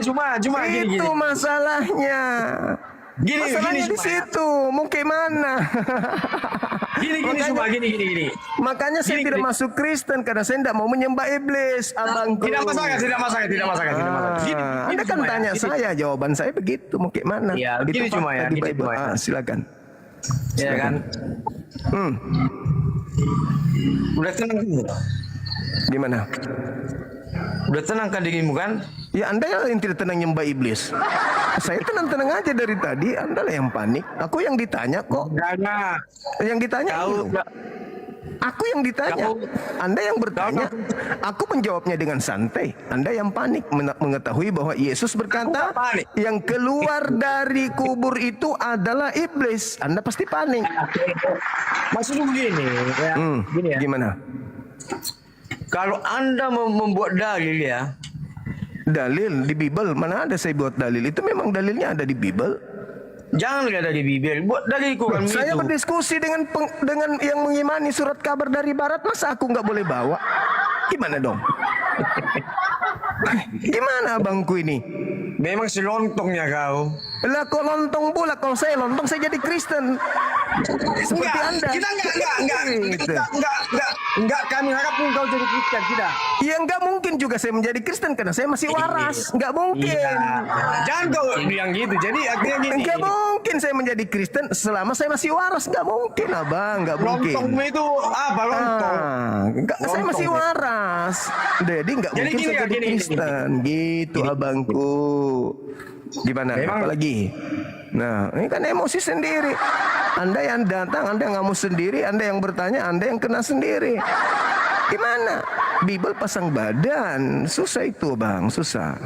Cuma gini. Itu masalahnya. Masalahnya di situ, mau ke mana? Gini. Makanya saya tidak masuk Kristen karena saya tidak mau menyembah iblis, abangku. Tidak masalah. Gini, Anda kan tanya saya, jawaban saya begitu, mau ke mana? Ya, gini cuma ya, silakan. Ya kan? Udah tenang kan? Gimana? Udah tenang kan dirimu kan? Ya Anda yang tidak tenang nyembah iblis. Saya tenang-tenang aja dari tadi. Anda lah yang panik. Aku yang ditanya kok. Enggak. Yang ditanya Kau, aku yang ditanya. Anda yang bertanya. Aku menjawabnya dengan santai. Anda yang panik mengetahui bahwa Yesus berkata yang keluar dari kubur itu adalah iblis. Anda pasti panik. Maksudnya begini ya. Gini ya. Gimana? Kalau Anda membuat dalil ya. Dalil di Bible, mana ada saya buat dalil? Itu memang dalilnya ada di Bible. Jangan lihat dari Bible, buat dalilku kan gitu. Saya berdiskusi dengan yang mengimani surat kabar dari barat, masa aku nggak boleh bawa? Gimana dong? Gimana abangku ini? Memang selontongnya kau. Lah kok lontong pula? Kalau saya lontong saya jadi Kristen. Seperti Anda. Kita enggak kami harapin kau jadi Kristen, tidak. Ya enggak mungkin juga saya menjadi Kristen karena saya masih waras. Enggak mungkin. Jangan kau bilang gitu. Jadi akhirnya gini. Enggak mungkin saya menjadi Kristen selama saya masih waras. Enggak mungkin, Abang. Enggak mungkin. Lontongmu itu apa lontong? Enggak, saya masih waras. Jadi enggak mungkin saya jadi Kristen. Gitu, abangku. Gimana? Apalagi? Nah, ini kan emosi sendiri. Anda yang datang, Anda yang nggak mau sendiri, Anda yang bertanya, Anda yang kena sendiri. Gimana? Bible pasang badan, susah itu bang, susah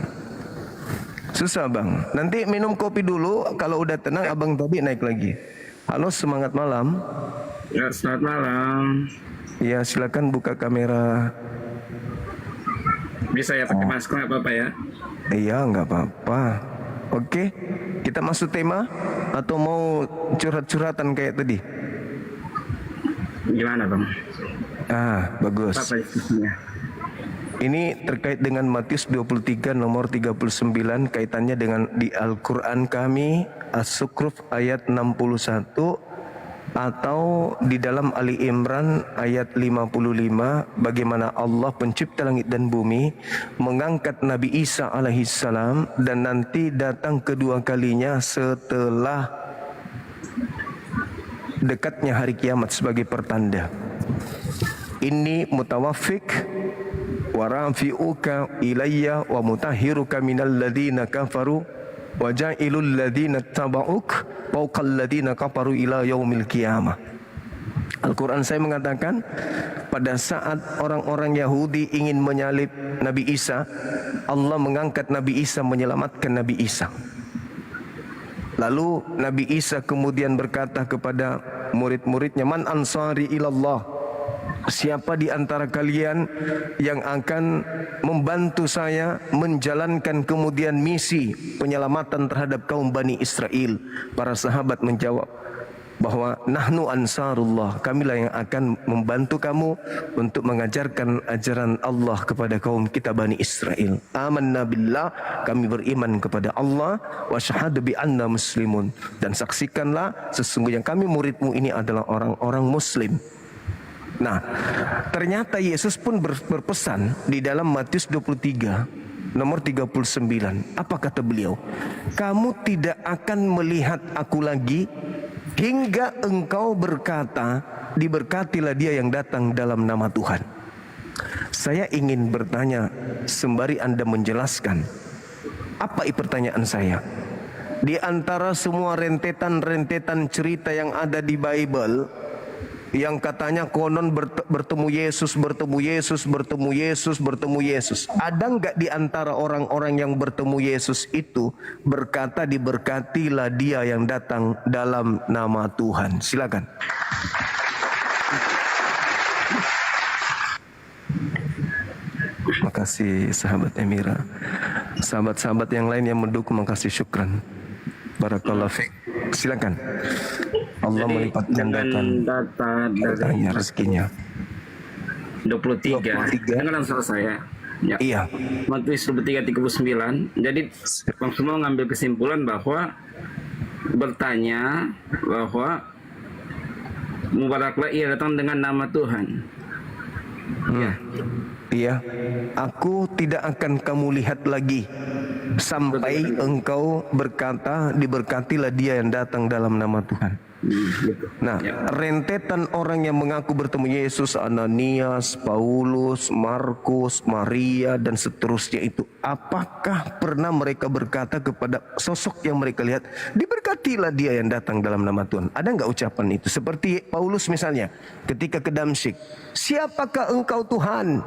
bang. Nanti minum kopi dulu, kalau udah tenang abang tadi naik lagi. Halo, semangat malam. Ya, selamat malam. Ya, silakan buka kamera. Bisa ya pakai masker apa-apa ya? Iya, nggak apa-apa. Oke, kita masuk tema atau mau curhat-curhatan kayak tadi? Gimana bang? Bagus. Apa diskusinya? Ini terkait dengan Matius 23 nomor 39, kaitannya dengan di Al-Quran kami As-Sukruf ayat 61 atau di dalam Ali Imran ayat 55, bagaimana Allah pencipta langit dan bumi mengangkat Nabi Isa alaihissalam dan nanti datang kedua kalinya setelah dekatnya hari kiamat sebagai pertanda. Inni mutawaffik wa rafi'uka ilayya wa mutahhiruka minal ladina kafaru wa ja'ilul ladina taba'uk fawqal ladina kafaru ila yaumil qiyamah. Al-Quran saya mengatakan pada saat orang-orang Yahudi ingin menyalib Nabi Isa, Allah mengangkat Nabi Isa menyelamatkan Nabi Isa. Lalu Nabi Isa kemudian berkata kepada murid-muridnya, man ansari ilallah, siapa di antara kalian yang akan membantu saya menjalankan kemudian misi penyelamatan terhadap kaum Bani Israel? Para sahabat menjawab bahwa nahnu ansarullah, kamilah yang akan membantu kamu untuk mengajarkan ajaran Allah kepada kaum kita Bani Israel. Amanna billah, kami beriman kepada Allah, wa syahadu bi anna muslimun, dan saksikanlah sesungguhnya kami muridmu ini adalah orang-orang muslim. Nah, ternyata Yesus pun berpesan di dalam Matius 23 nomor 39. Apa kata beliau? Kamu tidak akan melihat aku lagi hingga engkau berkata, diberkatilah dia yang datang dalam nama Tuhan. Saya ingin bertanya sembari Anda menjelaskan. Apa pertanyaan saya? Di antara semua rentetan-rentetan cerita yang ada di Bible, yang katanya konon bertemu Yesus, ada nggak di antara orang-orang yang bertemu Yesus itu berkata diberkatilah dia yang datang dalam nama Tuhan? Silakan. Makasih sahabat Emira. Sahabat-sahabat yang lain yang mendukung, makasih, syukran. Barakallahu fiik. Silakan. Allah melipat gandakan data dari rezekinya. 23. Dengan ansar saya Ya. Iya. Matius 23:39. Jadi Bang semua ngambil kesimpulan bahwa bertanya bahwa mubaraklah ia datang dengan nama Tuhan. Ya. Iya. Aku tidak akan kamu lihat lagi sampai engkau berkata, diberkatilah dia yang datang dalam nama Tuhan. Gitu. Nah, rentetan orang yang mengaku bertemu Yesus, Ananias, Paulus, Markus, Maria, dan seterusnya itu, apakah pernah mereka berkata kepada sosok yang mereka lihat, diberkatilah dia yang datang dalam nama Tuhan? Ada nggak ucapan itu? Seperti Paulus misalnya, ketika ke Damsyik, siapakah engkau Tuhan?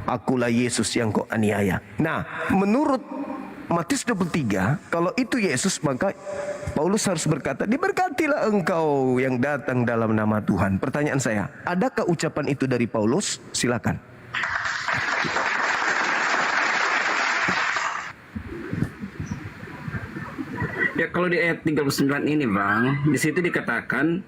Akulah Yesus yang kau aniaya. Nah, menurut Matius 23, kalau itu Yesus, maka Paulus harus berkata, diberkatilah engkau yang datang dalam nama Tuhan. Pertanyaan saya, adakah ucapan itu dari Paulus? Silakan. Ya, kalau di ayat 39 ini Bang, di situ dikatakan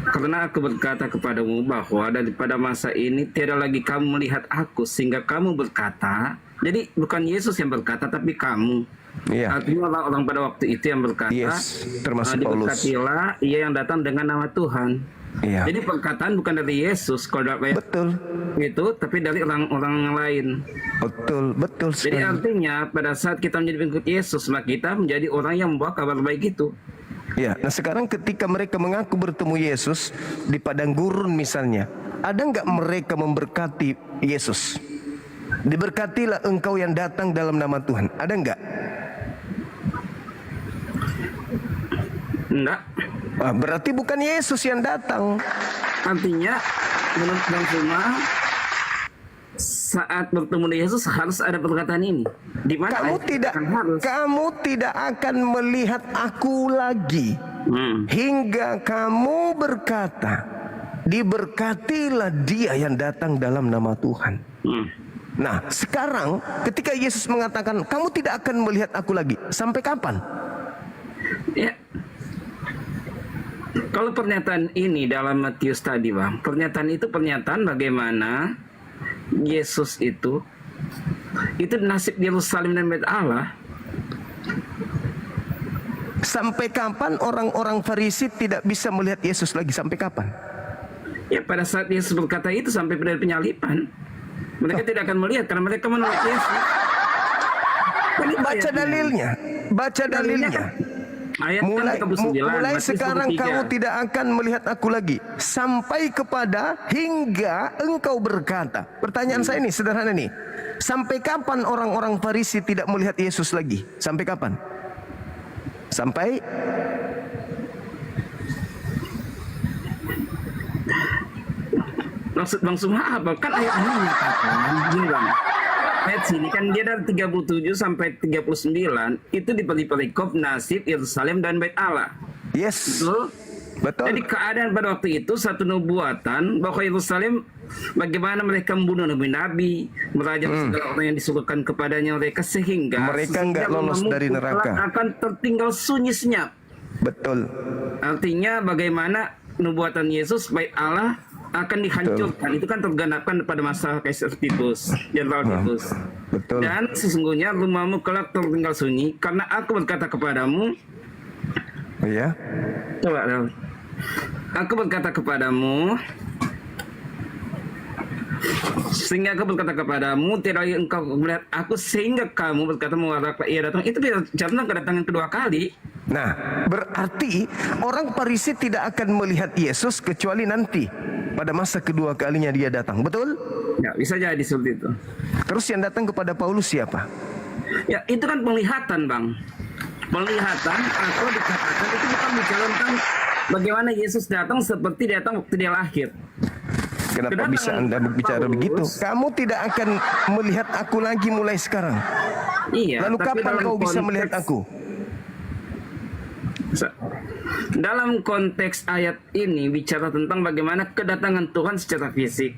karena aku berkata kepadamu bahwa daripada masa ini tiada lagi kamu melihat aku sehingga kamu berkata. Jadi bukan Yesus yang berkata tapi kamu. Iya. Artinya orang-orang pada waktu itu yang berkata, Yes, termasuk Paulus. diberkatilah ia yang datang dengan nama Tuhan. Iya. Jadi perkataan bukan dari Yesus kalau dapat Betul. itu, tapi dari orang-orang yang lain. Betul Jadi sekali. artinya pada saat kita menjadi pengikut Yesus, maka kita menjadi orang yang membawa kabar baik itu. Ya, nah sekarang ketika mereka mengaku bertemu Yesus di padang gurun misalnya, ada nggak mereka memberkati Yesus? Diberkatilah engkau yang datang dalam nama Tuhan. Ada nggak? Enggak. Berarti bukan Yesus yang datang. Artinya menurut Bang Suma, saat bertemu dengan Yesus harus ada perkataan ini. Di mana Kamu tidak akan melihat aku lagi hingga kamu berkata, diberkatilah dia yang datang dalam nama Tuhan. Nah, sekarang ketika Yesus mengatakan kamu tidak akan melihat aku lagi, sampai kapan? Ya. Kalau pernyataan ini dalam Matius tadi, Bang, pernyataan itu pernyataan bagaimana Yesus itu nasib Yerusalem dan Bait Allah. Sampai kapan orang-orang Farisi tidak bisa melihat Yesus lagi? Sampai kapan? Ya, pada saat Yesus berkata itu sampai pada penyalipan, mereka tidak akan melihat karena mereka menolak Yesus. Baca dalilnya, baca dalilnya. Ayat Mulai Matius sekarang 23. kamu tidak akan melihat aku lagi sampai kepada hingga engkau berkata. Pertanyaan saya ini sederhana nih. Sampai kapan orang-orang Farisi tidak melihat Yesus lagi? Sampai kapan? Sampai maksud Bang Suma apa? Kan ayat ini menyatakan gini Bang. Ayat sini kan dia dari 37 sampai 39 itu di perikop nasib Yerusalem dan Bait Allah. yes. Betul? Betul. Jadi keadaan pada waktu itu satu nubuatan bahwa Yerusalem bagaimana mereka membunuh nabi-nabi, merajam segala orang yang disuruhkan kepadanya mereka sehingga Mereka nggak lolos dari neraka. akan tertinggal sunyi senyap. Betul. Artinya bagaimana nubuatan Yesus Bait Allah akan dihancurkan. Itu kan tergenapkan pada masa Kaisar Titus, Jenderal Titus. Betul. Dan sesungguhnya rumahmu kelak tertinggal sunyi karena aku berkata kepadamu. Iya. Coba dong. Aku berkata kepadamu, sehingga aku berkata kepadamu, tidak lagi engkau melihat aku sehingga kamu berkata mubaraklah ia datang. Itu bicara kedatangan kedua kali. Nah, berarti orang Farisi tidak akan melihat Yesus kecuali nanti pada masa kedua kalinya dia datang. Betul? Ya, bisa jadi seperti itu. Terus yang datang kepada Paulus siapa? Ya, itu kan penglihatan, Bang. Penglihatan atau dikatakan itu bukan bicara tentang bagaimana Yesus datang seperti datang waktu dia lahir. Kenapa bisa Anda berbicara begitu? Kamu tidak akan melihat aku lagi mulai sekarang. Iya. Lalu tapi kapan kau bisa melihat aku? Dalam konteks ayat ini bicara tentang bagaimana kedatangan Tuhan secara fisik.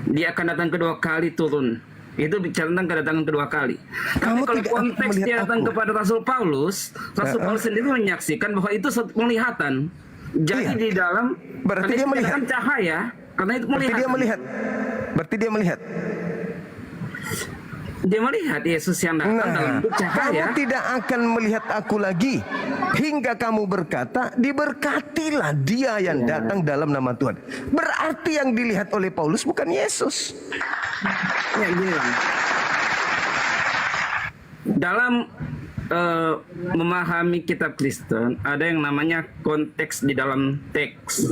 Dia akan datang kedua kali turun. Itu bicara tentang kedatangan kedua kali. Tapi kalau konteks dia datang kepada Rasul Paulus sendiri menyaksikan bahwa itu satu penglihatan. Jadi di dalam berarti dia melihat cahaya, karena itu melihat. Berarti dia melihat. Dia melihat Yesus yang datang dalam Nah, bentuk kamu cahaya. tidak akan melihat aku lagi hingga kamu berkata, diberkatilah dia yang datang dalam nama Tuhan. Berarti yang dilihat oleh Paulus bukan Yesus. Ya, gini Bang. Dalam memahami kitab Kristen ada yang namanya konteks di dalam teks.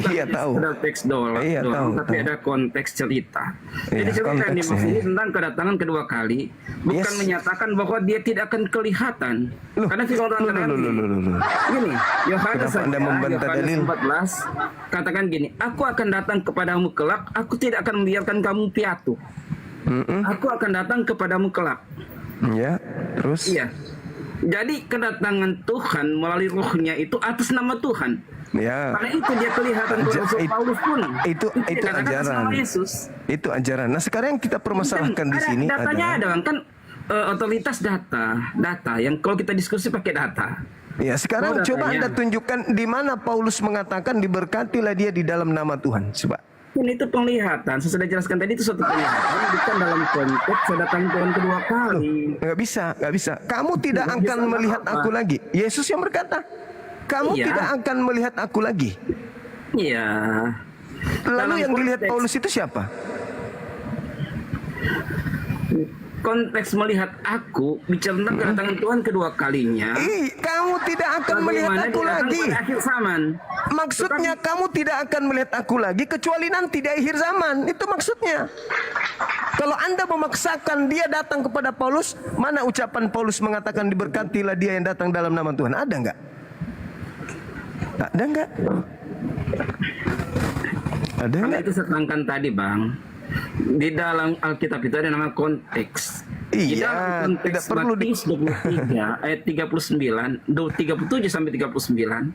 Iya tahu. Ada teks doang, Iya, tahu, tapi tahu. ada konteks cerita. Iya, Jadi cerita yang konteksnya. dimaksud ini tentang kedatangan kedua kali, bukan Yes. menyatakan bahwa dia tidak akan kelihatan. Loh, Karena firman Tuhan katakan loh. gini, Yohanes Kenapa Anda membantah dalil? 14 katakan gini, aku akan datang kepadamu kelak, aku tidak akan membiarkan kamu piatu. Aku akan datang kepadamu kelak. Ya, terus? Iya. Jadi kedatangan Tuhan melalui Rohnya itu atas nama Tuhan. Ya. Karena itu dia kelihatan kepada Paulus pun. Itu dikatakan atas ajaran. nama Yesus. Itu ajaran. Nah, sekarang yang kita permasalahkan di sini datanya adalah ada Bang. Kan otoritas data yang kalau kita diskusi pakai data. ya, sekarang Oh, coba datanya. Anda tunjukkan di mana Paulus mengatakan diberkatilah dia di dalam nama Tuhan. Coba. Dan itu penglihatan. Saya sudah jelaskan tadi itu suatu penglihatan bukan dalam konteks kedatangan Tuhan kedua kali. Nggak bisa. Kamu tidak Nggak akan bisa melihat apa-apa. aku lagi. Yesus yang berkata, kamu Iya. tidak akan melihat aku lagi. Iya. Lalu Dalam yang dilihat konteks- Paulus itu siapa? Konteks melihat aku bicara tentang kedatangan Tuhan kedua kalinya. Kamu tidak akan melihat Bagaimana aku dia datang lagi. pada akhir zaman. Maksudnya kamu tidak akan melihat aku lagi kecuali nanti di akhir zaman. Itu maksudnya. Kalau Anda memaksakan dia datang kepada Paulus, mana ucapan Paulus mengatakan diberkatilah dia yang datang dalam nama Tuhan? Ada enggak? Ada enggak? Ada Karena enggak? itu saya terangkan tadi Bang. Di dalam Alkitab itu ada nama konteks. Di Iya, dalam konteks tidak perlu Matius 23 ayat 37 sampai 39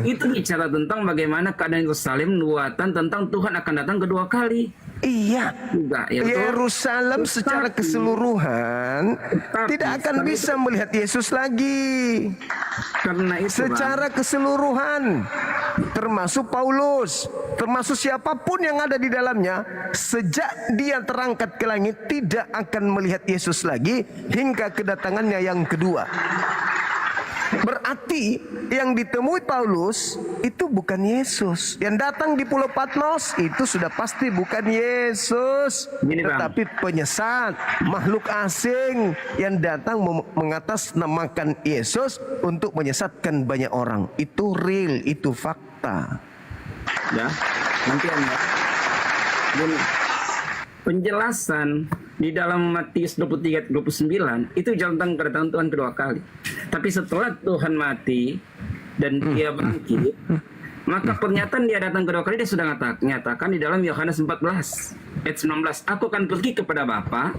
itu bicara tentang bagaimana keadaan Yerusalem nubuatan tentang Tuhan akan datang kedua kali. Iya. Juga, ya betul? Yerusalem secara Tetapi- keseluruhan tidak akan sekali- bisa melihat Yesus lagi. Karena itu Bang, Secara keseluruhan, termasuk Paulus, termasuk siapapun yang ada di dalamnya, sejak dia terangkat ke langit tidak akan melihat Yesus lagi hingga kedatangannya yang kedua. Berarti yang ditemui Paulus itu bukan Yesus. Yang datang di Pulau Patmos itu sudah pasti bukan Yesus, Gini, Bang. tetapi penyesat, makhluk asing yang datang mengatasnamakan Yesus untuk menyesatkan banyak orang. Itu real, itu fakta. ya. Nanti Anda. Gini, penjelasan di dalam Matius 23-29 itu bicara tentang kedatangan Tuhan kedua kali. Tapi setelah Tuhan mati dan dia bangkit, maka pernyataan dia datang kedua kali dia sudah nyatakan di dalam Yohanes 14 ayat 19, aku akan pergi kepada Bapa,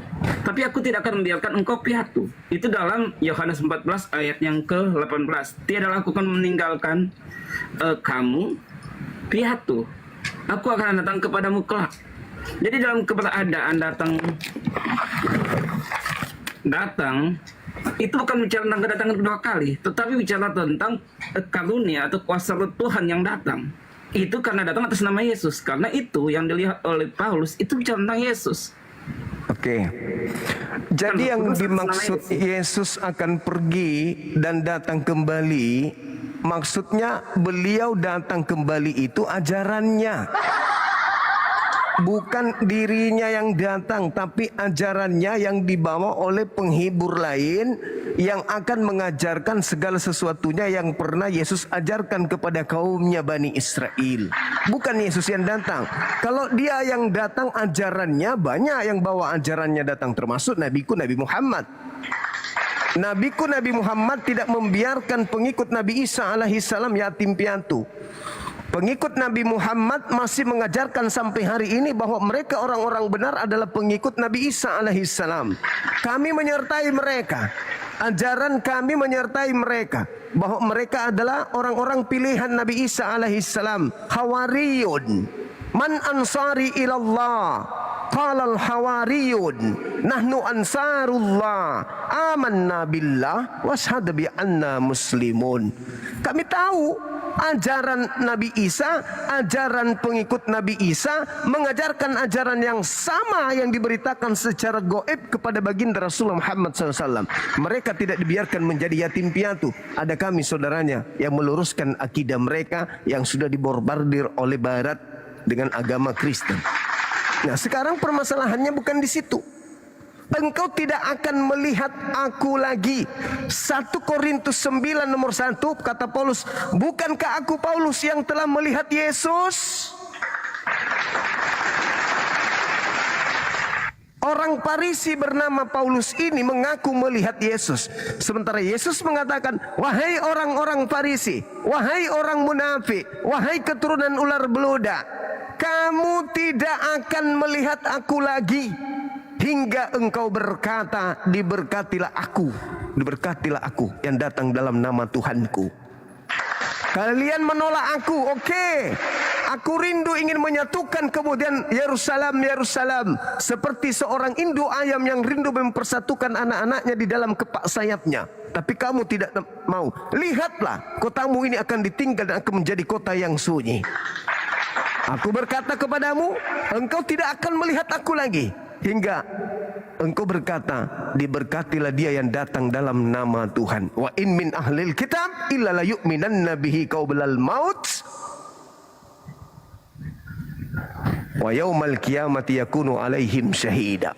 tapi aku tidak akan membiarkan engkau piatu. Itu dalam Yohanes 14 ayat yang ke-18. Tiadalah aku akan meninggalkan kamu piatu. Aku akan datang kepadamu kelak. Jadi dalam keberadaan datang itu bukan bicara tentang kedatangan kedua kali, tetapi bicara tentang karunia atau kuasa roh Tuhan yang datang. Itu karena datang atas nama Yesus. Karena itu yang dilihat oleh Paulus itu bicara tentang Yesus. Oke. Jadi yang dimaksud Yesus akan pergi dan datang kembali, maksudnya beliau datang kembali itu ajarannya. Bukan dirinya yang datang, tapi ajarannya yang dibawa oleh penghibur lain yang akan mengajarkan segala sesuatunya yang pernah Yesus ajarkan kepada kaumnya Bani Israel. Bukan Yesus yang datang. Kalau dia yang datang, ajarannya banyak yang bawa ajarannya datang, termasuk nabiku Nabi Muhammad. Nabiku Nabi Muhammad tidak membiarkan pengikut Nabi Isa alaihissalam yatim piatu. Pengikut Nabi Muhammad masih mengajarkan sampai hari ini bahwa mereka orang-orang benar adalah pengikut Nabi Isa alaihissalam. Kami menyertai mereka. Ajaran kami menyertai mereka bahwa mereka adalah orang-orang pilihan Nabi Isa alaihissalam. Hawariyun. Man ansari ilallah. Qala al-hawariyun. Nahnu ansarullah. Amanna billah. Washhad bi anna muslimun. Kami tahu ajaran Nabi Isa, ajaran pengikut Nabi Isa mengajarkan ajaran yang sama yang diberitakan secara gaib kepada baginda Rasulullah Muhammad SAW. Mereka tidak dibiarkan menjadi yatim piatu. Ada kami saudaranya yang meluruskan akidah mereka yang sudah diborbardir oleh Barat dengan agama Kristen. Nah, sekarang permasalahannya bukan di situ. Engkau tidak akan melihat aku lagi. 1 Korintus 9 nomor 1 kata Paulus, bukankah aku Paulus yang telah melihat Yesus? Orang Farisi bernama Paulus ini mengaku melihat Yesus. Sementara Yesus mengatakan, wahai orang-orang Farisi, wahai orang munafik, wahai keturunan ular beluda, kamu tidak akan melihat aku lagi hingga engkau berkata, diberkatilah aku yang datang dalam nama Tuhanku. Kalian menolak aku, oke. Aku rindu ingin menyatukan kemudian Yerusalem, Yerusalem. Seperti seorang induk ayam yang rindu mempersatukan anak-anaknya di dalam kepak sayapnya. Tapi kamu tidak mau. Lihatlah, kotamu ini akan ditinggal dan akan menjadi kota yang sunyi. Aku berkata kepadamu, engkau tidak akan melihat aku lagi hingga engkau berkata, diberkatilah dia yang datang dalam nama Tuhan. Wa in min ahlil kitab illa la yu'minanna bihi qablal maut wa yaumal qiyamati yakunu alaihim syahida.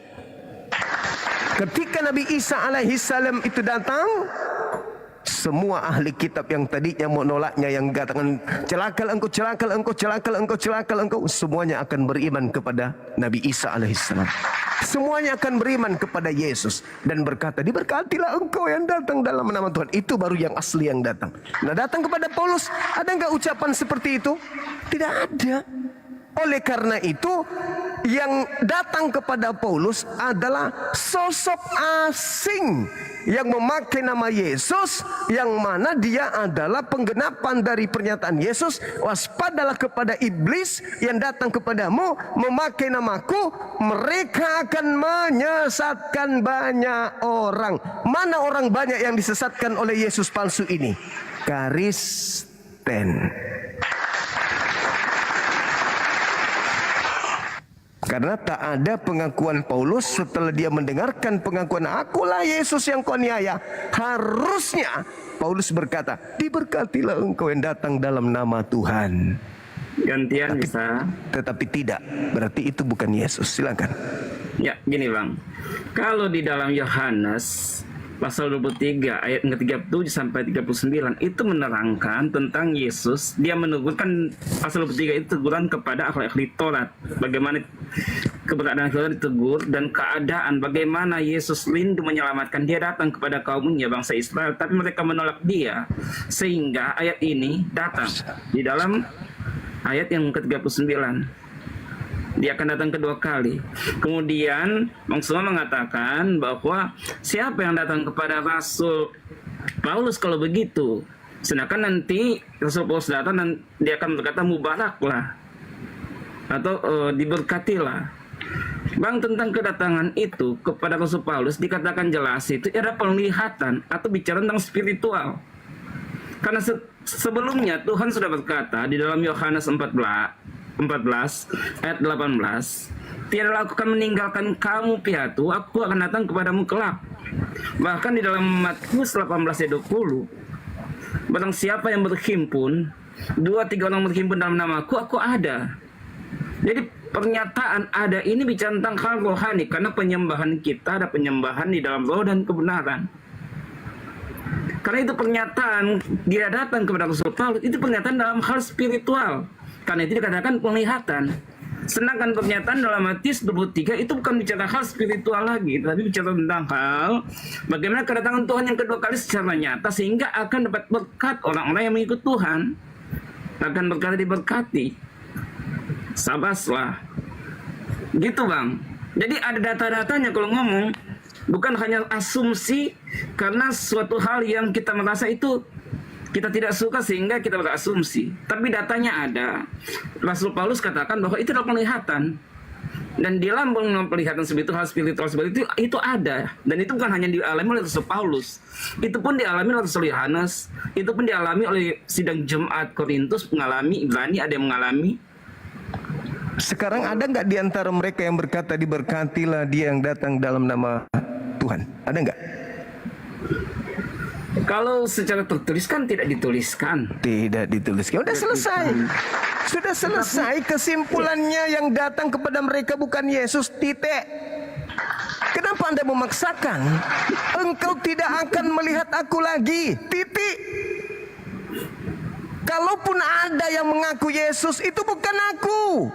Ketika Nabi Isa alaihi salam itu datang, semua ahli kitab yang tadinya menolaknya, yang katakan celakal engkau, celakal engkau, celakal engkau, celakal engkau, semuanya akan beriman kepada Nabi Isa alaihissalam. Semuanya akan beriman kepada Yesus dan berkata, diberkatilah engkau yang datang dalam nama Tuhan. Itu baru yang asli yang datang. Nah, datang kepada Paulus, ada enggak ucapan seperti itu? Tidak ada. Oleh karena itu, yang datang kepada Paulus adalah sosok asing yang memakai nama Yesus, yang mana dia adalah penggenapan dari pernyataan Yesus, waspadalah kepada iblis yang datang kepadamu memakai namaku, mereka akan menyesatkan banyak orang. Mana orang banyak yang disesatkan oleh Yesus palsu ini? Kristen. Karena tak ada pengakuan Paulus setelah dia mendengarkan pengakuan, akulah Yesus yang kau aniaya. Harusnya Paulus berkata, diberkatilah engkau yang datang dalam nama Tuhan. Gantian bisa. Tetapi tidak, berarti itu bukan Yesus. Silakan. Ya, gini Bang. Kalau di dalam Yohanes pasal 23 ayat 37 sampai 39 itu menerangkan tentang Yesus. Dia menegurkan, pasal 23 itu teguran kepada ahli Taurat, bagaimana keberadaan Taurat ditegur, dan keadaan bagaimana Yesus rindu menyelamatkan. Dia datang kepada kaumnya bangsa Israel, tapi mereka menolak dia, sehingga ayat ini datang di dalam ayat yang ke-39. Dia akan datang kedua kali. Kemudian Bang Suma mengatakan bahwa siapa yang datang kepada Rasul Paulus kalau begitu? Sedangkan nanti Rasul Paulus datang dan dia akan berkata mubaraklah atau diberkatilah. Bang, tentang kedatangan itu kepada Rasul Paulus dikatakan jelas itu ada penglihatan atau bicara tentang spiritual. Karena sebelumnya Tuhan sudah berkata di dalam Yohanes 14 ayat 18, tiadalah aku akan meninggalkan kamu piatu, aku akan datang kepadamu kelak. Bahkan di dalam Matius 18 ayat 20, barang siapa yang berhimpun, 2-3 orang berhimpun dalam namaku, aku ada. Jadi pernyataan ada ini bicara tentang hal rohani, karena penyembahan kita ada penyembahan di dalam roh dan kebenaran. Karena itu pernyataan dia datang kepada Rasul Paulus, itu pernyataan dalam hal spiritual. Karena itu dikatakan penglihatan. Sedangkan pernyataan dalam Matius 23 itu bukan bicara hal spiritual lagi, tapi bicara tentang hal bagaimana kedatangan Tuhan yang kedua kali secara nyata, sehingga akan dapat berkat orang-orang yang mengikut Tuhan, akan berkata diberkati. Sabaslah. Gitu Bang. Jadi ada data-datanya kalau ngomong, bukan hanya asumsi karena suatu hal yang kita merasa itu kita tidak suka sehingga kita berasumsi. Tapi datanya ada. Rasul Paulus katakan bahwa itu adalah penglihatan. Dan di dalam penglihatan seperti itu, hal spiritual seperti itu ada. Dan itu bukan hanya dialami oleh Rasul Paulus, itu pun dialami oleh Rasul Yohanes, itu pun dialami oleh sidang Jemaat Korintus, mengalami Ibrani, ada yang mengalami. Sekarang ada nggak di antara mereka yang berkata, diberkatilah dia yang datang dalam nama Tuhan? Ada nggak? Kalau secara tertulis kan tidak dituliskan. Tidak dituliskan. Udah selesai. Sudah selesai. Kesimpulannya yang datang kepada mereka bukan Yesus. Titik. Kenapa Anda memaksakan? Engkau tidak akan melihat aku lagi. Titik. Kalaupun ada yang mengaku Yesus, itu bukan aku.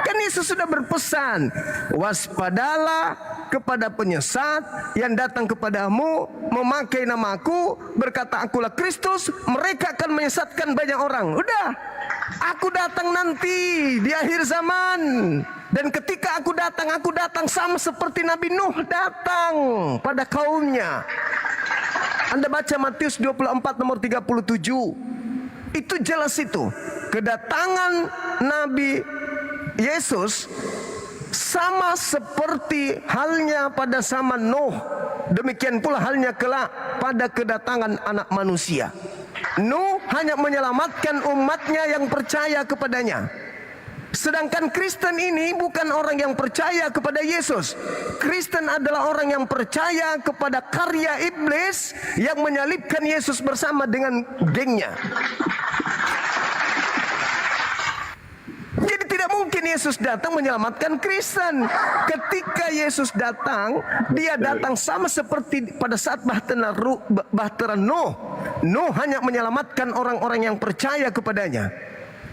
Kan Yesus sudah berpesan, waspadalah kepada penyesat yang datang kepadamu memakai namaku, berkata akulah Kristus, mereka akan menyesatkan banyak orang. Udah, aku datang nanti di akhir zaman. Dan ketika aku datang sama seperti Nabi Nuh datang pada kaumnya. Anda baca Matius 24 nomor 37. Itu jelas itu. Kedatangan Nabi Yesus sama seperti halnya pada zaman Nuh. Demikian pula halnya kelak pada kedatangan Anak Manusia. Nuh hanya menyelamatkan umatnya yang percaya kepadanya. Sedangkan Kristen ini bukan orang yang percaya kepada Yesus. Kristen adalah orang yang percaya kepada karya iblis yang menyalibkan Yesus bersama dengan gengnya. Jadi tidak mungkin Yesus datang menyelamatkan Kristen. Ketika Yesus datang, dia datang sama seperti pada saat bahtera Nuh. Nuh hanya menyelamatkan orang-orang yang percaya kepadanya.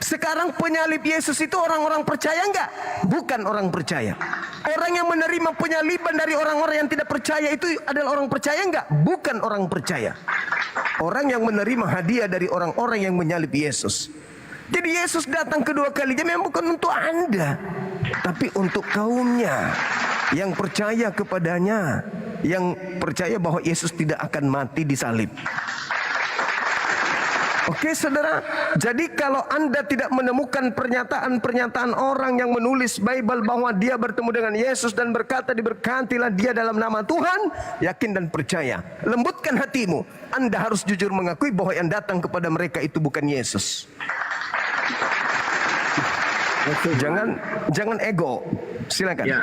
Sekarang penyalib Yesus itu orang-orang percaya enggak? Bukan orang percaya. Orang yang menerima penyaliban dari orang-orang yang tidak percaya itu adalah orang percaya enggak? Bukan orang percaya. Orang yang menerima hadiah dari orang-orang yang menyalib Yesus. Jadi Yesus datang kedua kalinya memang bukan untuk Anda, tapi untuk kaumnya yang percaya kepadanya, yang percaya bahwa Yesus tidak akan mati disalib. Oke saudara, jadi kalau Anda tidak menemukan pernyataan-pernyataan orang yang menulis Bible bahwa dia bertemu dengan Yesus dan berkata diberkatilah dia dalam nama Tuhan, yakin dan percaya. Lembutkan hatimu. Anda harus jujur mengakui bahwa yang datang kepada mereka itu bukan Yesus. Jangan ego. Silakan. Ya.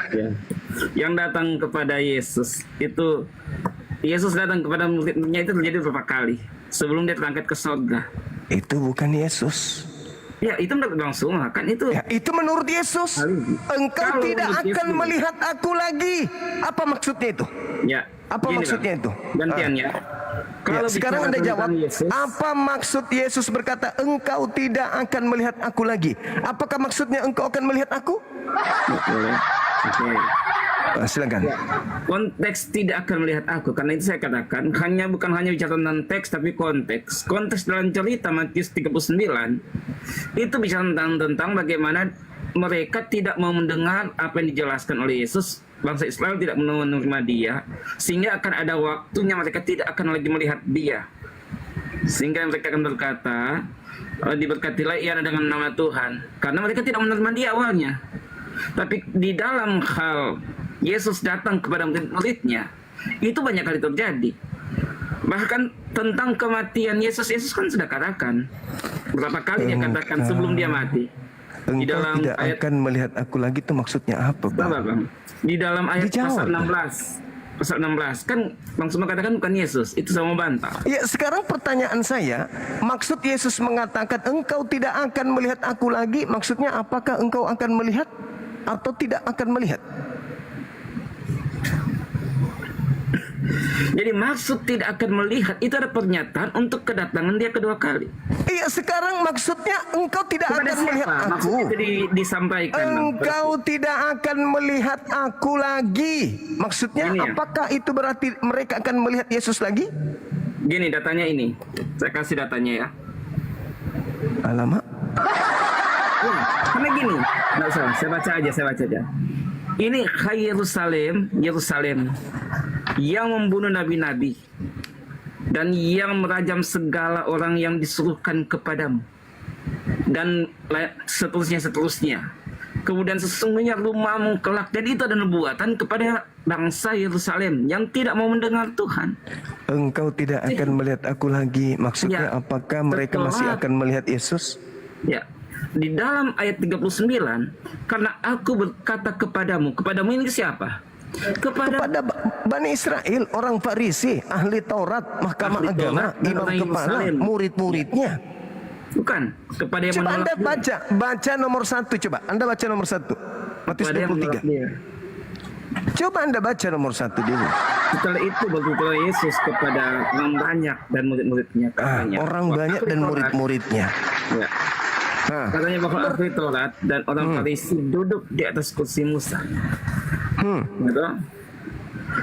Yang datang kepada Yesus itu, Yesus datang kepada murid-muridnya itu terjadi beberapa kali sebelum dia terangkat ke surga. Itu bukan Yesus. Ya, itu langsung kan itu. Ya, itu menurut Yesus. Engkau tidak akan melihat aku lagi. Apa maksudnya itu? Ya. Apa maksudnya itu? Gantiannya. Ya, sekarang Anda jawab, apa maksud Yesus berkata engkau tidak akan melihat aku lagi? Apakah maksudnya engkau akan melihat aku? Oke. Silakan. Ya, konteks tidak akan melihat aku, karena itu saya katakan bukan hanya bicara tentang teks tapi konteks. Konteks dalam cerita Matius 39 itu bicara tentang bagaimana mereka tidak mau mendengar apa yang dijelaskan oleh Yesus. Bangsa Israel tidak menerima dia, sehingga akan ada waktunya mereka tidak akan lagi melihat dia, sehingga mereka akan berkata, diberkatilah ia dengan nama Tuhan, karena mereka tidak menerima dia awalnya. Tapi di dalam hal Yesus datang kepada murid-muridnya, itu banyak kali terjadi. Bahkan tentang kematian Yesus kan sudah katakan berapa kali dia katakan sebelum dia mati. Di Engkau dalam tidak ayat, akan melihat aku lagi itu maksudnya apa, Bang? Di dalam ayat pasal 16 kan langsung mengatakan bukan Yesus, itu sama bantah. Ya, sekarang pertanyaan saya, maksud Yesus mengatakan engkau tidak akan melihat aku lagi, maksudnya apakah engkau akan melihat atau tidak akan melihat? Jadi maksud tidak akan melihat itu ada pernyataan untuk kedatangan dia kedua kali. Iya, sekarang maksudnya engkau tidak Kepada akan siapa? melihat aku. Maksudnya itu disampaikan. Engkau tidak akan melihat aku lagi. Maksudnya Ini ya. apakah itu berarti mereka akan melihat Yesus lagi? Gini datanya ini. Saya kasih datanya ya. Alamak. Ya, karena gini. Nggak usah, saya baca aja. Ini Yerusalem yang membunuh nabi-nabi dan yang merajam segala orang yang disuruhkan kepadamu dan seterusnya. Kemudian sesungguhnya rumahmu kelak. Jadi itu ada nubuatan kepada bangsa Yerusalem yang tidak mau mendengar Tuhan. Engkau tidak akan melihat aku lagi. Maksudnya Ya, apakah mereka masih setelah- akan melihat Yesus? Ya, di dalam ayat 39, karena aku berkata kepadamu ini siapa? Kepada Bani Israel, orang Farisi, ahli Taurat, mahkamah Ahli agama, Taurat dan imam orang kepala, Yerusalem. murid-muridnya. Bukan, kepada yang Coba Anda menolak dia. baca nomor 1, coba. Anda baca nomor 1. Matius Kepada yang menolak 23. dia. Coba Anda baca nomor 1 dulu. Setelah itu berkata Yesus kepada orang banyak dan murid-muridnya katanya. Orang bahwa banyak ahli dan Taurat- murid-muridnya. Ya, Hah. katanya bahwa ahli Taurat dan orang Farisi duduk di atas kursi Musa. Gitu.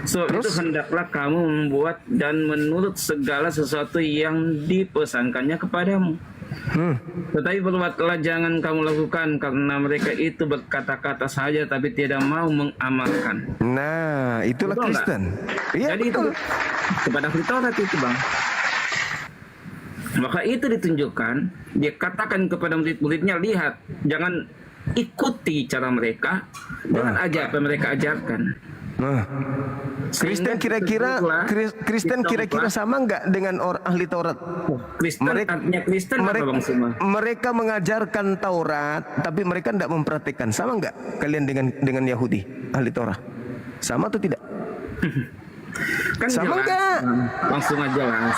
So itu hendaklah kamu membuat dan menurut segala sesuatu yang dipesankannya kepadamu. Tetapi berbuatlah jangan kamu lakukan, karena mereka itu berkata-kata saja tapi tidak mau mengamalkan. Nah, itulah Betul nggak? Kristen. Iya, Jadi betul. itu kepada ahli Taurat itu, Bang. Maka itu ditunjukkan, dia katakan kepada murid-muridnya, lihat, jangan ikuti cara mereka, jangan aja apa mereka ajarkan. Nah, Kristen kira-kira sama nggak dengan orang ahli Taurat? Kristen artinya Kristen apa, Bang Suma? Mereka mengajarkan Taurat, tapi mereka tidak mempraktikkan. Sama nggak kalian dengan Yahudi ahli Taurat? Sama atau tidak? Kan Sama jelas, nggak? langsung aja jelas.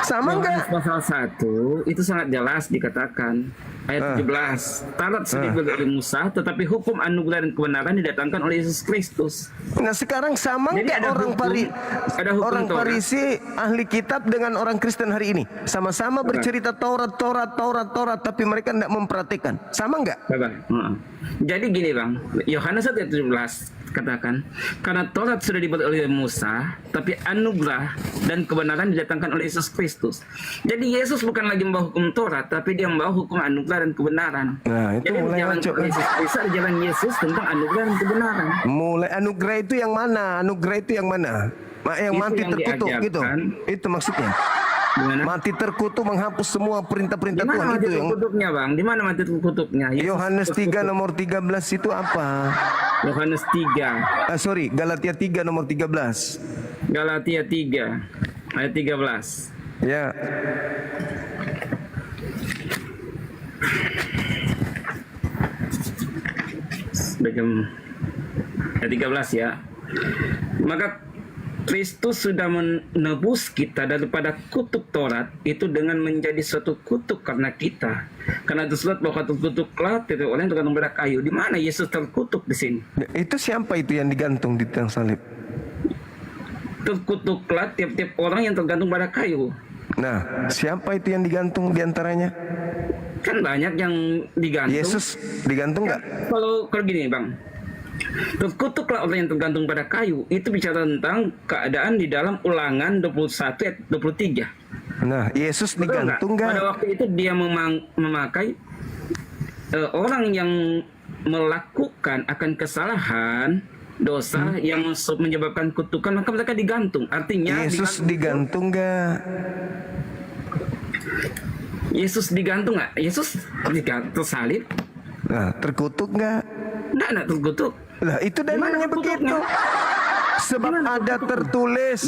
Sama Yohanes nggak? pasal 1 itu sangat jelas dikatakan ayat 17. Taurat sudah diberi oleh Musa, tetapi hukum anugerah dan kebenaran didatangkan oleh Yesus Kristus. Nah, sekarang sama Jadi nggak ada orang hukum- ada hukum orang Taurat. Farisi ahli kitab dengan orang Kristen hari ini? Sama-sama bercerita Taurat, tapi mereka tidak mempraktikkan. Sama nggak? Bang. Jadi gini, Bang, Yohanes 1 ayat 17 katakan, karena Taurat sudah diberi oleh Musa, tapi anugerah dan kebenaran didatangkan oleh Yesus Kristus. Jadi Yesus bukan lagi membawa hukum Taurat, tapi dia membawa hukum anugerah dan kebenaran. Nah, itu Jadi mulai jalan ngaco, kan? Yesus Kristus ada jalan Yesus tentang anugerah dan kebenaran. Mulai anugerah itu yang mana? Anugerah itu yang mana? Yang Itu mati yang terkutuk gitu. diajarkan. Itu maksudnya. Gimana? Mati terkutuk menghapus semua perintah-perintah Di mana Tuhan mati itu yang terkutuknya, Bang? Di mana mati terkutuknya? Yesus Yohanes 3 terkutuk. nomor 13 itu apa? Yohanes 3, Galatia 3 nomor 13. Galatia 3 ayat 13. Ya. Bagaimana? Ayat 13 ya. Maka Kristus sudah menebus kita daripada kutuk Taurat itu dengan menjadi suatu kutuk karena kita. Karena tersurat bahwa terkutuklah tiap orang yang tergantung pada kayu. Di mana Yesus terkutuk di sini? Itu siapa itu yang digantung di tiang salib? Terkutuklah tiap-tiap orang yang tergantung pada kayu. Nah, siapa itu yang digantung di antaranya? Kan banyak yang digantung. Yesus digantung nggak? Kalau gini, Bang. Terkutuklah orang yang tergantung pada kayu. Itu bicara tentang keadaan di dalam Ulangan 21 ayat 23. Nah, Yesus Betul digantung nggak? Pada nggak? waktu itu dia memakai orang yang melakukan akan kesalahan dosa yang menyebabkan kutukan, maka mereka digantung. Artinya Yesus digantung nggak? Yesus digantung nggak? Yesus tersalib? Nah, terkutuk nggak? Nggak terkutuk. Lah, itu dalilnya begitu. Sebab Gimana ada tertulis,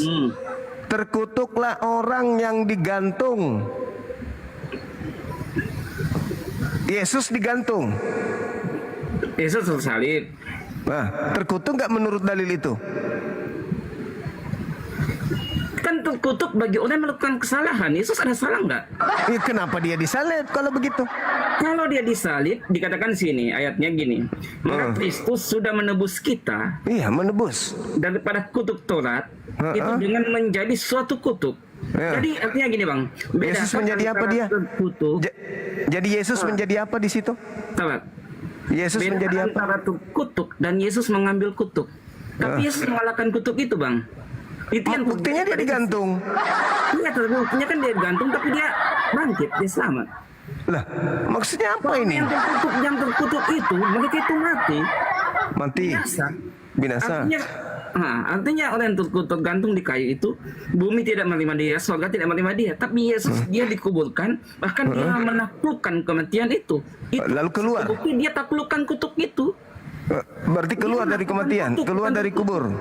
terkutuklah orang yang digantung. Yesus digantung. Yesus tersalib. Nah, terkutuk nggak menurut dalil itu? Kan terkutuk bagi orang yang melakukan kesalahan. Yesus ada salah nggak? Ya, kenapa dia disalib kalau begitu? Kalau dia disalib, dikatakan sini ayatnya gini. Maka Kristus sudah menebus kita Iya, menebus. daripada kutuk Taurat itu dengan menjadi suatu kutuk. Ya. Jadi artinya gini, Bang. Yesus menjadi apa antara dia? Terkutuk, Jadi Yesus menjadi apa di situ? Taurat. Yesus Beda menjadi apa? antara kutuk dan Yesus mengambil kutuk. Tapi Yesus mengalahkan kutuk itu, Bang. Itu yang Buktinya dia digantung. Iya, buktinya kan dia gantung, tapi dia bangkit, dia selamat. Lah, maksudnya apa ini? Yang terkutuk itu, mereka itu mati. Mati. Biasa. Binasa. Artinya Nah, artinya orang yang tergantung di kayu itu, bumi tidak menerima dia, surga tidak menerima dia. Tapi Yesus dia dikuburkan, bahkan dia menaklukkan kematian itu. Lalu keluar. Bukti dia taklukkan kutuk itu. Berarti keluar dari kematian, keluar dari kubur.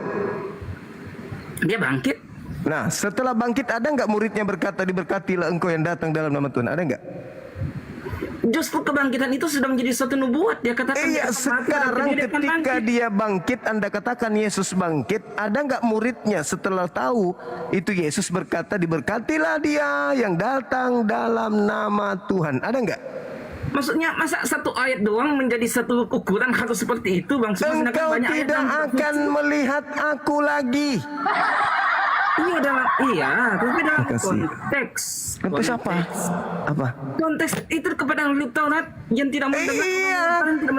Dia bangkit. Nah, setelah bangkit ada nggak muridnya berkata, diberkatilah engkau yang datang dalam nama Tuhan? Ada nggak? Justru kebangkitan itu sudah menjadi suatu nubuat. Dia katakan. Iya, sekarang ketika dia bangkit, Anda katakan Yesus bangkit, ada nggak muridnya setelah tahu itu Yesus berkata, diberkatilah dia yang datang dalam nama Tuhan? Ada nggak? Maksudnya masa satu ayat doang menjadi satu ukuran harus seperti itu, Bang? Engkau tidak akan melihat aku lagi. Iya, tapi dalam konteks apa? Apa? Konteks itu kepada ahli Taurat yang tidak mendengar. Iya,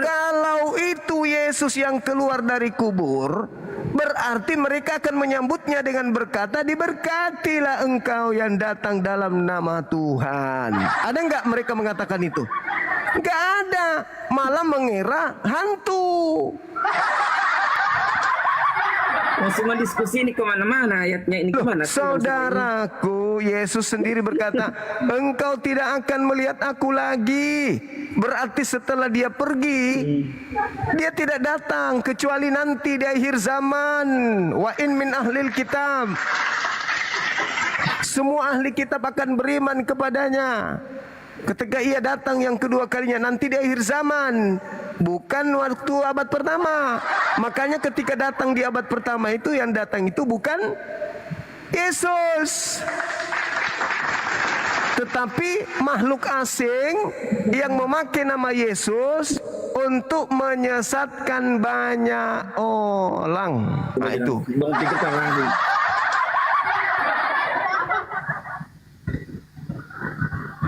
kalau itu Yesus yang keluar dari kubur, berarti mereka akan menyambutnya dengan berkata, diberkatilah engkau yang datang dalam nama Tuhan. Ada nggak mereka mengatakan itu? Nggak ada, malah mengira hantu. Semua diskusi ini kemana-mana, ayatnya ini kemana? Saudaraku, Yesus sendiri berkata, engkau tidak akan melihat aku lagi. Berarti setelah dia pergi, dia tidak datang kecuali nanti di akhir zaman. Wa in min ahlil kitab, semua ahli kitab akan beriman kepadanya ketika ia datang yang kedua kalinya nanti di akhir zaman, bukan waktu abad pertama. Makanya ketika datang di abad pertama itu, yang datang itu bukan Yesus, tetapi makhluk asing yang memakai nama Yesus untuk menyesatkan banyak orang. Nah itu.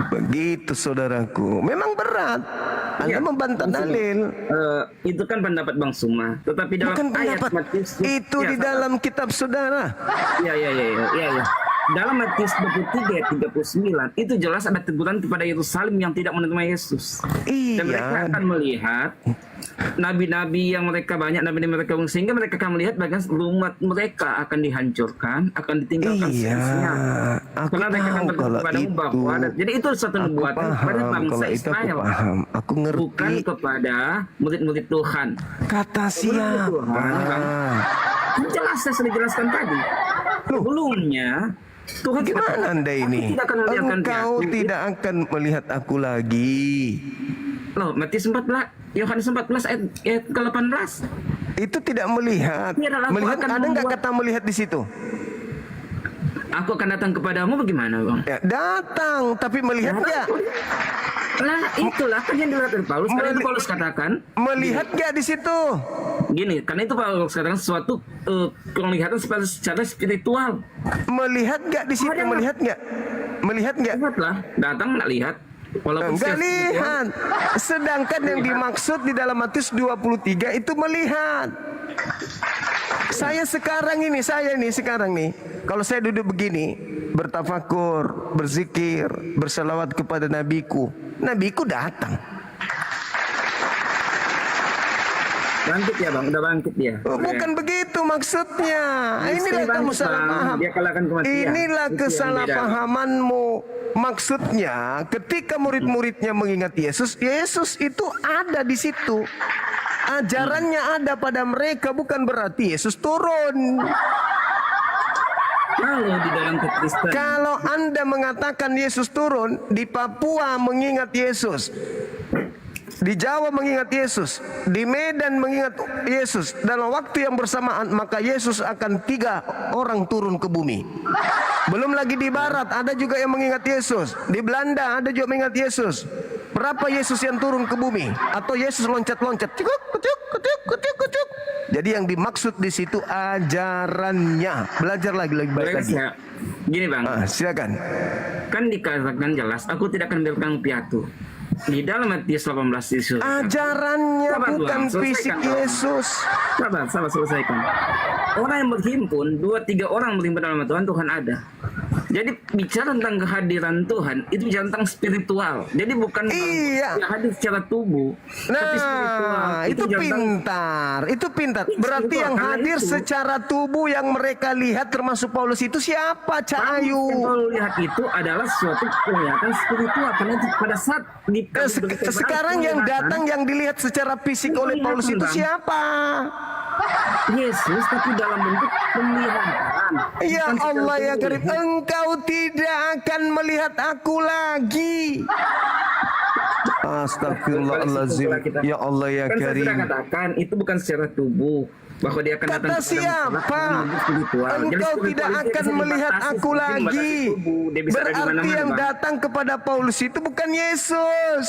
Begitu saudaraku, memang berat. Anda membantah dalil. Itu kan pendapat Bang Suma, tetapi dalam bukan ayat pendapat Matius itu di dalam kitab saudara. Iya. Dalam Matius 23 ayat 39 itu jelas ada teguran kepada Yerusalem yang tidak menerima Yesus. Iya. Dan mereka akan melihat nabi-nabi yang mereka banyak, nabi-nabi mereka, sehingga mereka akan melihat bagaimana umat mereka akan dihancurkan, akan ditinggalkan sia-sia. Karena mereka akan berkata kepadamu bahwa jadi itu satu nubuatan kepada bangsa Israel. Aku ngerti. Bukan kepada murid-murid Tuhan. Kata siapa? Jelas saya sudah jelaskan tadi. Sebelumnya Tuhan gimana Anda ini? Engkau tidak akan melihat aku lagi. Loh, Matius 14, Yohanes 14 ayat ke-18. Itu tidak melihat. Melihat ada nggak kata melihat di situ? Aku akan datang kepadamu bagaimana, Bang? Ya, datang, tapi melihat nggak? Nah, itulah kan yang dilihat dari Paulus. Karena itu Paulus katakan. Melihat nggak di situ? Gini, karena itu Paulus katakan sesuatu penglihatan secara spiritual. Melihat nggak di situ? Melihat nggak? Melihat nggak? Lihatlah, datang nggak lihat. Enggak lihat. Sedangkan yang dimaksud di dalam Matius 23 itu melihat. Saya sekarang nih, kalau saya duduk begini, bertafakur, berzikir, bersalawat kepada nabiku datang. Bangkit ya, Bang, udah bangkit ya. Bukan begitu maksudnya. Inilah kamu salah paham. Inilah kesalahpahamanmu. Maksudnya ketika murid-muridnya mengingat Yesus, Yesus itu ada di situ. Ajarannya ada pada mereka, bukan berarti Yesus turun. Kalau Anda mengatakan Yesus turun, di Papua mengingat Yesus, di Jawa mengingat Yesus, di Medan mengingat Yesus, dalam waktu yang bersamaan, maka Yesus akan 3 orang turun ke bumi. Belum lagi di Barat ada juga yang mengingat Yesus, di Belanda ada juga mengingat Yesus. Berapa Yesus yang turun ke bumi? Atau Yesus loncat-loncat? Cuk. Jadi yang dimaksud di situ ajarannya. Belajar lagi baik lagi. Gini, Bang. Silakan. Kan dikatakan jelas, aku tidak akan biarkan piatu. Di dalam Matius 18 itu ajarannya bukan fisik Yesus. Sabar, selesaikan. Orang yang berhimpun, 2-3 orang berhimpun dalam Tuhan ada. Jadi bicara tentang kehadiran Tuhan itu bicara tentang spiritual. Jadi bukan Iya. yang hadir secara tubuh, tapi spiritual. Nah, itu bicara tentang- pintar. Itu pintar. Berarti Spiritual, yang karena hadir itu- secara tubuh yang mereka lihat termasuk Paulus itu siapa, Cak Ayu? Kalau lihat itu adalah suatu kelihatan spiritual karena itu pada saat di Sekarang yang datang yang dilihat secara fisik oleh Paulus itu siapa? Yesus tapi dalam bentuk pemeliharaan. Ya Bukan secara Allah ya tubuh. Karim, engkau tidak akan melihat aku lagi. Astagfirullahaladzim. Ya Allah ya Kan saya Karim. sudah katakan itu bukan secara tubuh bahwa dia akan datang Kata kepada siapa? masyarakat spiritual. Jadi Engkau spiritual tidak itu akan bisa melihat dibatasi aku seperti lagi. membatasi tubuh. Dia bisa ada di Berarti mana-mana, yang Bang. datang kepada Paulus itu bukan Yesus,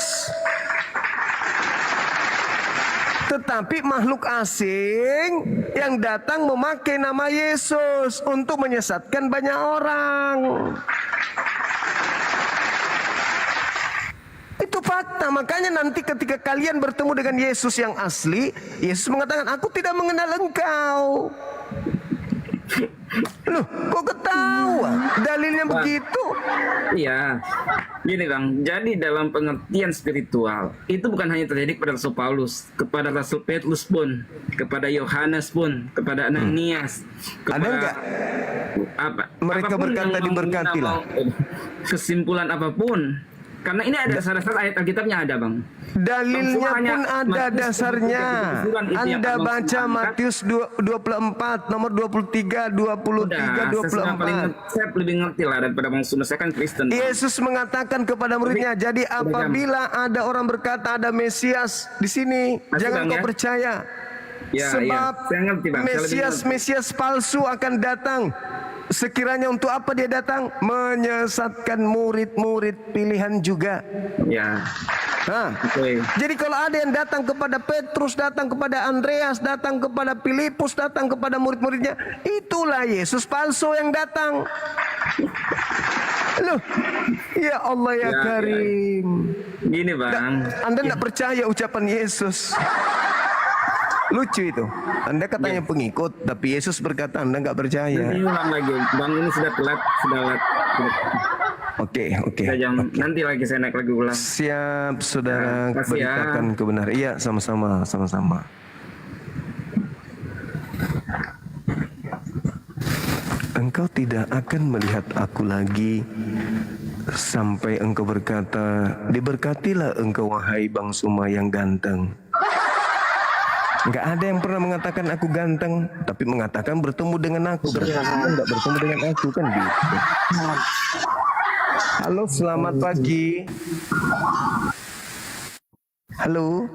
tetapi makhluk asing yang datang memakai nama Yesus untuk menyesatkan banyak orang. Itu fakta. Makanya nanti ketika kalian bertemu dengan Yesus yang asli, Yesus mengatakan, aku tidak mengenal engkau. Loh, kok ketawa? Dalilnya Bang. begitu. Iya, gini Bang. Jadi dalam pengertian spiritual itu bukan hanya terjadi kepada Rasul Paulus, kepada Rasul Petrus pun, kepada Yohanes pun, kepada Ananias, Ada enggak? apa? Mereka apapun berkata yang diberkatilah. mau- kesimpulan apapun. Karena ini ada dasar-dasar ayat Alkitabnya ada Bang. Dalilnya Hanya pun ada Matius dasarnya. 23 itu yang Anda Abang baca sebutkan. Matius 24 nomor 23, 23, Udah, 24. saya lebih ngerti lah daripada Bang Sunda. Saya kan Kristen. Bang. Yesus mengatakan kepada muridnya, jadi apabila ada orang berkata ada Mesias di sini, Masih, jangan Bang, kau ya? percaya. Ya, Sebab ya. Saya ngerti, Bang. Saya lebih ngerti. Mesias palsu akan datang. Sekiranya untuk apa dia datang? Menyesatkan murid-murid pilihan juga. Ya, Nah, oke. jadi kalau ada yang datang kepada Petrus, datang kepada Andreas, datang kepada Filipus, datang kepada murid-muridnya, itulah Yesus palsu yang datang. Loh, ya Allah ya, Ya, Karim. Gini Bang. Anda tidak percaya ucapan Yesus. Lucu itu. Anda katanya pengikut, tapi Yesus berkata Anda nggak percaya. Nanti ulang lagi. Bang ini sudah telat, sudah telat. Oke. Sudah jam. Nanti lagi saya naik lagi ulang. Siap, saudara, Makasih ya. beritakan kebenaran. Iya, sama-sama. Engkau tidak akan melihat aku lagi sampai engkau berkata, diberkatilah engkau wahai Bang Suma yang ganteng. Enggak ada yang pernah mengatakan aku ganteng, tapi mengatakan bertemu dengan aku. Berarti enggak bertemu dengan aku kan gitu. Halo, selamat pagi. Halo.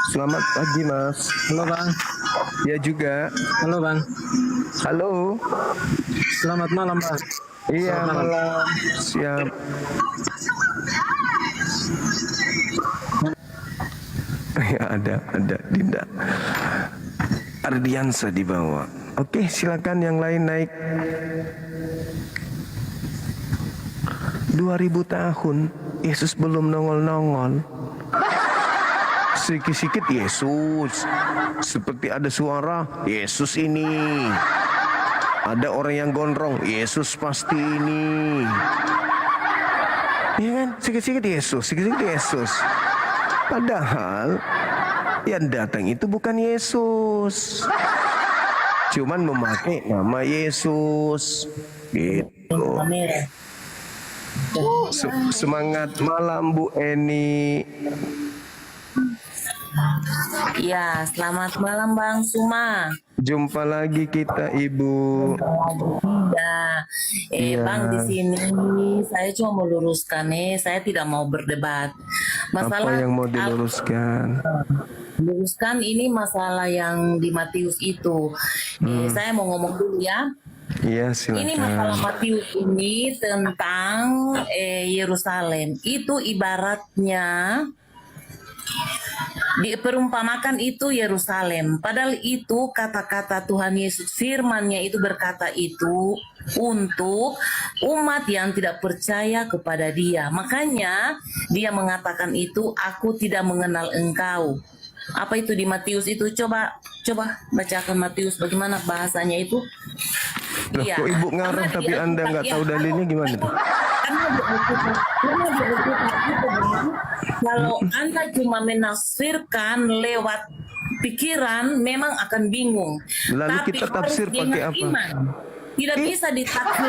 Selamat pagi, Mas. Halo Bang. Ya juga. Halo Bang. Halo. Selamat malam Bang. Iya, Selamat malam. malam. Siap. Ya, ada Dinda. Ardiansa di bawah. Oke, silakan yang lain naik. 2000 tahun Yesus belum nongol-nongol. Sikit-sikit Yesus. Seperti ada suara, Yesus ini. Ada orang yang gondrong, Yesus pasti ini. Iya kan? Sikit-sikit Yesus. Padahal yang datang itu bukan Yesus. Cuman memakai nama Yesus. Gitu. Semangat malam Bu Eni. Ya, selamat malam Bang Suma. Jumpa lagi kita Ibu. Ya, Iya. Bang di sini saya cuma meluruskan saya tidak mau berdebat. Apa yang mau diluruskan? Luruskan ini masalah yang di Matius itu. Saya mau ngomong dulu ya. Iya, Ini masalah silakan. Matius ini tentang Yerusalem. Itu ibaratnya diperumpamakan itu Yerusalem. Padahal itu kata-kata Tuhan Yesus, firman-Nya itu berkata itu untuk umat yang tidak percaya kepada Dia. Makanya Dia mengatakan itu, aku tidak mengenal engkau. Apa itu di Matius itu? Coba bacakan Matius, bagaimana bahasanya itu? dia. kok ibu ngarang Karena tapi di Anda Alkitab, nggak tahu ya, dalilnya gimana tuh? Karena di Alkitab itu begitu, kalau Anda cuma menafsirkan lewat pikiran memang akan bingung. Lalu Tapi kita harus tafsir pakai dengan apa? iman. Tidak bisa ditafsir.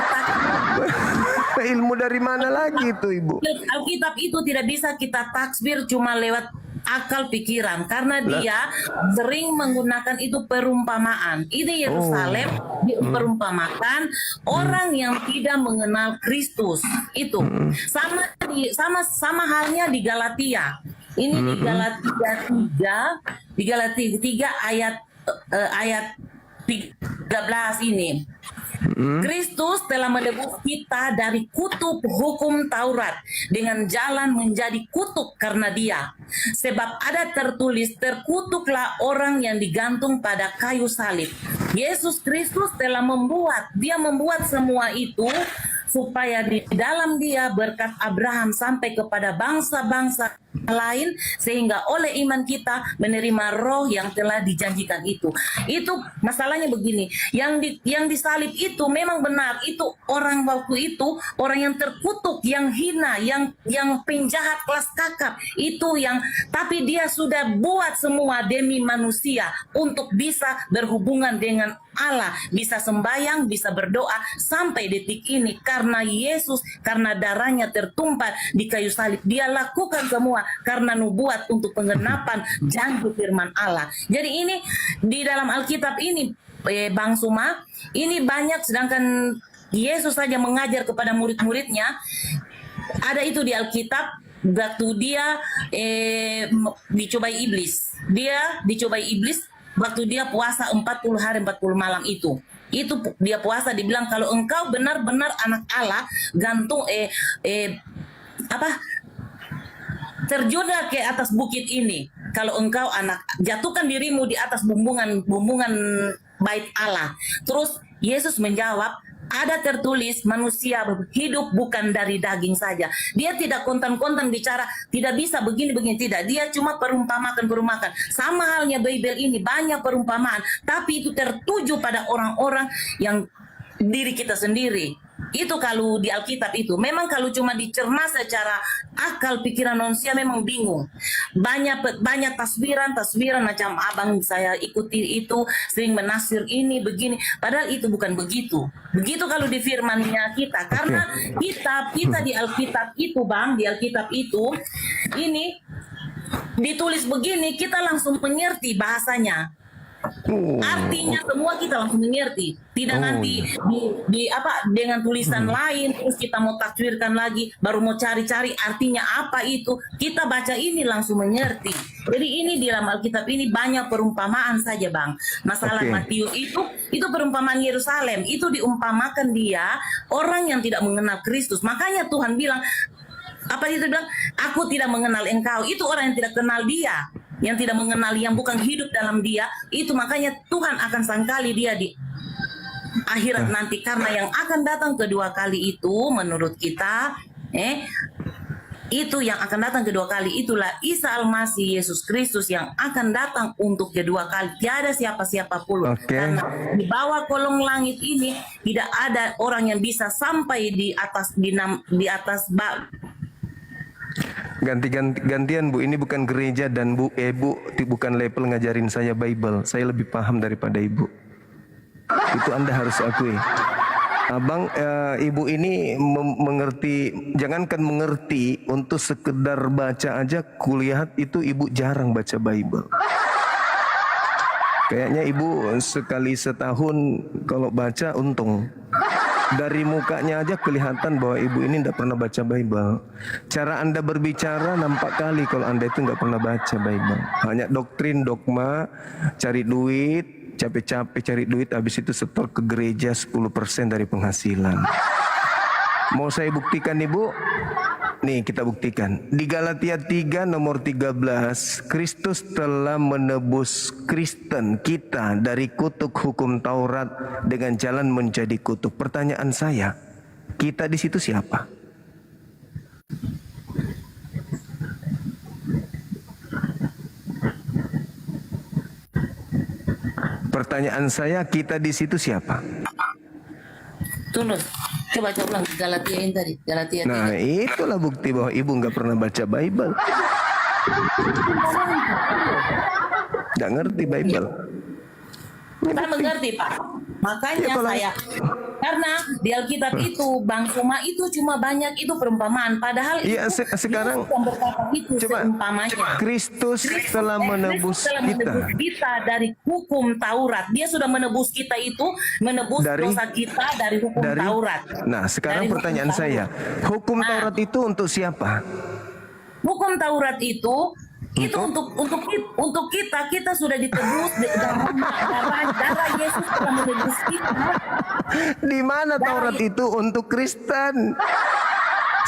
Ilmu dari mana lagi itu ibu? Alkitab itu tidak bisa kita taksir cuma lewat akal pikiran karena dia sering menggunakan itu perumpamaan. Ini Yerusalem diperumpamakan orang yang tidak mengenal Kristus. Itu sama halnya di Galatia. Ini di Galatia 3 ayat 13 ini. Kristus telah menebus kita dari kutuk hukum Taurat dengan jalan menjadi kutuk karena dia. Sebab ada tertulis, terkutuklah orang yang digantung pada kayu salib. Yesus Kristus telah membuat semua itu supaya di dalam dia berkat Abraham sampai kepada bangsa-bangsa lain sehingga oleh iman kita menerima roh yang telah dijanjikan itu. Itu masalahnya begini, yang disalib itu memang benar, itu orang waktu itu orang yang terkutuk, yang hina, yang penjahat kelas kakap, itu yang tapi dia sudah buat semua demi manusia untuk bisa berhubungan dengan Allah, bisa sembahyang, bisa berdoa sampai detik ini karena Yesus, karena darahnya tertumpah di kayu salib. Dia lakukan semua karena nubuat untuk penggenapan janji firman Allah. Jadi ini di dalam Alkitab ini Bang Suma, ini banyak sedangkan Yesus saja mengajar kepada murid-muridnya. Ada itu di Alkitab waktu dia dicobai iblis. Dia dicobai iblis waktu dia puasa 40 hari 40 malam itu dia puasa, dibilang kalau engkau benar-benar anak Allah, gantung terjunlah ke atas bukit ini. Kalau engkau anak, jatuhkan dirimu di atas bumbungan bait Allah. Terus Yesus menjawab, ada tertulis manusia hidup bukan dari daging saja. Dia tidak kontan-kontan bicara, tidak bisa begini-begini, tidak. Dia cuma perumpamakan. Sama halnya Bible ini, banyak perumpamaan. Tapi itu tertuju pada orang-orang yang diri kita sendiri. Itu kalau di Alkitab itu. Memang kalau cuma dicerna secara akal pikiran manusia memang bingung. Banyak tasbiran macam abang saya ikuti itu, sering menafsir ini begini. Padahal itu bukan begitu. Begitu kalau di firman-Nya kita. Karena kita di Alkitab itu Bang, di Alkitab itu ini ditulis begini, kita langsung mengerti bahasanya. Artinya semua kita langsung mengerti, tidak nanti dengan tulisan lain terus kita mau takwirkan lagi, baru mau cari-cari artinya apa itu, kita baca ini langsung mengerti. Jadi ini di dalam Alkitab ini banyak perumpamaan saja Bang. Masalah Matius itu perumpamaan Yerusalem, itu diumpamakan dia orang yang tidak mengenal Kristus. Makanya Tuhan bilang, aku tidak mengenal engkau. Itu orang yang tidak kenal dia, yang tidak mengenal, yang bukan hidup dalam dia. Itu makanya Tuhan akan sangkali dia di akhirat nanti. Karena yang akan datang kedua kali itu menurut kita itu yang akan datang kedua kali itulah Isa Al-Masih Yesus Kristus yang akan datang untuk kedua kali. Tiada siapa-siapa pun. Karena di bawah kolong langit ini tidak ada orang yang bisa sampai di atas Gantian Bu, ini bukan gereja dan Bu bukan level ngajarin saya Bible. Saya lebih paham daripada Ibu. Itu Anda harus akui. Abang, Ibu ini mengerti, jangankan mengerti, untuk sekedar baca aja kulihat itu Ibu jarang baca Bible. Kayaknya Ibu sekali setahun kalau baca untung. Dari mukanya aja kelihatan bahwa Ibu ini tidak pernah baca Bible. Cara Anda berbicara nampak kali kalau Anda itu nggak pernah baca Bible. Hanya doktrin, dogma, cari duit, capek-capek cari duit, habis itu setor ke gereja 10% dari penghasilan. Mau saya buktikan Ibu? Nih kita buktikan. Di Galatia 3 nomor 13, Kristus telah menebus Kristen kita dari kutuk hukum Taurat dengan jalan menjadi kutuk. Pertanyaan saya, kita di situ siapa? Pertanyaan saya, kita di situ siapa? Tunggu. Coba ulang Galatia yang tadi. Galatia 3. Nah, itulah bukti bahwa ibu nggak pernah baca Bible. Nggak ngerti Bible. Saya mengerti, Pak. Makanya saya, karena di Alkitab itu Bang Suma itu cuma banyak itu perumpamaan. Padahal Iya, itu sekarang yang berkata itu coba, seumpamanya. Kristus telah menebus Kristus telah menebus kita dari hukum Taurat. Dia sudah menebus kita itu, menebus dosa kita dari hukum Taurat. Nah, sekarang Dari pertanyaan hukum saya, hukum Taurat itu untuk siapa? Hukum Taurat itu untuk kita sudah ditebus darah Yesus telah menebus kita. Di mana Taurat itu untuk Kristen?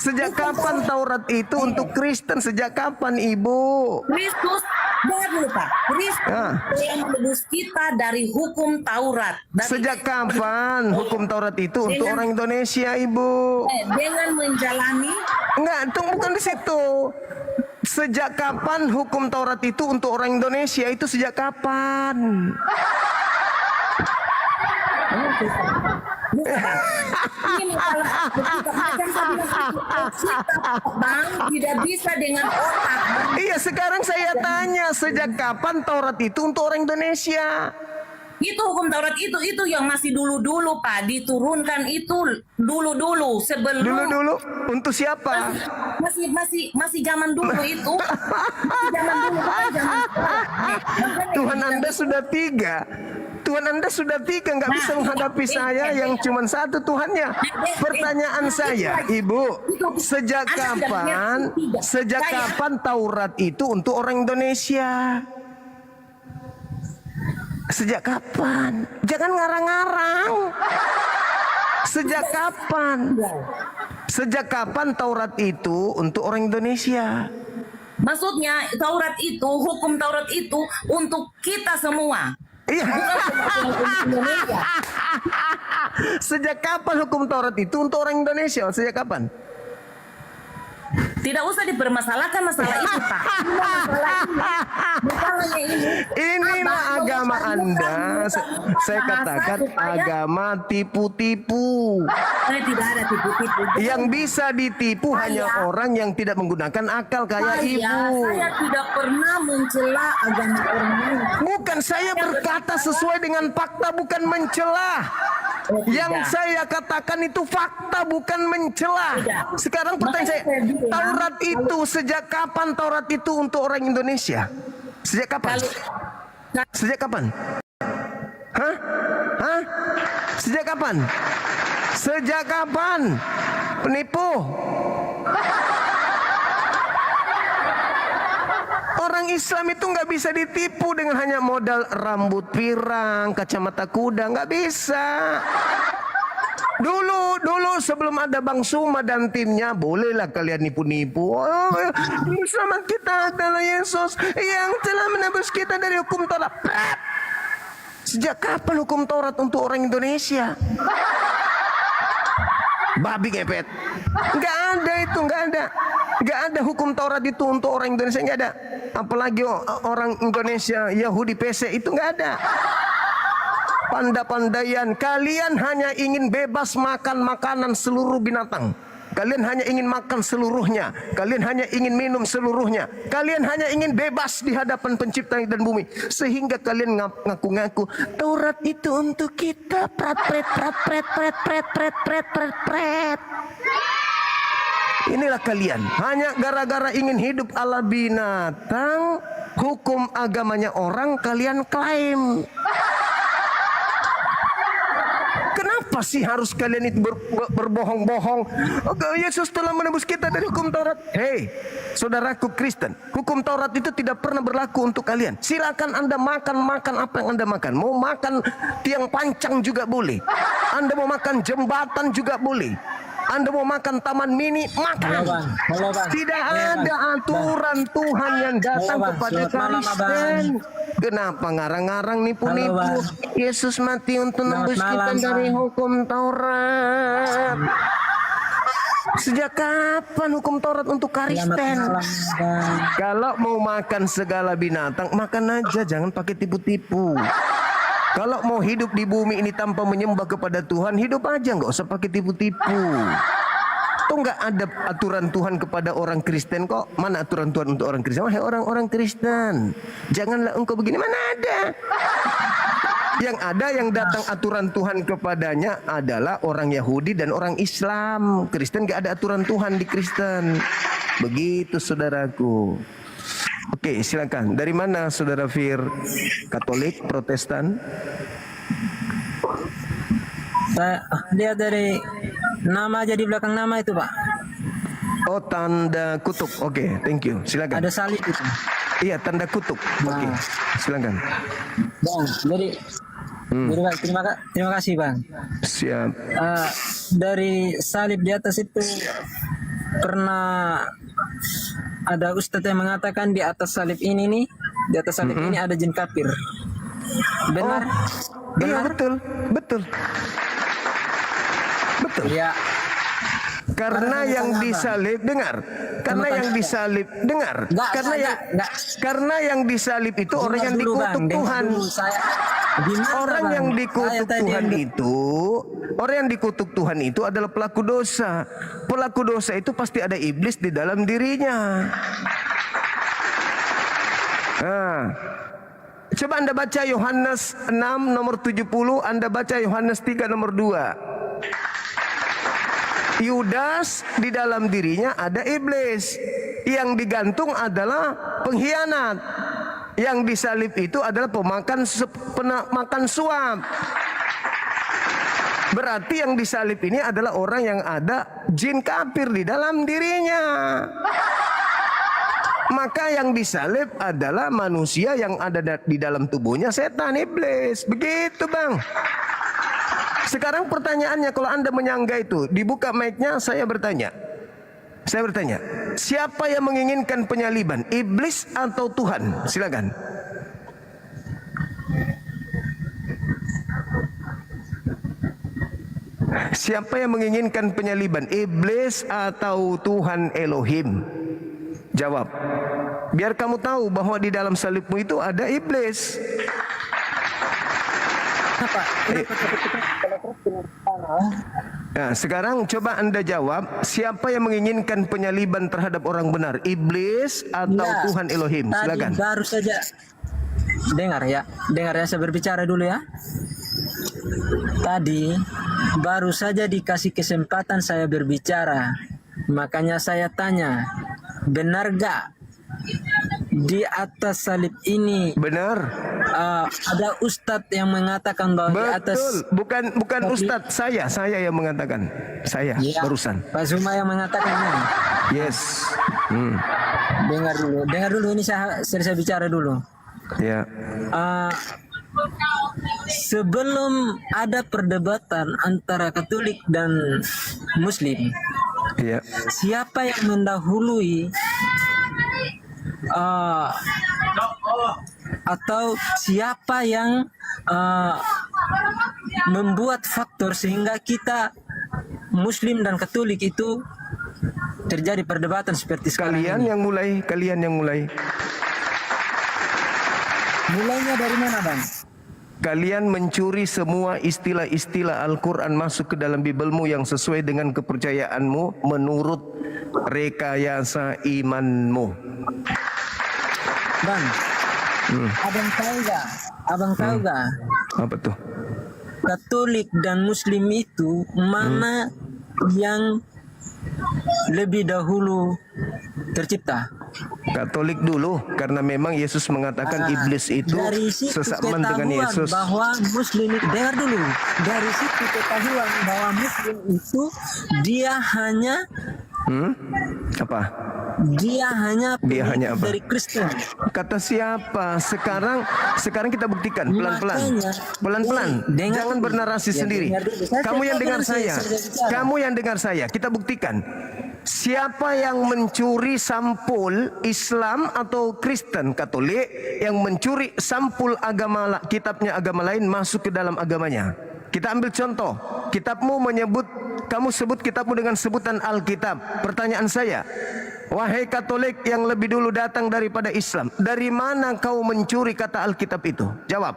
Sejak kapan Taurat itu untuk Kristen? Sejak kapan, Ibu? Kristus, dulu Pak. Kristus yang menebus kita dari hukum Taurat. Sejak kapan hukum Taurat itu untuk orang Indonesia, Ibu? Dengan menjalani. Enggak, itu bukan di situ. Sejak kapan hukum Taurat itu untuk orang Indonesia? Itu sejak kapan? Ini Bang, tidak bisa dengan otak. Iya, sekarang saya tanya, sejak kapan Taurat itu untuk orang Indonesia? Itu hukum Taurat itu yang masih dulu-dulu Pak, diturunkan itu dulu-dulu sebelum Dulu-dulu untuk siapa? masih zaman dulu itu. Masih zaman dulu bukan zaman sekarang. Tuhan Anda sudah 3. Tuhan Anda sudah 3, nggak bisa menghadapi saya yang cuma 1 Tuhannya. Pertanyaan saya, Ibu, sejak kapan Taurat itu untuk orang Indonesia? Sejak kapan? Jangan ngarang-ngarang. Sejak kapan? Sejak kapan Taurat itu untuk orang Indonesia? Maksudnya Taurat itu, hukum Taurat itu untuk kita semua. Iya. Bukan Indonesia. Sejak kapan hukum Taurat itu untuk orang Indonesia? Sejak kapan? Tidak usah dipermasalahkan masalah itu, Pak. Bukannya ini. Inilah agama Anda. Saya katakan agama tipu-tipu. Tidak ada tipu-tipu. Yang bisa ditipu hanya orang yang tidak menggunakan akal kayak Ibu. Saya tidak pernah mencela agama orang lain. Bukan, saya berkata sesuai dengan fakta, bukan mencela. Yang saya katakan itu fakta, bukan mencela. Sekarang pertanyaan saya, Taurat itu sejak kapan Taurat itu untuk orang Indonesia? Sejak kapan? Sejak kapan? Hah? Hah? Sejak kapan? Sejak kapan? Penipu. Orang Islam itu nggak bisa ditipu dengan hanya modal rambut pirang, kacamata kuda, nggak bisa. Dulu sebelum ada Bang Suma dan timnya, bolehlah kalian nipu-nipu. Oh, bersama kita adalah Yesus yang telah menebus kita dari hukum Taurat. Sejak kapan hukum Taurat untuk orang Indonesia? Babi ngepet. Nggak ada itu, nggak ada. Nggak ada hukum Taurat itu untuk orang Indonesia, nggak ada. Apalagi orang Indonesia, Yahudi PC, itu nggak ada. Pandai-pandaian, kalian hanya ingin bebas makan makanan seluruh binatang. Kalian hanya ingin makan seluruhnya. Kalian hanya ingin minum seluruhnya. Kalian hanya ingin bebas di hadapan pencipta dan bumi. Sehingga kalian ngaku-ngaku Taurat itu untuk kita. Pret. Inilah kalian. Hanya gara-gara ingin hidup ala binatang, hukum agamanya orang kalian klaim. Kenapa sih harus kalian itu berbohong-bohong? Yesus telah menebus kita dari hukum Taurat. Hei, saudaraku Kristen, hukum Taurat itu tidak pernah berlaku untuk kalian. Silakan Anda makan apa yang Anda makan. Mau makan tiang pancang juga boleh. Anda mau makan jembatan juga boleh. Anda mau makan taman mini, makan. Halo, Bang. Tidak ada aturan Tuhan yang datang kepada Kristen. Kenapa ngarang-ngarang nipu-nipu? Yesus mati untuk menebus kita dari hukum Taurat. Sejak kapan hukum Taurat untuk Kristen? Kalau mau makan segala binatang, makan aja, jangan pakai tipu-tipu. Kalau mau hidup di bumi ini tanpa menyembah kepada Tuhan, hidup aja, nggak usah pakai tipu-tipu. Tuh nggak ada aturan Tuhan kepada orang Kristen kok. Mana aturan Tuhan untuk orang Kristen? Wahai orang-orang Kristen, janganlah engkau begini. Mana ada? Yang ada yang datang aturan Tuhan kepadanya adalah orang Yahudi dan orang Islam. Kristen nggak ada aturan Tuhan di Kristen. Begitu saudaraku. Oke, silakan. Dari mana saudara Fir? Katolik, Protestan? Saya lihat dari nama aja di belakang nama itu, Pak. Oh, tanda kutub. Oke, thank you. Silakan. Ada salib itu. Iya, tanda kutub. Oke, silakan. Bang, jadi Bang, terima kasih, Bang. Siap. Dari salib di atas itu pernah ada ustadz yang mengatakan di atas salib ini nih, di atas salib ini ada jin kafir. Benar? Iya, betul. Betul. Iya. Karena yang disalib, dengar. Karena yang disalib, dengar. Karena yang disalib itu orang yang dikutuk Tuhan. Orang yang dikutuk Tuhan itu, orang yang dikutuk Tuhan itu adalah pelaku dosa. Pelaku dosa itu pasti ada iblis di dalam dirinya. Nah, coba Anda baca Yohanes 6 nomor 70, Anda baca Yohanes 3 nomor 2. Yudas di dalam dirinya ada iblis. Yang digantung adalah pengkhianat. Yang disalib itu adalah pemakan suap. Berarti yang disalib ini adalah orang yang ada jin kafir di dalam dirinya. Maka yang disalib adalah manusia yang ada di dalam tubuhnya setan, iblis. Begitu, Bang. Sekarang pertanyaannya, kalau Anda menyangga itu, dibuka mic-nya, saya bertanya. Siapa yang menginginkan penyaliban? Iblis atau Tuhan? Silakan. Siapa yang menginginkan penyaliban? Iblis atau Tuhan Elohim? Jawab. Biar kamu tahu bahwa di dalam salibmu itu ada iblis. Nah, sekarang coba Anda jawab, siapa yang menginginkan penyaliban terhadap orang benar? Iblis atau Tuhan Elohim? Silakan. Tadi baru saja dengar ya saya berbicara dulu ya. Tadi baru saja dikasih kesempatan saya berbicara. Makanya saya tanya, benar gak di atas salib ini ada ustadz yang mengatakan bahwa di atas, bukan ustadz, saya yang mengatakan, barusan Pak Zuma yang mengatakannya. Yes. Dengar dulu ini saya bicara dulu. Ya. Sebelum ada perdebatan antara Katolik dan Muslim, siapa yang mendahului atau siapa yang membuat faktor sehingga kita Muslim dan Katolik itu terjadi perdebatan seperti sekarang kalian ini? Kalian yang mulai. Mulainya dari mana, Bang? Kalian mencuri semua istilah-istilah Al-Quran masuk ke dalam Bibelmu yang sesuai dengan kepercayaanmu menurut rekayasa imanmu. Bang, abang tahu gak? Apa tuh? Katolik dan Muslim itu mana yang lebih dahulu tercipta? Katolik dulu, karena memang Yesus mengatakan iblis itu sesaman dengan Yesus. Bahwa Muslim itu, dengar dulu, dari situ ketahuan bahwa Muslim itu dia hanya apa? Dia hanya apa? Dari Kristen. Kata siapa? Sekarang kita buktikan pelan-pelan. Jangan bernarasi sendiri. Kamu yang dengar saya. Kita buktikan. Siapa yang mencuri sampul Islam atau Kristen Katolik yang mencuri sampul kitabnya agama lain masuk ke dalam agamanya? Kita ambil contoh. Kitabmu kamu sebut kitabmu dengan sebutan Alkitab. Pertanyaan saya, wahai Katolik yang lebih dulu datang daripada Islam, dari mana kau mencuri kata Alkitab itu? Jawab.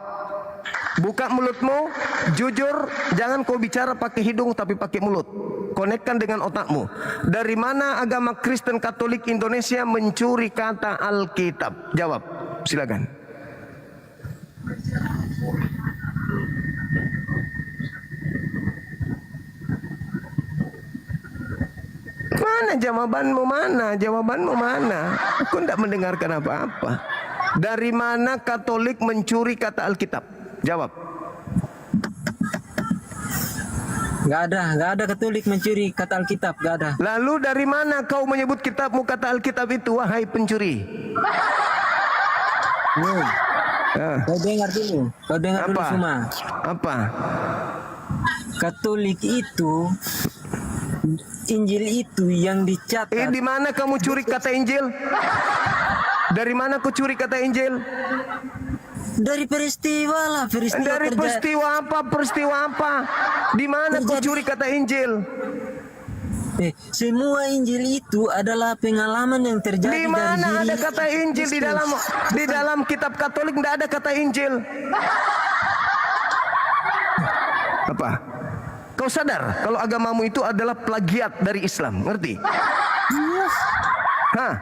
Buka mulutmu, jujur, jangan kau bicara pakai hidung tapi pakai mulut. Konekkan dengan otakmu. Dari mana agama Kristen Katolik Indonesia mencuri kata Alkitab? Jawab, silakan. Mana jawabanmu, mana? Jawabanmu mana? Aku tidak mendengarkan apa-apa. Dari mana Katolik mencuri kata Alkitab? Jawab. Nggak ada Katolik mencuri kata Alkitab, nggak ada. Lalu dari mana kau menyebut kitabmu kata Alkitab itu, wahai pencuri? Kau dengar dulu Apa? semua. Apa? Katolik itu, Injil itu yang dicatat. Di mana kamu curi kata Injil? Dari mana kau curi kata Injil? Dari peristiwa lah, Dari peristiwa apa? Peristiwa apa? Di mana kau curi kata Injil? Semua Injil itu adalah pengalaman yang terjadi. Di mana ada kata Injil di dalam kitab Katolik? Tidak ada kata Injil. Apa? Kau sadar kalau agamamu itu adalah plagiat dari Islam? Ngerti? Hah?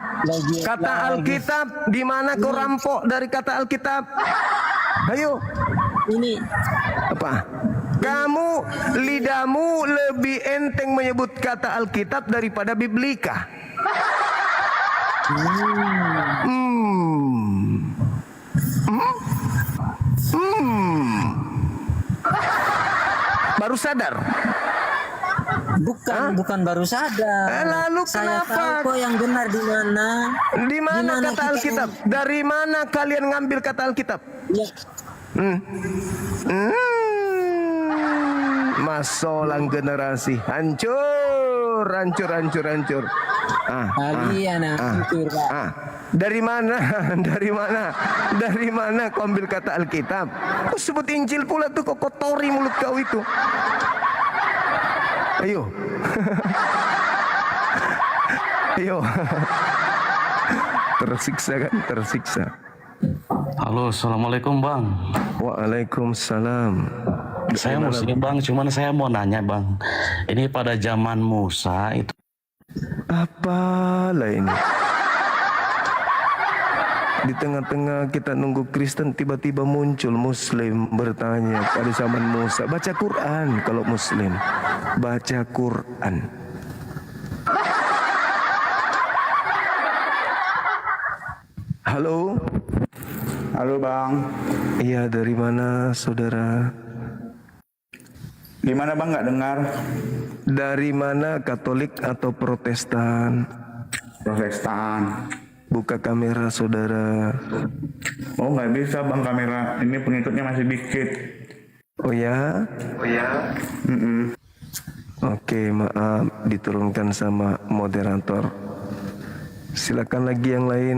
Kata Alkitab, di mana kau rampok dari kata Alkitab? Ayo. Ini Apa? Kamu, lidahmu lebih enteng menyebut kata Alkitab daripada Biblika. Baru sadar? bukan baru sadar. Lalu Saya kenapa? tahu kok yang benar di mana. Di mana kata kita Alkitab? Dari mana kalian ngambil kata Alkitab? Ya, Masolang generasi hancur. kalian hancur, Pak. Dari mana? Dari mana kau ambil kata Alkitab? Kau sebut Injil pula tuh, kau kotori mulut kau itu. Ayo. Ayo. Tersiksa. Halo, assalamualaikum bang. Waalaikumsalam. Saya muslim bang, cuman saya mau nanya bang. Ini pada zaman Musa itu. Apalah ini? Di tengah-tengah kita nunggu Kristen, tiba-tiba muncul Muslim bertanya pada zaman Musa. Baca Quran kalau Muslim. Baca Quran. Halo. Halo bang, Iya, dari mana saudara? gimana bang nggak dengar? Dari mana, Katolik atau Protestan? Protestan. Buka kamera saudara. Oh nggak bisa bang, kamera ini pengikutnya masih dikit. Oh ya? Oke, maaf, diturunkan sama moderator. Silakan lagi yang lain.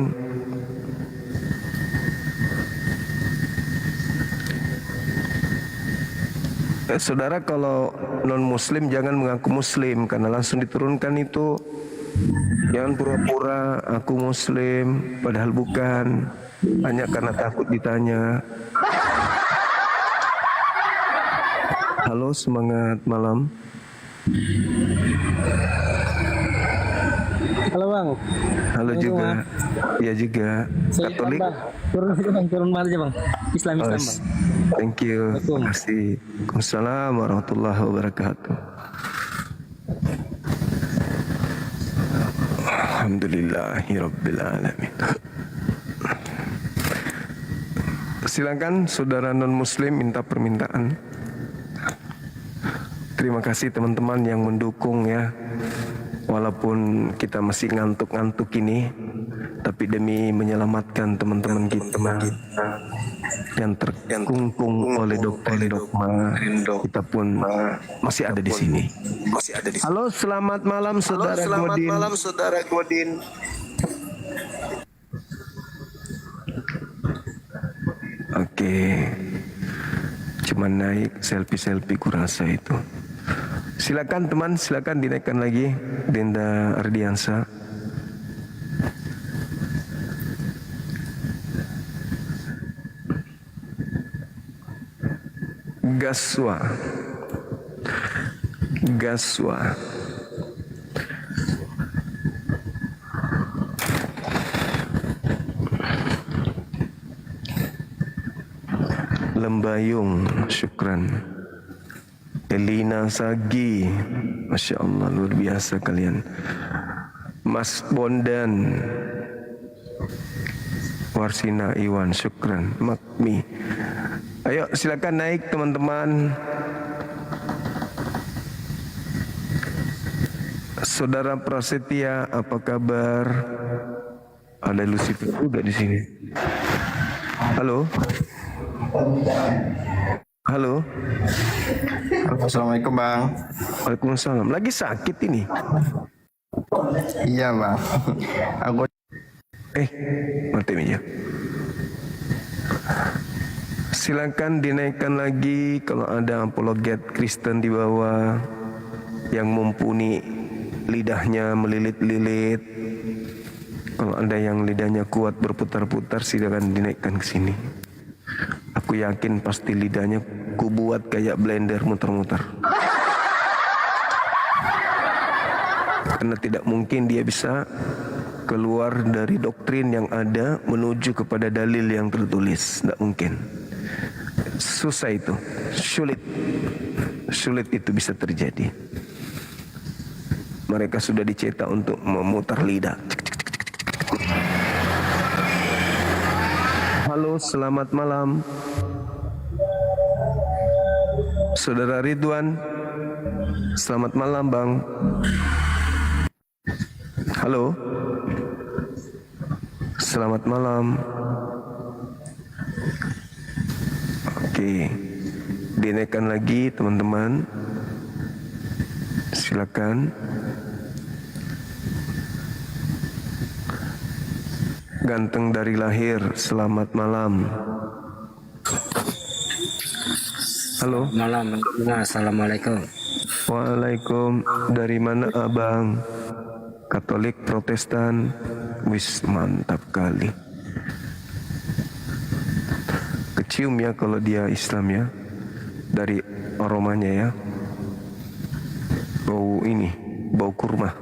Saudara, kalau non-muslim jangan mengaku muslim, karena langsung diturunkan itu. Jangan pura-pura aku muslim padahal bukan, hanya karena takut ditanya. Halo, semangat malam. Halo bang. Halo juga. Iya juga. Katolik. Turun aja bang. Islam bang. Thank you. Terima kasih. Waalaikumsalam warahmatullahi wabarakatuh. Alhamdulillahirabbil alamin. Silakan saudara non muslim minta permintaan. Terima kasih teman-teman yang mendukung ya. Walaupun kita masih ngantuk-ngantuk ini, tapi demi menyelamatkan teman-teman kita yang terkungkung oleh dogma, kita pun masih ada di sini. Halo, selamat malam saudara Godin. Oke, cuman naik selfie kurasa itu. Silakan teman, silakan dinaikkan lagi. Denda Ardiansa. Gaswa. Gaswa. Lembayung, syukran. Elina Sagi, Masya Allah, luar biasa kalian. Mas Bondan, Warsina Iwan, syukran. Makmi, ayo silakan naik teman-teman. Saudara Prasetya, apa kabar? Ada Lucifer juga di sini. Halo. Halo. Assalamualaikum Bang. Waalaikumsalam. Lagi sakit ini? Iya Bang. Aku mati meja. Silakan dinaikkan lagi kalau ada apologet Kristen di bawah yang mumpuni lidahnya melilit-lilit. Kalau ada yang lidahnya kuat berputar-putar, silakan dinaikkan ke sini. Aku yakin pasti lidahnya kubuat kayak blender muter-muter. Karena tidak mungkin dia bisa keluar dari doktrin yang ada menuju kepada dalil yang tertulis. Tidak mungkin. Susah itu. Sulit. Sulit itu bisa terjadi. Mereka sudah dicetak untuk memutar lidah. Halo, selamat malam. Saudara Ridwan, selamat malam Bang. Halo, selamat malam. Oke, dinaikkan lagi teman-teman. Silakan. Ganteng dari lahir, selamat malam. Halo. Malam, assalamualaikum. Waalaikum. Dari mana abang? Katolik, Protestan? Wis, mantap kali. Kecium ya kalau dia Islam ya. Dari aromanya ya. Bau ini, bau kurma.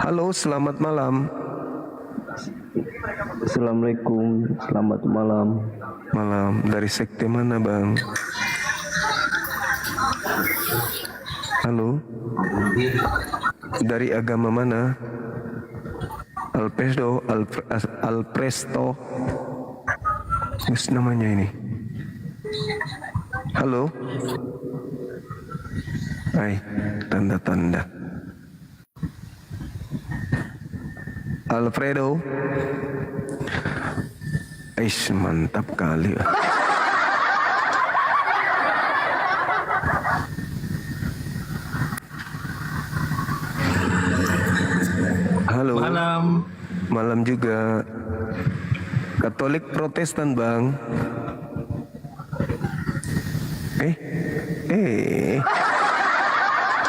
Halo, selamat malam. Assalamualaikum, selamat malam. Malam, dari sekte mana Bang? Halo, dari agama mana? Alpresto, Wis namanya ini. Halo. Hai, tanda-tanda. Alfredo. Aish, mantap kali. Halo. Malam. Malam juga. Katolik Protestan Bang.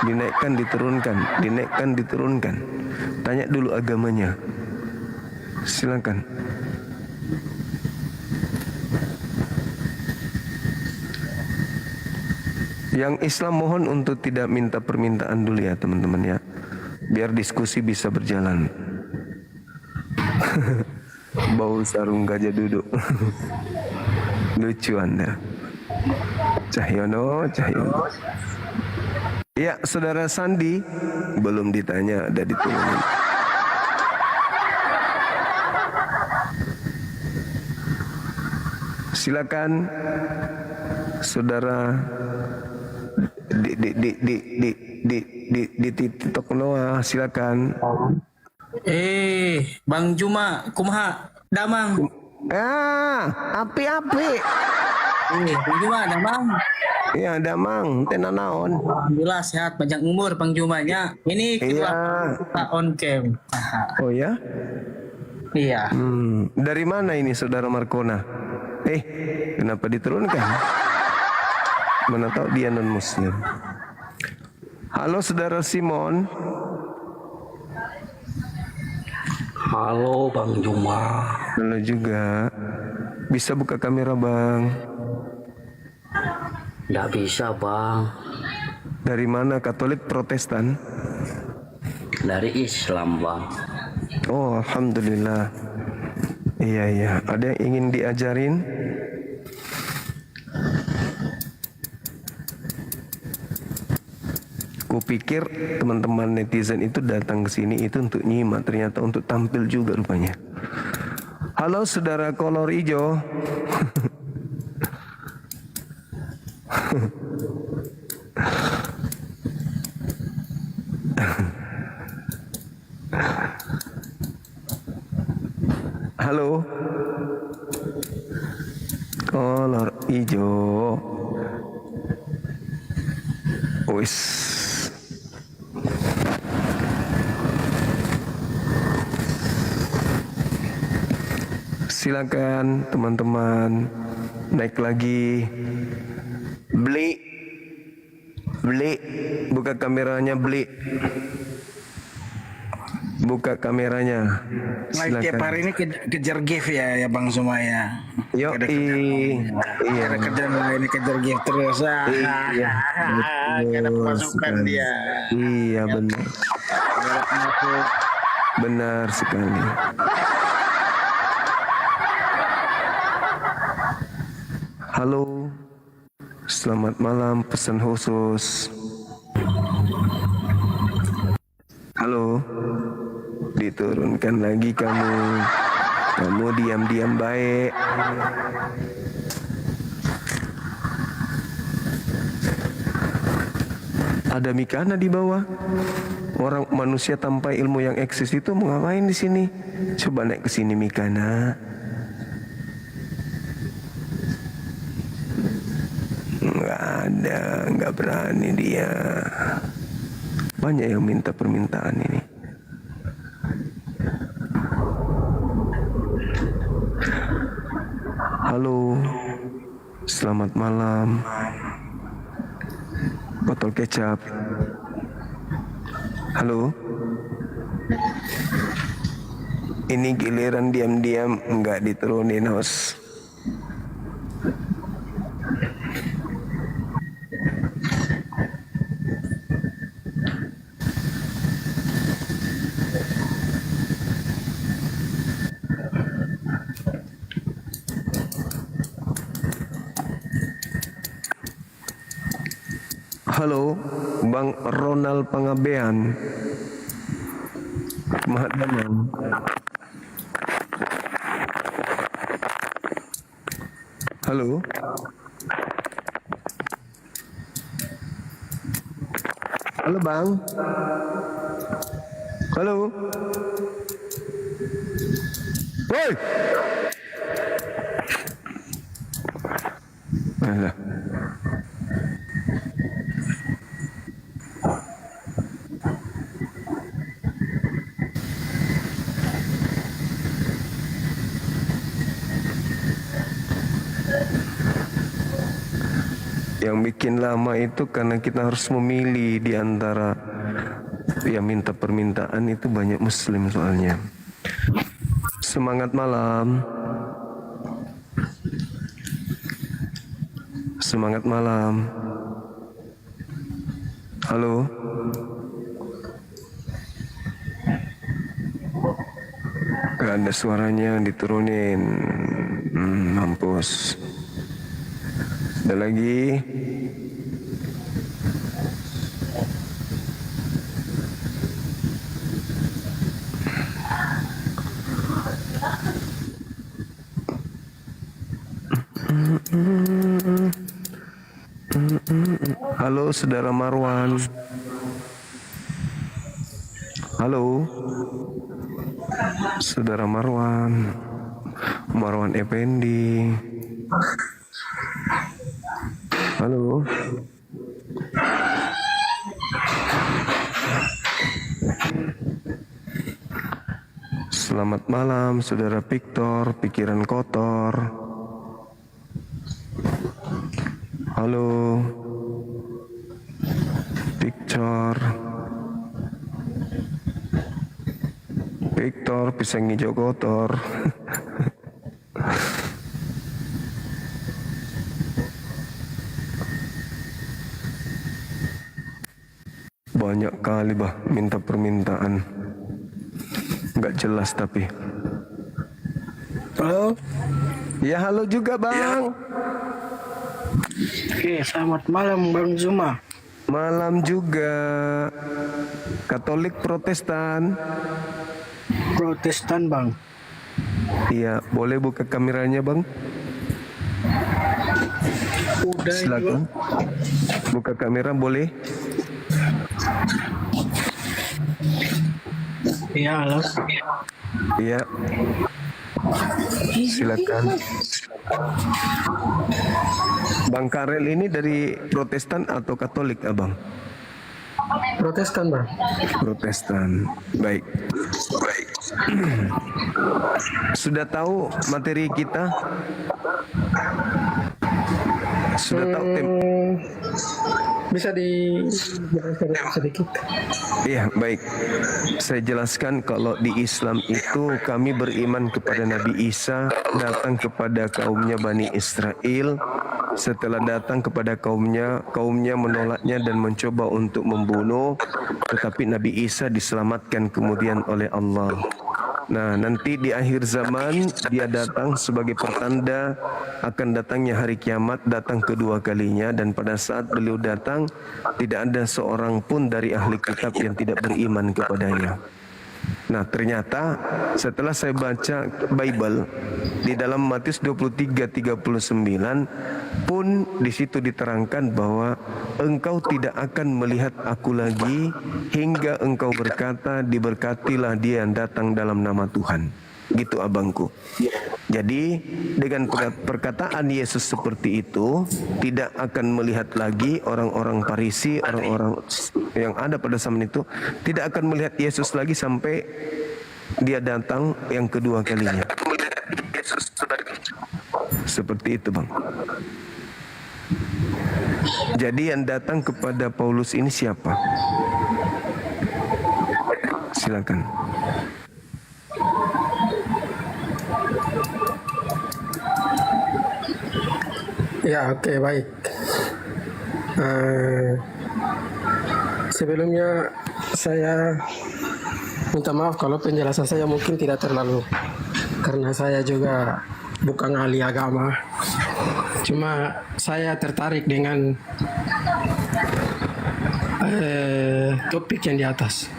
Dinaikkan diturunkan, dinaikkan diturunkan. Tanya dulu agamanya. Silakan. Yang Islam mohon untuk tidak minta permintaan dulu ya teman-teman ya. Biar diskusi bisa berjalan. Bau sarung gajah duduk. Lucu Anda. Cahyono. Ya, Saudara Sandi belum ditanya, ada diturunin. Silakan Saudara di TikTok Noah, silakan. Bang Juma, kumaha? Damang. Api. Bang Juma, damang. Iya, damang, tenan naon. Alhamdulillah sehat, panjang umur Bang Jumanya. Ini kita on cam. Oh ya? Iya. Dari mana ini Saudara Markona? Kenapa diturunkan? Mana tahu dia non muslim. Halo Saudara Simon. Halo Bang Juma. Halo juga. Bisa buka kamera Bang? Nggak bisa bang. Dari mana, Katolik, Protestan? Dari Islam bang. Oh, alhamdulillah. Iya. Ada yang ingin diajarin? Kupikir teman-teman netizen itu datang ke sini itu untuk nyimak, ternyata untuk tampil juga rupanya. Halo saudara kolor hijau. Halo. Kolor hijau. Wis. Silakan teman-teman naik lagi. Beli. Buka kameranya, beli. Buka kameranya. Like tiap hari ini kejar gift ya Bang Sumaya. Yo, iya. Ada kerjaan lain kejar gift terus. Iya. Ada pemasukan dia. Iya benar. Benar sekali. Halo. Selamat malam, pesan khusus. Halo. Diturunkan lagi kamu. Kamu diam-diam baik. Ada Mikana di bawah. Orang manusia tanpa ilmu yang eksis itu mau ngapain di sini? Coba naik ke sini Mikana. Nggak ada, nggak berani dia. Banyak yang minta permintaan ini. Halo, selamat malam. Botol kecap. Halo. Ini giliran diam-diam nggak diturunin host. Halo, Bang Ronald Pangabean. Mahadaman. Halo. Halo, Bang. Halo. Woi. Alah. Yang bikin lama itu karena kita harus memilih di antara yang minta permintaan itu banyak muslim soalnya. Semangat malam. Semangat malam. Halo. Gak ada suaranya, diturunin. Mampus. Ada lagi. Halo saudara Marwan. Halo saudara Marwan. Marwan Effendi. Halo. Selamat malam saudara Victor, pikiran kotor. Halo Victor. Victor pisang hijau kotor. Banyak kali bah minta permintaan. Nggak jelas tapi. Halo. Ya halo juga bang. Oke, selamat malam Bang Zuma. Malam juga. Katolik Protestan. Protestan Bang. Iya, boleh buka kameranya bang? Udah Silakan. Buka kamera boleh? Iya, halo. Iya. Silakan. Bang Karel ini dari Protestan atau Katolik, abang? Protestan Bang. Protestan. Baik. Baik. Sudah tahu materi kita? Sudah tahu Bisa dijelaskan sedikit? Iya, baik. Saya jelaskan kalau di Islam itu kami beriman kepada Nabi Isa datang kepada kaumnya Bani Israel. Setelah datang kepada kaumnya menolaknya dan mencoba untuk membunuh. Tetapi Nabi Isa diselamatkan kemudian oleh Allah. Nah, nanti di akhir zaman dia datang sebagai pertanda akan datangnya hari kiamat, datang kedua kalinya, dan pada saat beliau datang tidak ada seorang pun dari ahli kitab yang tidak beriman kepadanya. Nah, ternyata setelah saya baca Bible di dalam Matius 23:39 pun di situ diterangkan bahwa engkau tidak akan melihat aku lagi hingga engkau berkata, diberkatilah dia yang datang dalam nama Tuhan. Gitu abangku. Jadi dengan perkataan Yesus seperti itu, tidak akan melihat lagi orang-orang Farisi, orang-orang yang ada pada zaman itu, tidak akan melihat Yesus lagi sampai dia datang yang kedua kalinya. Seperti itu bang. Jadi yang datang kepada Paulus ini siapa? Silakan. Ya, oke, baik. Sebelumnya saya minta maaf kalau penjelasan saya mungkin tidak terlalu, karena saya juga bukan ahli agama. Cuma saya tertarik dengan topik yang di atas.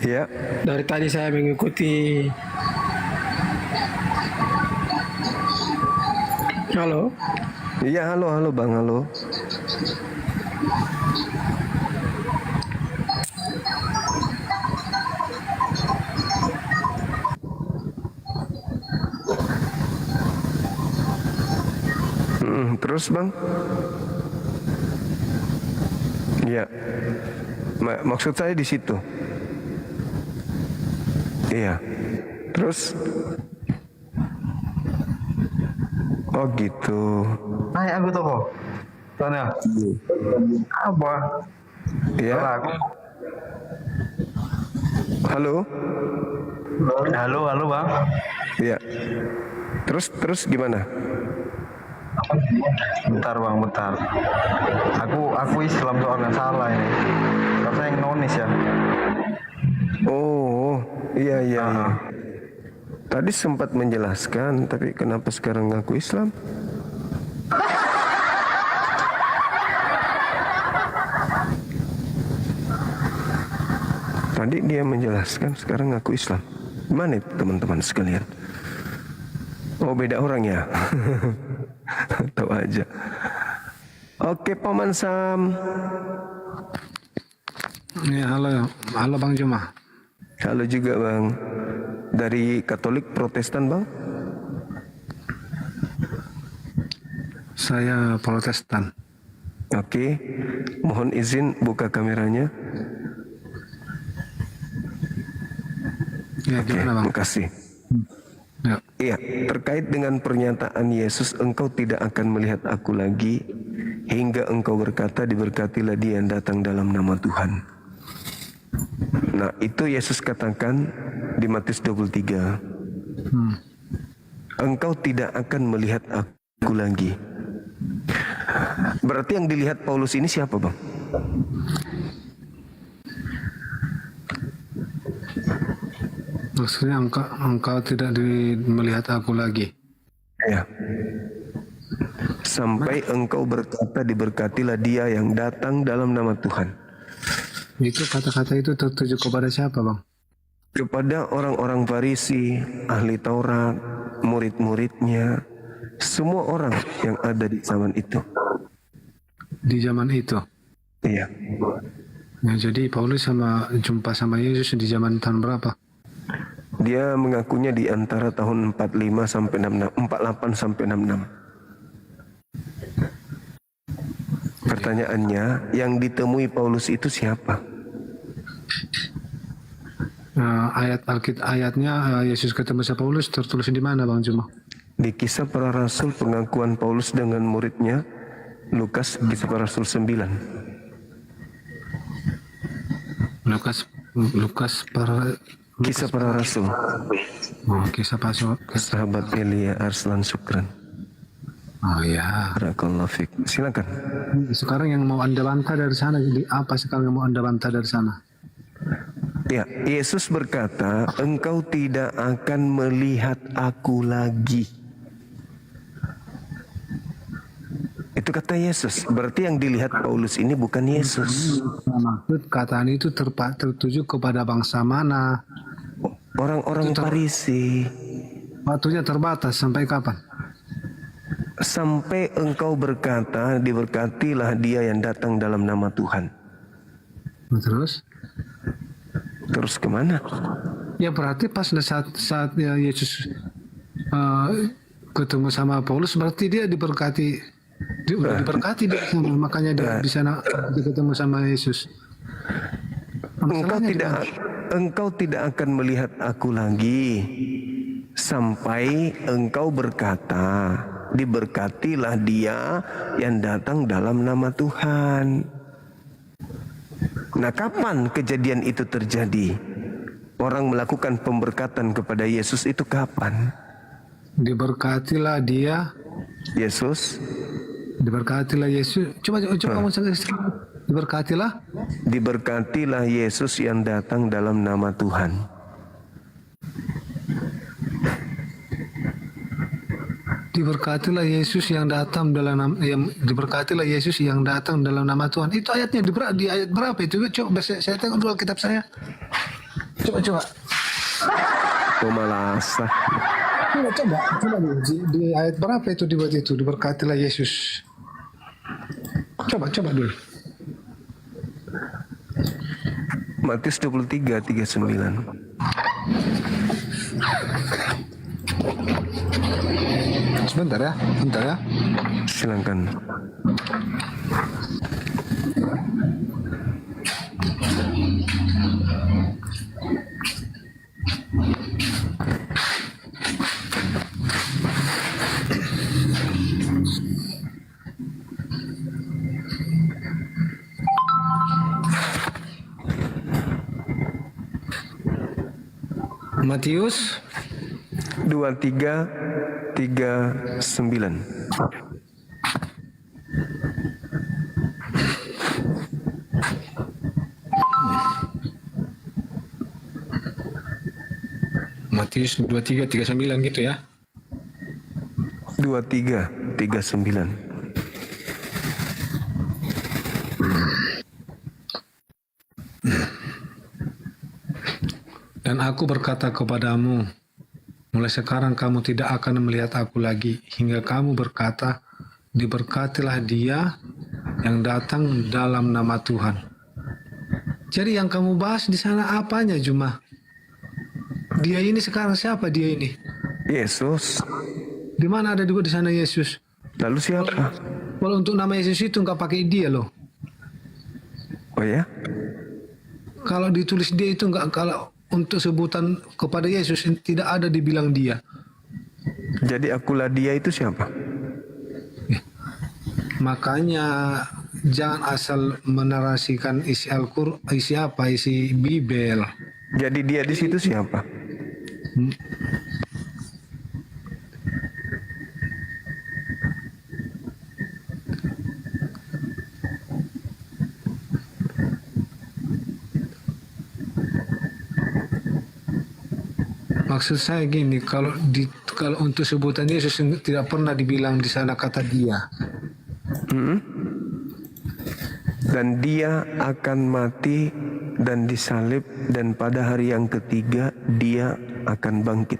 Ya. Dari tadi saya mengikuti. Halo. Iya, halo bang, halo. Terus bang? Iya. Maksud saya di situ. Iya. Terus? Oh gitu. Ay, aku tuh kok. Tanya. Apa? Iya. Halo. Halo bang. Iya. Terus gimana? Bentar bang, bentar. Aku Islam soalnya salah ini. Kalau saya yang nonis ya. Oh, iya. Tadi sempat menjelaskan, tapi kenapa sekarang ngaku Islam? Tadi dia menjelaskan, sekarang ngaku Islam. Gimana itu teman-teman sekalian? Oh, beda orang ya? Tahu aja. Oke, Paman Sam. Ya, halo Bang Juma. Halo juga bang. Dari Katolik Protestan bang? Saya Protestan. Oke, mohon izin buka kameranya. Ya, gimana bang? Terima kasih. Ya. Iya, terkait dengan pernyataan Yesus, engkau tidak akan melihat aku lagi hingga engkau berkata, diberkatilah dia yang datang dalam nama Tuhan. Nah, itu Yesus katakan di Matius 23. Engkau tidak akan melihat aku lagi. Berarti yang dilihat Paulus ini siapa bang? Maksudnya engkau tidak melihat aku lagi. Ya. Sampai engkau berkata, diberkatilah dia yang datang dalam nama Tuhan. Itu kata-kata itu tertuju kepada siapa, Bang? Kepada orang-orang Farisi, ahli Taurat, murid-muridnya, semua orang yang ada di zaman itu. Di zaman itu? Iya. Nah, jadi Paulus jumpa sama Yesus di zaman tahun berapa? Dia mengakunya di antara tahun 45 sampai 66, 48 sampai 66. Pertanyaannya, yang ditemui Paulus itu siapa? Ayatnya Yesus ketemu sama Paulus tertulis di mana, Bang Juma? Di Kisah Para Rasul, pengakuan Paulus dengan muridnya, Lukas, Kisah Para Rasul 9. Kisah Para Rasul. Oh, Kisah Para Sahabat Elia Arslan Sukran. Oh ya. Barakallahu fiik. Silakan. Sekarang yang mau Anda bantah dari sana, jadi apa sekarang yang mau Anda bantah dari sana? Ya, Yesus berkata, engkau tidak akan melihat aku lagi. Itu kata Yesus. Berarti yang dilihat Paulus ini bukan Yesus. Maksud kataan itu tertuju kepada bangsa mana? Orang-orang Farisi. Waktunya terbatas sampai kapan? Sampai engkau berkata, diberkatilah dia yang datang dalam nama Tuhan. Terus kemana? Ya berarti pas saat ya Yesus ketemu sama Paulus, berarti dia diberkati. Diberkati di sana, makanya dia bisa ketemu sama Yesus. Engkau tidak akan melihat aku lagi sampai engkau berkata, diberkatilah dia yang datang dalam nama Tuhan. Nah, kapan kejadian itu terjadi? Orang melakukan pemberkatan kepada Yesus itu kapan? Diberkatilah dia. Yesus. Diberkatilah Yesus. Coba kamu diberkatilah. Diberkatilah Yesus yang datang dalam nama Tuhan. Diberkatilah Yesus yang datang dalam nama, diberkatilah Yesus yang datang dalam nama Tuhan. Itu ayatnya di ayat berapa itu? Coba saya tengok dulu kitab saya. Coba. Pemalasa. Coba di ayat berapa itu dibuat itu? Diberkatilah Yesus. Coba dulu. Matius 23:39. Sebentar ya. Silakan. Matius 23:39. Matius 23:39 gitu ya. 23:39. Dan aku berkata kepadamu, mulai sekarang kamu tidak akan melihat aku lagi, hingga kamu berkata, diberkatilah dia yang datang dalam nama Tuhan. Jadi yang kamu bahas di sana apanya, Juma? Dia ini sekarang siapa dia ini? Yesus. Di mana ada juga di sana Yesus? Lalu siapa? Kalau untuk nama Yesus itu nggak pakai dia loh. Oh ya? Kalau ditulis dia itu nggak, kalau untuk sebutan kepada Yesus tidak ada dibilang dia. Jadi akulah dia itu siapa? Makanya jangan asal menarasikan isi Al-Qur'an, isi Bibel. Jadi dia di situ siapa? maksud saya gini, kalau untuk sebutan Yesus tidak pernah dibilang di sana kata dia. Dan dia akan mati dan disalib, dan pada hari yang ketiga dia akan bangkit.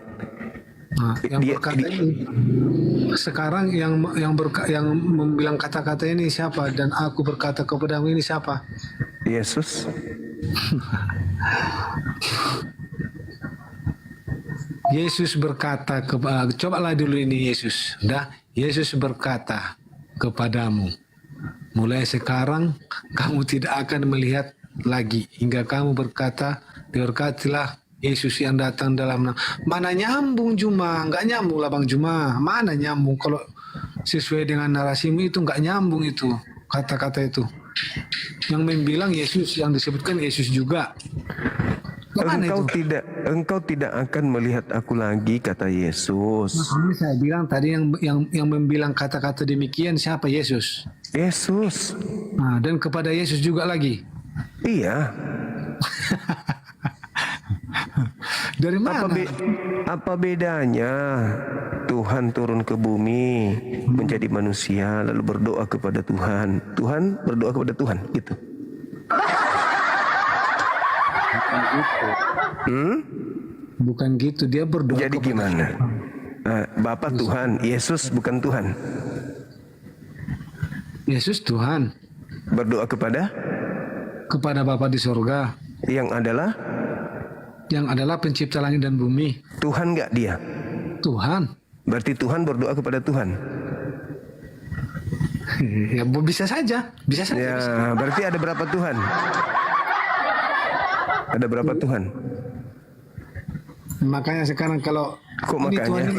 Nah, yang berkata ini sekarang yang membilang kata-kata ini siapa? Dan aku berkata kepadamu, ini siapa? Yesus. Yesus berkata cobalah dulu ini Yesus. Yesus berkata kepadamu, mulai sekarang kamu tidak akan melihat lagi hingga kamu berkata, diberkatilah Yesus yang datang dalam nama. Mana nyambung Juma? Nggak nyambung lah Bang Juma. Mana nyambung kalau sesuai dengan narasimu itu nggak nyambung itu kata-kata itu. Yang membilang Yesus, yang disebutkan Yesus juga. Engkau tidak akan melihat aku lagi, kata Yesus. Makanya saya bilang tadi yang membilang kata-kata demikian siapa? Yesus. Yesus. Nah, dan kepada Yesus juga lagi. Iya. Dari mana? Apa bedanya Tuhan turun ke bumi menjadi manusia lalu berdoa kepada Tuhan? Tuhan berdoa kepada Tuhan, gitu. Bukan gitu, dia berdoa. Jadi gimana? Bapa Tuhan, Yesus bukan Tuhan. Yesus Tuhan. Berdoa kepada Bapa di sorga. Yang adalah pencipta langit dan bumi. Tuhan nggak dia? Tuhan. Berarti Tuhan berdoa kepada Tuhan. Ya bisa saja. Ya, berarti ada berapa Tuhan? Ada berapa Tuhan? Makanya sekarang kalau makanya?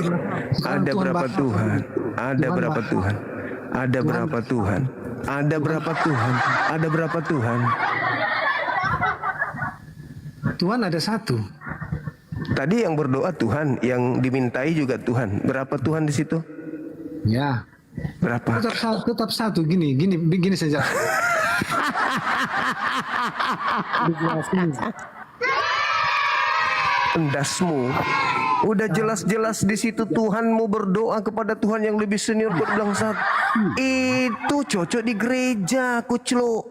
Ada berapa Tuhan? Ada berapa Tuhan? Ada berapa Tuhan? Ada berapa Tuhan? Ada berapa Tuhan? Tuhan ada satu. Tadi yang berdoa Tuhan, yang dimintai juga Tuhan. Berapa Tuhan di situ? Ya. Berapa? Tetap satu. Gini saja. Endasmu. Udah jelas-jelas di situ Tuhanmu berdoa kepada Tuhan yang lebih senior berbilang saat itu cocok di gereja, Kuclo.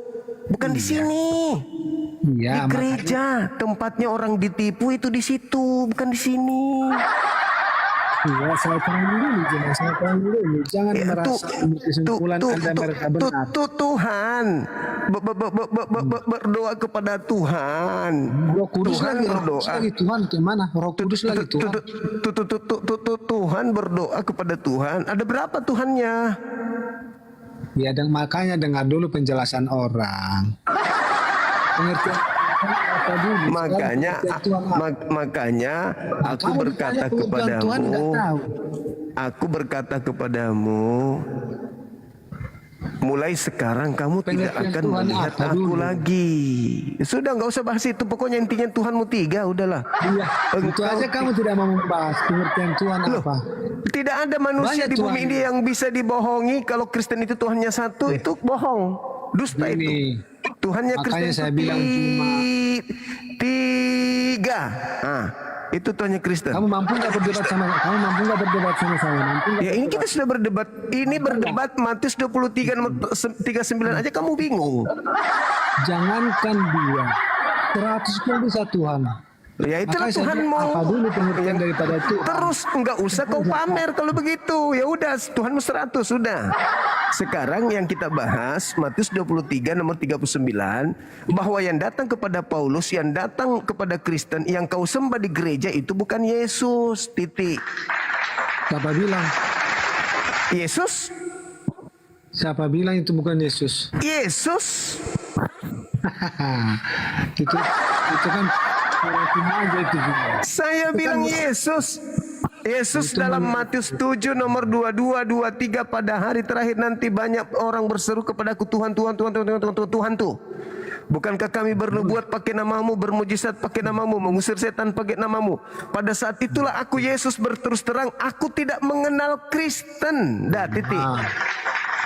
Bukan di sini. Iya, di gereja tempatnya orang ditipu itu di situ, bukan di sini. Iya, saya terang dulu. Jangan merasa kesimpulan Anda merasa benar. Tuhan berdoa kepada Tuhan. Roh Kudus Tuhan lagi berdoa. Tuhan kemana? Roh Kudus lagi Tuhan. Tuhan berdoa kepada Tuhan. Ada berapa Tuhannya? Ya, dan makanya dengar dulu penjelasan orang. Pengertian makanya aku berkata kepadamu, mulai sekarang kamu tidak akan melihat aku lagi. Sudah, nggak usah bahas itu. Pokoknya intinya Tuhanmu tiga, udahlah. Iya, itu aja kamu tidak mau membahas pengertian Tuhan apa. Tidak ada manusia di bumi ini yang bisa dibohongi. Kalau Kristen itu Tuhannya satu, itu bohong, dusta itu. Tuhannya Kristen saya bilang cuma tiga. Itu Tuhannya Kristen. Kamu mampu nggak berdebat sama saya? Ya, ini kita sudah berdebat. Ini berdebat Matius 23 nomor 39 aja kamu bingung. Jangankan dia, 100 pun bisa Tuhan. Ya itulah Tuhanmu. Apa dulu pengertian daripada itu? Terus nggak usah kau pamer kalau begitu. Ya udah, Tuhanmu 100 sudah. Sekarang yang kita bahas Matius 23 nomor 39, bahwa yang datang kepada Paulus, yang datang kepada Kristen, yang kau sembah di gereja itu bukan Yesus. Titik. Siapa bilang? Yesus? Siapa bilang itu bukan Yesus? Yesus. itu kan saya bilang Yesus. Yesus dalam Matius 7 nomor 22, 23, pada hari terakhir nanti banyak orang berseru kepadaku, Tuhan, Tuhan, Tuhan, Tuhan, Tuhan, Tuhan, Tuhan tuh. Bukankah kami bernubuat pakai namamu, bermujizat pakai namamu, mengusir setan pakai namamu? Pada saat itulah aku Yesus berterus terang, aku tidak mengenal Kristen. Dah, titik.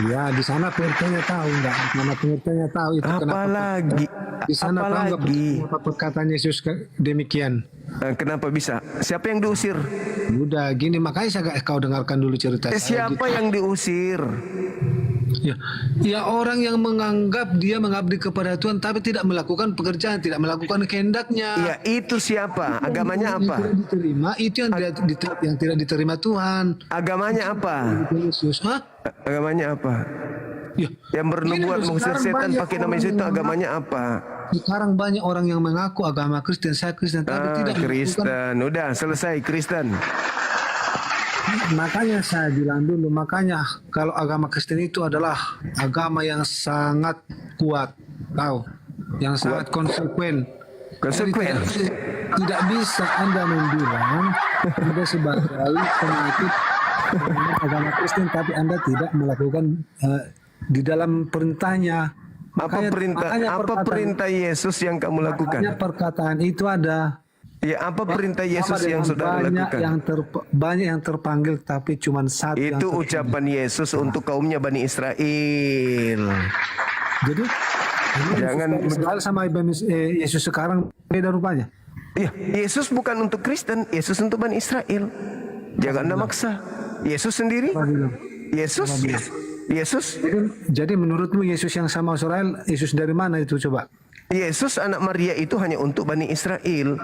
Ya, di sana pengertiannya tahu enggak? Mana pengertiannya tahu itu apalagi di sana tahu enggak perkataan Yesus demikian? Kenapa bisa? Siapa yang diusir? Udah gini, makanya saya kau dengarkan dulu cerita saya. Siapa yang diusir? Ya orang yang menganggap dia mengabdi kepada Tuhan tapi tidak melakukan pekerjaan, tidak melakukan kehendaknya. Ya itu siapa? Agamanya apa? Yang tidak diterima itu yang tidak diterima Tuhan. Agamanya apa? Yesus, agamanya apa? Ya, yang bernubuat mengusir setan pakai nama Yesus itu agamanya apa? Sekarang banyak orang yang mengaku agama Kristen, saya Kristen tapi tidak Kristen. Udah selesai Kristen. Makanya saya bilang dulu, makanya kalau agama Kristen itu adalah agama yang sangat kuat, yang sangat konsekuen. Tidak bisa Anda membilang Anda sebagai pengikut agama Kristen tapi Anda tidak melakukan di dalam perintahnya. Apa perintah Yesus yang kamu lakukan? Makanya perkataan itu ada. Ya, apa perintah Yesus yang sudah lakukan? Banyak yang terpanggil tapi cuma satu. Itu ucapan Yesus untuk kaumnya Bani Israel. Jadi jangan sama Yesus sekarang beda rupanya. Iya, Yesus bukan untuk Kristen, Yesus untuk Bani Israel. Jangan Anda maksa. Yesus sendiri? Yesus. Jadi menurutmu Yesus yang sama Israel, Yesus dari mana itu coba? Yesus anak Maria itu hanya untuk Bani Israel.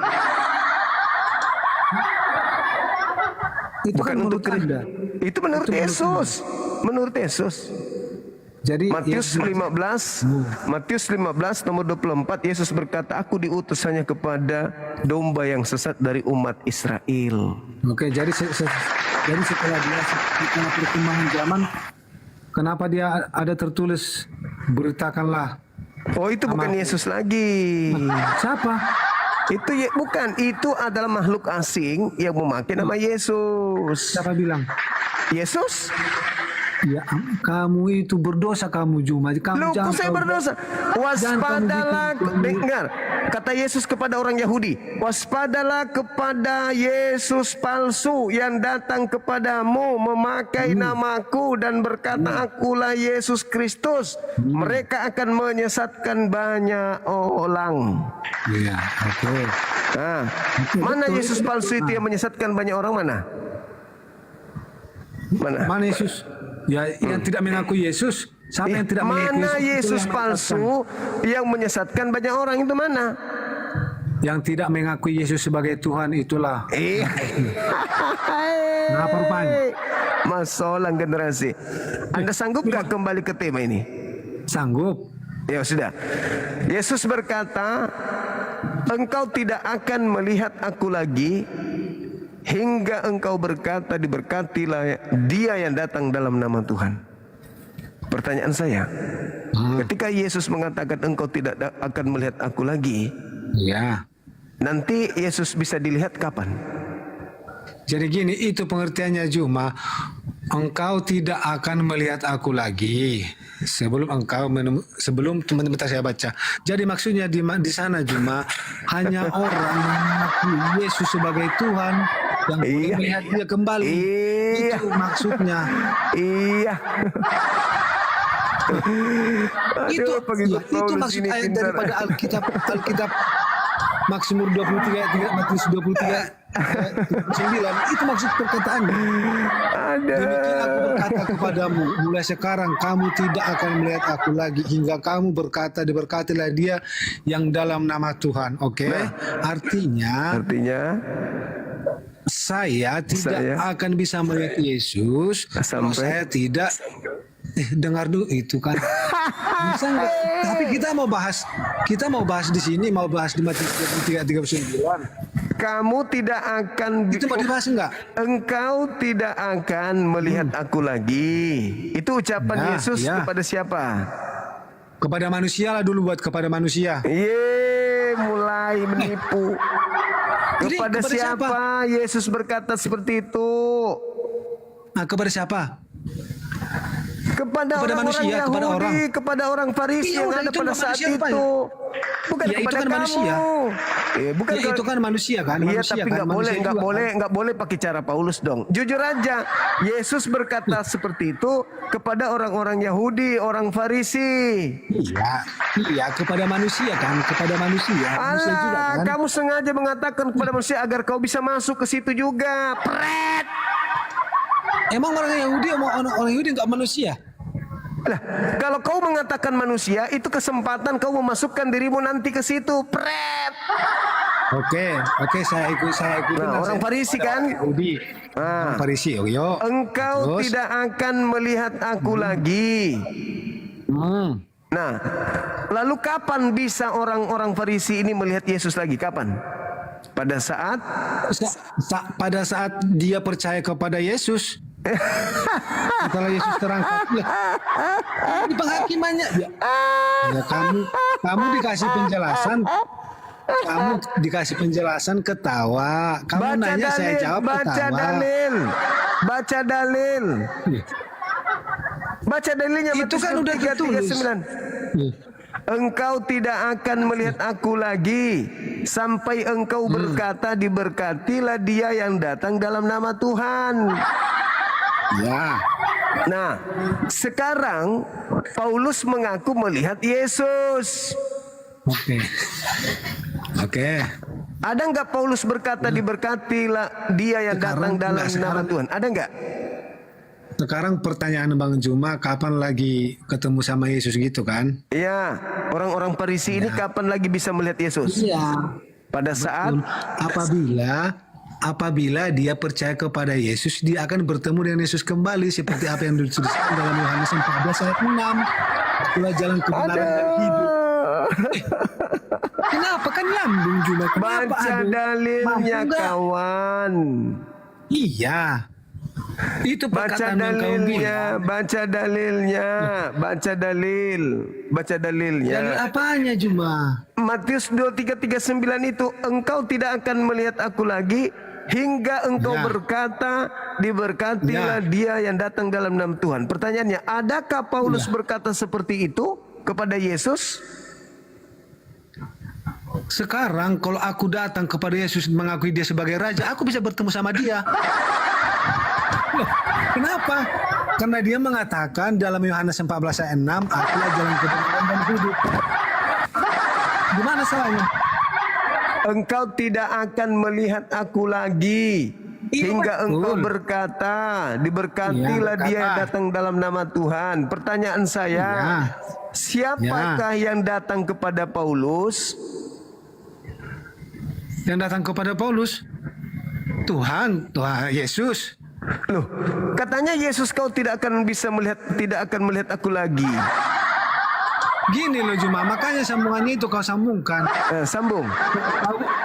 Itu bukan kan untuk Anda. Itu menurut Yesus. Menurut Yesus. Jadi Matius 15 nomor 24 Yesus berkata, aku diutus hanya kepada domba yang sesat dari umat Israel. Oke, jadi setelah perkembangan zaman, kenapa dia ada tertulis beritakanlah? Oh, itu bukan Yesus lagi. Siapa? Itu bukan, itu adalah makhluk asing yang memakai nama Yesus. Siapa bilang? Yesus. Ya, kamu itu berdosa kamu Juma. Loh, kok saya berdosa? Waspadalah, dengar. Kata Yesus kepada orang Yahudi, waspadalah kepada Yesus palsu yang datang kepadamu memakai namaku dan berkata akulah Yesus Kristus. Mereka akan menyesatkan banyak orang. Iya, oke. Nah, mana Yesus palsu itu yang menyesatkan banyak orang, mana? Mana Yesus? Ya, yang tidak mengaku Yesus. Siapa yang tidak mengaku Yesus? Mana Yesus palsu yang menyesatkan banyak orang itu mana? Yang tidak mengakui Yesus sebagai Tuhan itulah. Nah, apa rupanya? Masalah generasi. Anda sanggup gak kembali ke tema ini? Sanggup. Ya sudah. Yesus berkata, engkau tidak akan melihat aku lagi hingga engkau berkata, diberkatilah dia yang datang dalam nama Tuhan. Pertanyaan saya, ketika Yesus mengatakan engkau tidak akan melihat aku lagi, ya, nanti Yesus bisa dilihat kapan? Jadi gini, itu pengertiannya Juma. Engkau tidak akan melihat aku lagi sebelum teman-teman saya baca. Jadi maksudnya di sana Juma hanya orang mengaku Yesus sebagai Tuhan yang boleh melihat dia kembali. Itu maksudnya. Iya. Itu maksud ayat daripada Alkitab Mazmur 23 Matius 23 9, itu maksud perkataannya. Demikian aku berkata kepadamu, mulai sekarang kamu tidak akan melihat aku lagi hingga kamu berkata, diberkatilah dia yang dalam nama Tuhan. Oke? Artinya saya tidak akan bisa melihat Yesus kalau saya tidak dengar dulu itu kan. Bisa enggak? Tapi kita mau bahas di sini, mau bahas di Matius 23:39. Kamu tidak akan, itu mau dibahas enggak? Engkau tidak akan melihat aku lagi. Itu ucapan Yesus kepada siapa? Kepada manusia lah dulu, buat kepada manusia. Mulai menipu. Kepada siapa Yesus berkata seperti itu? Nah, kepada siapa? Kepada orang-orang manusia, Yahudi, kepada orang. kepada orang Farisi Iya, yang udah, ada itu pada nggak saat manusia, Pak. itu. Bukan Ya, itu kepada kan kamu. manusia. Bukan Ya, itu kan manusia kan? Iya, Manusia tapi kan? nggak Manusia juga, kan? nggak boleh pakai cara Paulus dong. Jujur aja, Yesus berkata seperti itu kepada orang-orang Yahudi, orang Farisi. Iya, kepada manusia kan? Kepada manusia. Manusia juga Alah, kan? kamu sengaja mengatakan kepada manusia agar kau bisa masuk ke situ juga. Pret. Emang orang Yahudi nggak manusia? Lah, kalau kau mengatakan manusia, itu kesempatan kau memasukkan dirimu nanti ke situ. Pret. Oke, saya ikut. Nah, orang Farisi kan? Yahudi. Orang Farisi, yo. Engkau Terus? tidak akan melihat aku lagi. Nah, lalu kapan bisa orang-orang Farisi ini melihat Yesus lagi? Kapan? Pada saat Pada saat dia percaya kepada Yesus. Setelah Yesus terangkat, di penghakimannya, ya kamu dikasih penjelasan, ketawa. Kamu baca nanya, dalil, saya jawab, ketawa. Baca dalilnya. Itu kan udah 3:39. Engkau tidak akan melihat aku lagi sampai engkau berkata, diberkatilah dia yang datang dalam nama Tuhan. Ya. Nah, sekarang Paulus mengaku melihat Yesus. Oke. Ada nggak Paulus berkata, diberkatilah dia yang datang dalam nama Tuhan? Ada nggak? Sekarang pertanyaan Bang Juma, kapan lagi ketemu sama Yesus gitu kan? Iya, orang-orang Farisi ini kapan lagi bisa melihat Yesus? Iya. Pada saat apabila dia percaya kepada Yesus, dia akan bertemu dengan Yesus kembali seperti apa yang dituliskan dalam Yohanes 14 ayat 6. Itulah jalan kebenaran dan hidup. Kenapa kan lambung Juma? Baca dalilnya kawan. Iya. Itu Baca perkataan yang kau bilang. baca dalilnya. Dalil apanya Juma? Matius 23:39 itu, engkau tidak akan melihat aku lagi hingga engkau berkata, diberkatilah dia yang datang dalam nama Tuhan. Pertanyaannya, adakah Paulus berkata seperti itu kepada Yesus? Sekarang kalau aku datang kepada Yesus mengakui dia sebagai raja, aku bisa bertemu sama dia. Loh, kenapa? Karena dia mengatakan dalam Yohanes 14 ayat 6, akulah jalan kebenaran dan hidup. Gimana salahnya? Engkau tidak akan melihat aku lagi hingga engkau berkata, diberkatilah dia yang datang dalam nama Tuhan. Pertanyaan saya, siapakah yang datang kepada Paulus? Yang datang kepada Paulus? Tuhan Yesus. Loh, katanya Yesus kau tidak akan melihat aku lagi. Gini loh Juma, makanya sambungannya itu kau sambungkan. Sambung.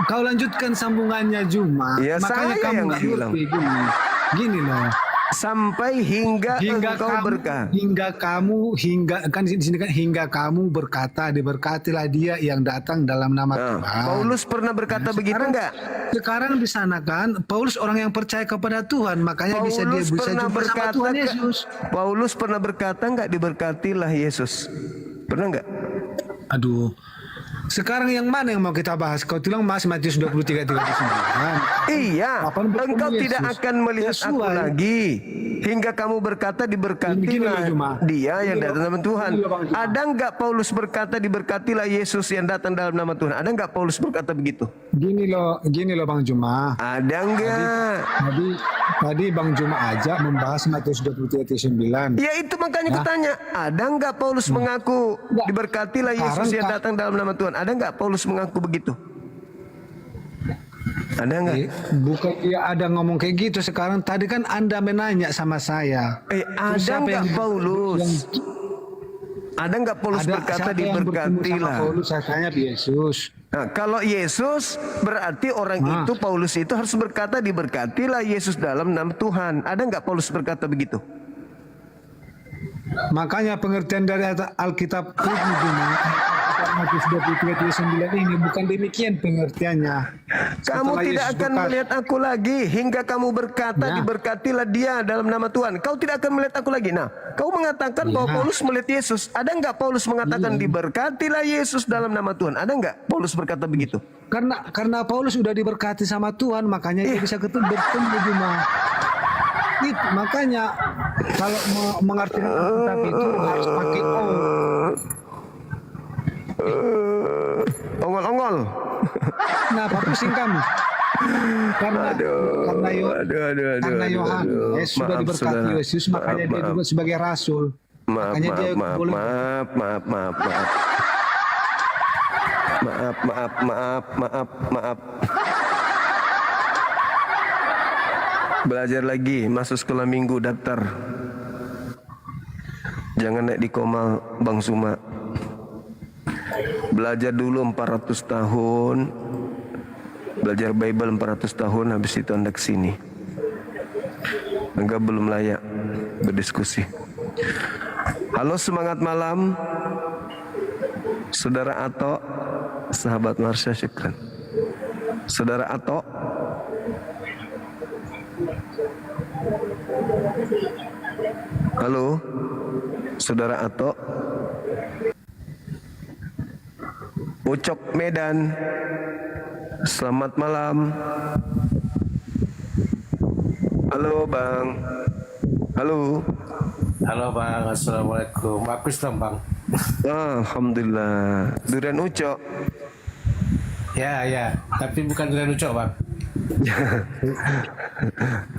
Kau lanjutkan sambungannya Juma. Ya, makanya saya kamu yang nggak bilang. ngerti gini loh. Sampai hingga engkau berkata. Hingga kamu berkata, diberkatilah dia yang datang dalam nama Tuhan. Paulus pernah berkata begitu enggak? Sekarang di sana kan Paulus orang yang percaya kepada Tuhan, makanya bisa jumpa sama Tuhan Yesus. Paulus pernah berkata enggak, diberkatilah Yesus? Pernah enggak? Aduh. Sekarang yang mana yang mau kita bahas? Kau bilang Matius 23:39. Iya, engkau tidak akan melihat aku lagi hingga kamu berkata, diberkatilah dia yang datang dalam nama Tuhan. Ada enggak Paulus berkata, diberkatilah Yesus yang datang dalam nama Tuhan? Ada enggak Paulus berkata begitu? Gini loh Bang Juma. Ada enggak? Tadi Bang Juma aja membahas Matius 23:9. Ya itu makanya kutanya, ada enggak Paulus mengaku, diberkatilah Yesus yang datang dalam nama Tuhan? Ada enggak Paulus mengaku begitu? Ada enggak? Bukan dia ada ngomong kayak gitu sekarang. Tadi kan Anda menanya sama saya. Ada enggak Paulus? Ada enggak Paulus berkata, diberkatilah? Paulus saya tanya Yesus. Nah, kalau Yesus berarti orang itu, Paulus itu harus berkata, diberkatilah Yesus dalam nama Tuhan. Ada enggak Paulus berkata begitu? Makanya pengertian dari Alkitab itu Matius 23:9 ini bukan demikian pengertiannya. Kamu Setelah tidak Yesus akan berkata, melihat aku lagi hingga kamu berkata Ya. diberkatilah dia dalam nama Tuhan. Kau tidak akan melihat aku lagi. Nah, kau mengatakan bahwa Paulus melihat Yesus. Ada enggak Paulus mengatakan diberkatilah Yesus dalam nama Tuhan? Ada enggak Paulus berkata begitu? Karena Paulus sudah diberkati sama Tuhan, makanya dia bisa bertemu Juma. Itu makanya kalau mengerti Alkitab itu harus pakai Ongol-ongol. Nah, apa pusing kamu? Karena Yohanes sudah diberkati Yesus, makanya dia juga sebagai rasul. Makanya dia boleh. Maaf. Belajar lagi, masuk sekolah minggu, daftar. Jangan naik di koma Bang Suma. Belajar dulu 400 tahun. Belajar Bible 400 tahun, habis itu Anda ke sini. Enggak, belum layak berdiskusi. Halo, semangat malam. Saudara Ato, sahabat Marsha, syukran. Saudara Ato. Halo, Saudara Ato. Ucok Medan, selamat malam. Halo Bang. Halo. Halo Bang, Assalamualaikum. Aku Islam Bang. Alhamdulillah. Durian Ucok. Ya, tapi bukan durian Ucok Bang.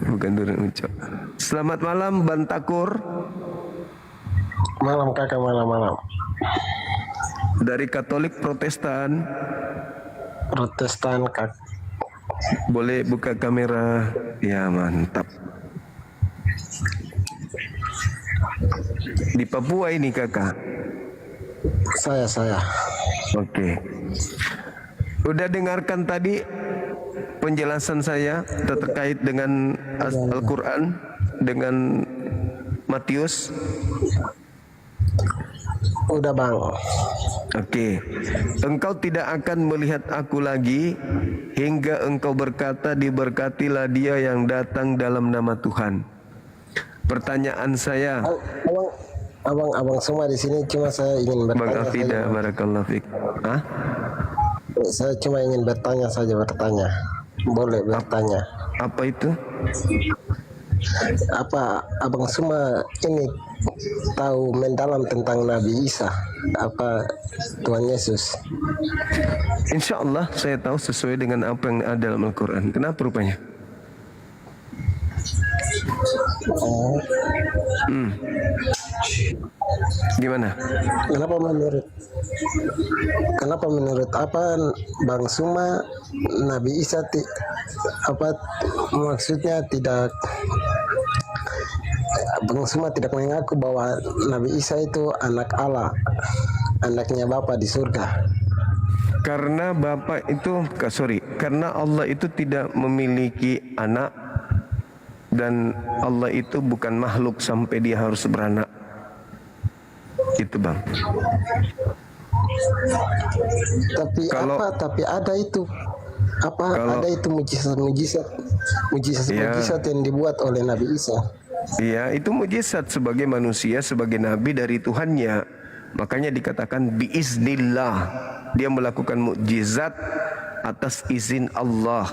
Bukan durian Ucok. Selamat malam Bantakur. Malam kakak, malam. Dari Katolik Protestan. Protestan kak. Boleh buka kamera. Ya, mantap. Di Papua ini kakak. Saya. Oke. Udah dengarkan tadi penjelasan saya terkait dengan Al-Quran, dengan Matius? Udah Bang. Oke. Engkau tidak akan melihat aku lagi hingga engkau berkata diberkatilah dia yang datang dalam nama Tuhan. Pertanyaan saya, Abang semua di sini, cuma saya ingin bertanya. Bang Afida, barakallahu fiik. Hah? Saya cuma ingin bertanya saja. Boleh bertanya? Apa itu? Apa abang semua ini tahu mendalam tentang Nabi Isa, apa Tuhan Yesus? Insya Allah saya tahu sesuai dengan apa yang ada dalam Al-Quran. Kenapa rupanya? Gimana? Kenapa menurut apa Bang Suma Nabi Isa maksudnya tidak, Bang Suma tidak mengaku bahwa Nabi Isa itu anak Allah, anaknya Bapa di surga? Karena karena Allah itu tidak memiliki anak, dan Allah itu bukan makhluk sampai dia harus beranak. Itu Bang. Tapi ada itu ada itu mujizat yang dibuat oleh Nabi Isa. Iya, itu mujizat sebagai manusia, sebagai nabi dari Tuhannya. Makanya dikatakan biiznillah. Dia melakukan mukjizat atas izin Allah.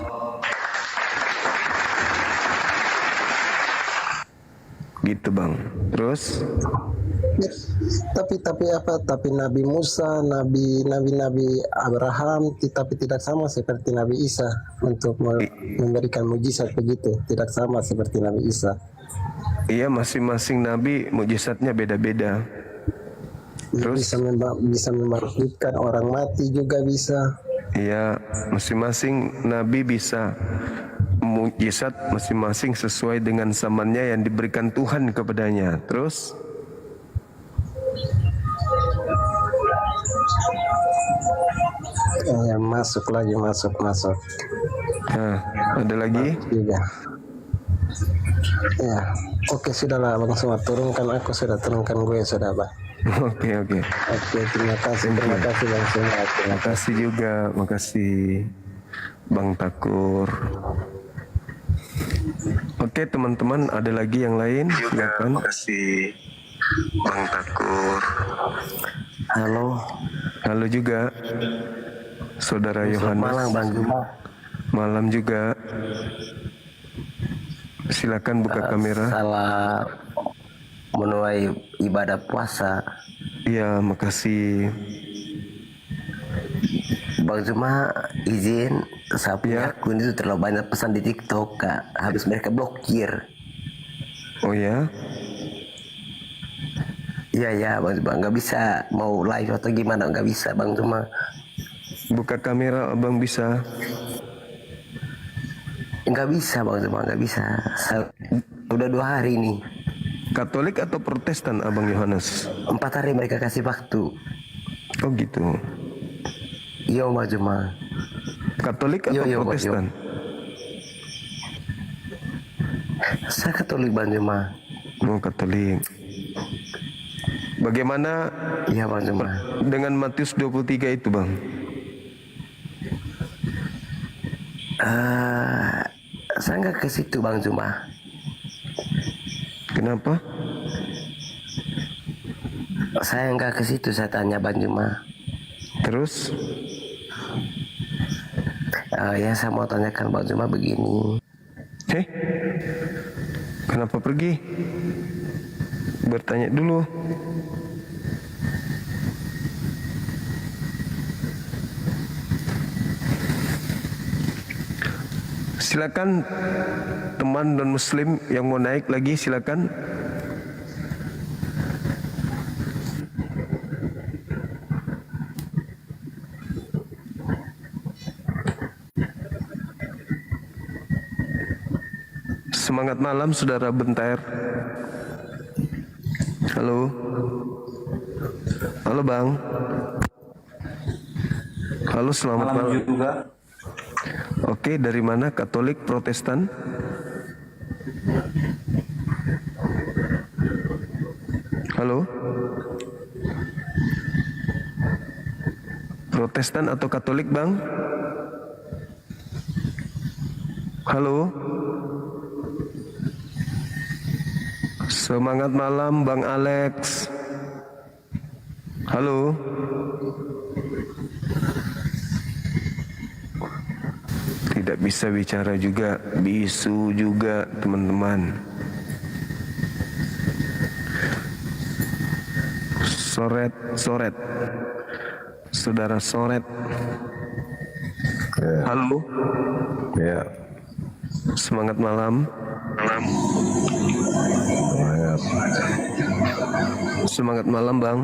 Gitu Bang. Terus? Tapi Nabi Musa, Nabi Abraham tapi tidak sama seperti Nabi Isa untuk memberikan mujizat begitu, tidak sama seperti Nabi Isa. Iya, masing-masing nabi mujizatnya beda-beda. Terus bisa membangkitkan orang mati juga bisa. Iya, masing-masing nabi bisa mujizat masing-masing sesuai dengan zamannya yang diberikan Tuhan kepadanya. Terus? Ya, masuk. Nah, ada lagi? Juga. Ya, oke, sudahlah Bang, semua turunkan, aku sudah turunkan gue sudah Bang. Oke. Oke, terima kasih Bang Sumat. Terima kasih juga, makasih Bang Takur. Oke teman-teman, ada lagi yang lain? Silakan. Makasih Bang Takur. Halo juga Saudara Yohanes. Malam Bang Juma. Malam juga. Silakan buka kamera. Salah menuai ibadah puasa. Iya, makasih. Bang Juma izin, saya punya akun itu terlalu banyak pesan di TikTok, Kak. Habis mereka blokir. Oh ya? Iya Bang Juma, nggak bisa mau live atau gimana, nggak bisa Bang Juma. Buka kamera Abang bisa? Nggak bisa Bang Juma, nggak bisa. Udah 2 hari ini. Katolik atau Protestan Abang Yohanes? 4 hari mereka kasih waktu. Oh gitu. Iya Bang Juma. Katolik atau Protestan? Saya Katolik Bang Juma. Oh Katolik. Bagaimana Bang Juma dengan Matius 23 itu Bang? Saya nggak ke situ Bang Juma. Kenapa? Saya nggak ke situ, saya tanya Bang Juma. Terus? Ya saya mau tanyakan Bang Juma begini. Kenapa pergi? Bertanya dulu. Silakan teman non muslim yang mau naik lagi, silakan. Semangat malam saudara Bentar. Halo. Halo Bang. Halo, selamat malam juga. Oke, dari mana? Katolik, Protestan? Halo? Protestan atau Katolik, Bang? Halo? Semangat malam, Bang Alex. Halo? Tidak bisa bicara juga, bisu juga teman-teman. Soret, saudara Soret. Halo. Ya. Semangat malam. Semangat malam Bang.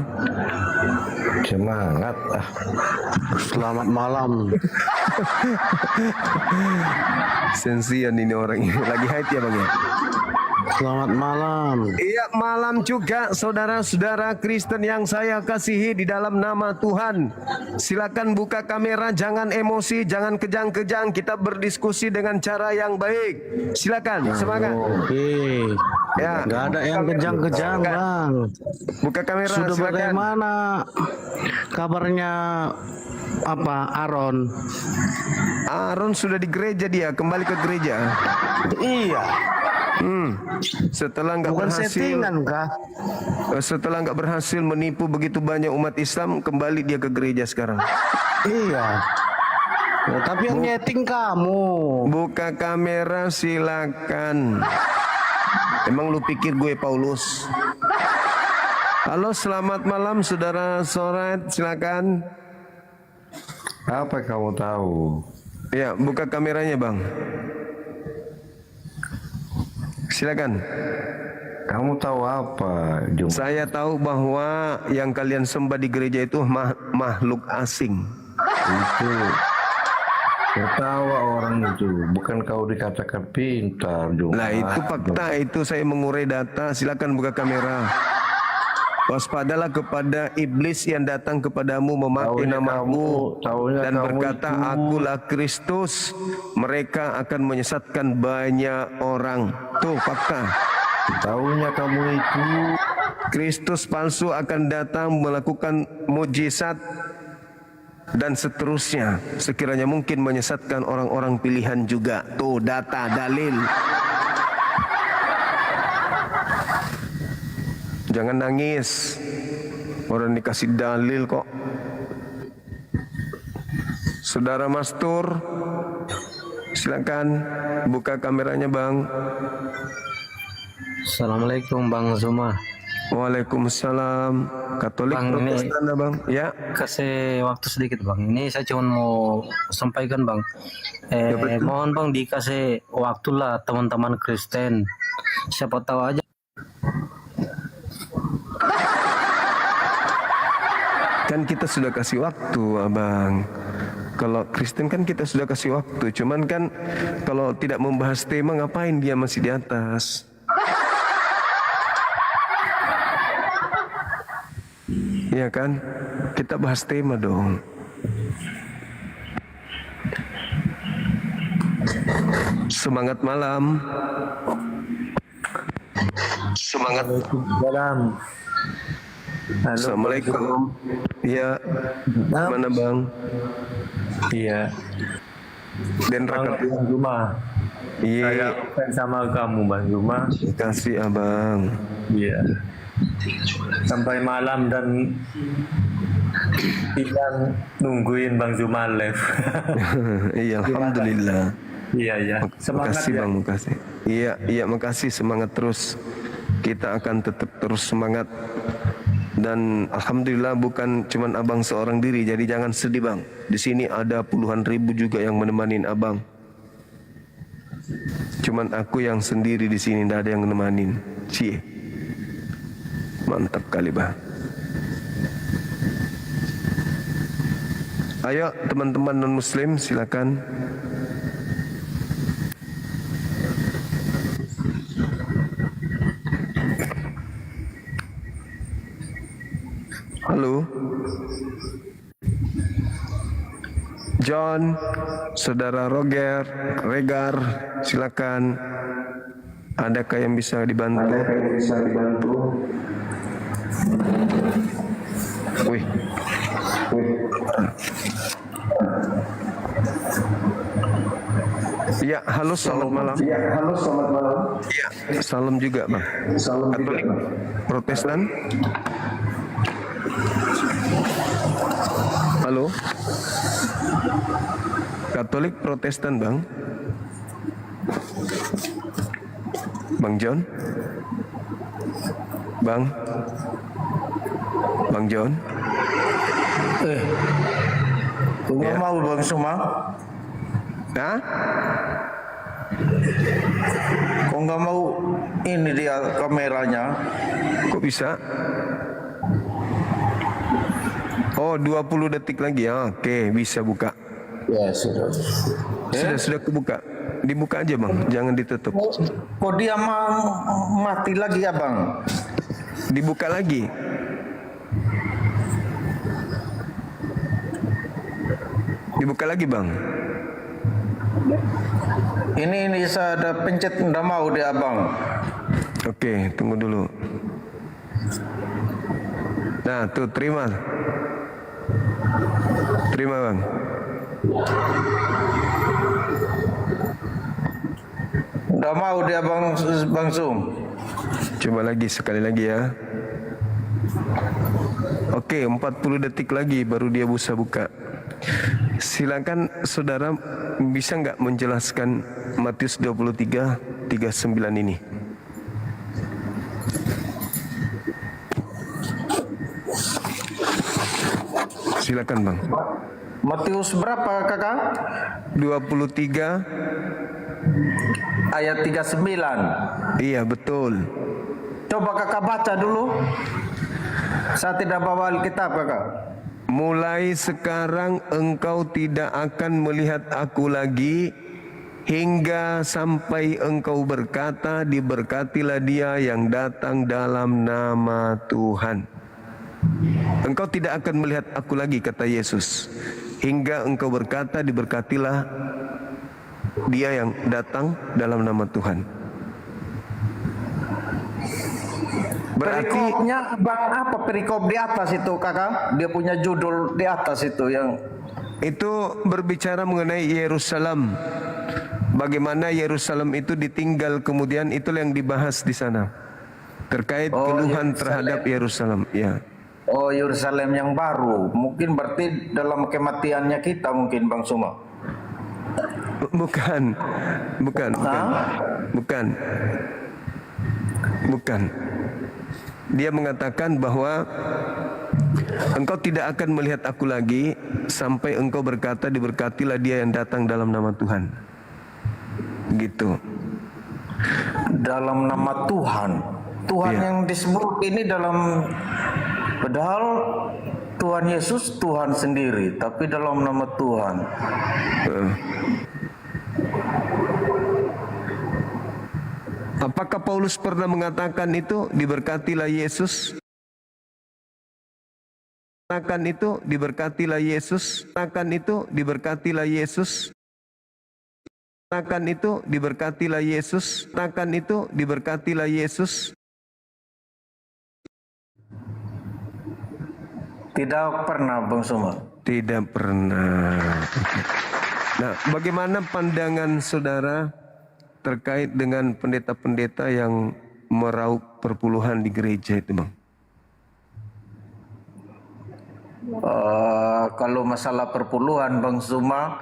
Semangat. Selamat malam. Sensian ini orang ini. Lagi haid ya Bang ya? Selamat malam. Iya, malam juga saudara-saudara Kristen yang saya kasihi di dalam nama Tuhan. Silakan buka kamera, jangan emosi, jangan kejang-kejang. Kita berdiskusi dengan cara yang baik. Silakan, semangat. Oke. Ya, nggak ada yang kejang-kejang Bang. Buka kamera. Sudah silakan. bagaimana kabarnya Aaron? Aaron sudah di gereja, dia kembali ke gereja. Iya. Setelah nggak berhasil, settingan kah? Setelah nggak berhasil menipu begitu banyak umat Islam, kembali dia ke gereja sekarang. Iya. Ya, tapi yang nyeting kamu. Buka kamera silakan. Emang lu pikir gue Paulus? Halo, selamat malam saudara Soret, silakan. Apa kamu tahu? Ya, buka kameranya Bang. Silakan. Kamu tahu apa, Jum? Saya tahu bahwa yang kalian sembah di gereja itu makhluk asing. Itu tertawa orang itu, bukan kau dikatakan pintar, Jum. Nah itu fakta, itu saya mengurai data. Silakan buka kamera. Waspadalah kepada iblis yang datang kepadamu memakai namamu dan berkata, akulah Kristus. Mereka akan menyesatkan banyak orang. Tuh fakta. Taunya kamu itu Kristus palsu akan datang melakukan mujizat dan seterusnya, sekiranya mungkin menyesatkan orang-orang pilihan juga. Tuh data, dalil. Jangan nangis, orang dikasih dalil kok. Saudara Mastur, silakan buka kameranya Bang. Assalamualaikum Bang Zuma. Waalaikumsalam. Katolik Bang, Protestan Bang. Ya. Kasih waktu sedikit Bang. Ini saya cuma mau sampaikan Bang. Mohon Bang dikasih waktu lah teman-teman Kristen. Siapa tahu aja. Kan kita sudah kasih waktu Abang. Kalau Kristen kan kita sudah kasih waktu. Cuman kan kalau tidak membahas tema, ngapain dia masih di atas? Iya kan? Kita bahas tema dong. Semangat malam. Semangat malam. Assalamualaikum. Iya. Mana Bang? Iya. Dan Bang Zuma. Iya. Saya fans sama kamu Bang Zuma. Kasih Abang. Iya. Sampai malam dan Ian nungguin Bang Zuma live. Iya, alhamdulillah. Iya, iya. Semangat makasih ya. Bang, makasih. Iya, makasih, semangat terus. Kita akan tetap terus semangat. Dan alhamdulillah bukan cuman Abang seorang diri, jadi jangan sedih Bang. Di sini ada puluhan ribu juga yang menemanin Abang. Cuman aku yang sendiri di sini, tidak ada yang menemanin. Cie. Mantap kali Bang. Ayo teman-teman non muslim silakan. Halo John, saudara Regar, silakan. Adakah yang bisa dibantu? Wih. Ya, halo selamat malam. Ya, halo selamat malam. Ya, salam juga Bang. Salam Katolik, juga. Protestan. Halo. Katolik Protestan Bang. Bang John. Bang John. Kok nggak mau Bang Zuma? Hah? Kok nggak mau ini dia kameranya? Kok bisa? Oh, 20 detik lagi ya. Oke, bisa buka. Ya, sudah. Sudah kebuka. Dibuka aja Bang, jangan ditutup. Kok dia mati lagi ya Bang? Dibuka lagi. Dibuka lagi Bang. Ini saya ada pencet nggak mau dia Bang. Oke, tunggu dulu. Nah, tuh terima. Terima Bang. Nggak mau dia Bang Zoom. Coba lagi, sekali lagi ya. Oke, 40 detik lagi baru dia bisa buka. Silakan saudara, bisa nggak menjelaskan Matius 23:39 ini? Silakan Bang. Matius berapa kakak? 23 ayat 39. Iya betul. Coba kakak baca dulu. Saya tidak bawa Alkitab kakak. Mulai sekarang engkau tidak akan melihat aku lagi, hingga sampai engkau berkata, diberkatilah dia yang datang dalam nama Tuhan. Engkau tidak akan melihat aku lagi, kata Yesus, hingga engkau berkata, diberkatilah dia yang datang dalam nama Tuhan. Perikopnya bang apa perikop di atas itu kakak? Dia punya judul di atas itu yang itu berbicara mengenai Yerusalem. Bagaimana Yerusalem itu ditinggal, kemudian itulah yang dibahas di sana terkait keluhan terhadap Yerusalem. Ya. Oh, Yerusalem yang baru. Mungkin berarti dalam kematiannya kita mungkin Bang Suma. Bukan. Dia mengatakan bahwa engkau tidak akan melihat aku lagi sampai engkau berkata, diberkatilah dia yang datang dalam nama Tuhan. Gitu. Dalam nama Tuhan. Tuhan yang disebut ini dalam, padahal Tuhan Yesus Tuhan sendiri, tapi dalam nama Tuhan. Apakah Paulus pernah mengatakan itu, diberkatilah Yesus? Akan itu diberkatilah Yesus. Akan itu diberkatilah Yesus. Akan itu diberkatilah Yesus. Akan itu diberkatilah Yesus. Tidak pernah Bang Suma. Tidak pernah. Nah, bagaimana pandangan saudara terkait dengan pendeta-pendeta yang meraup perpuluhan di gereja itu, Bang? Kalau masalah perpuluhan Bang Suma,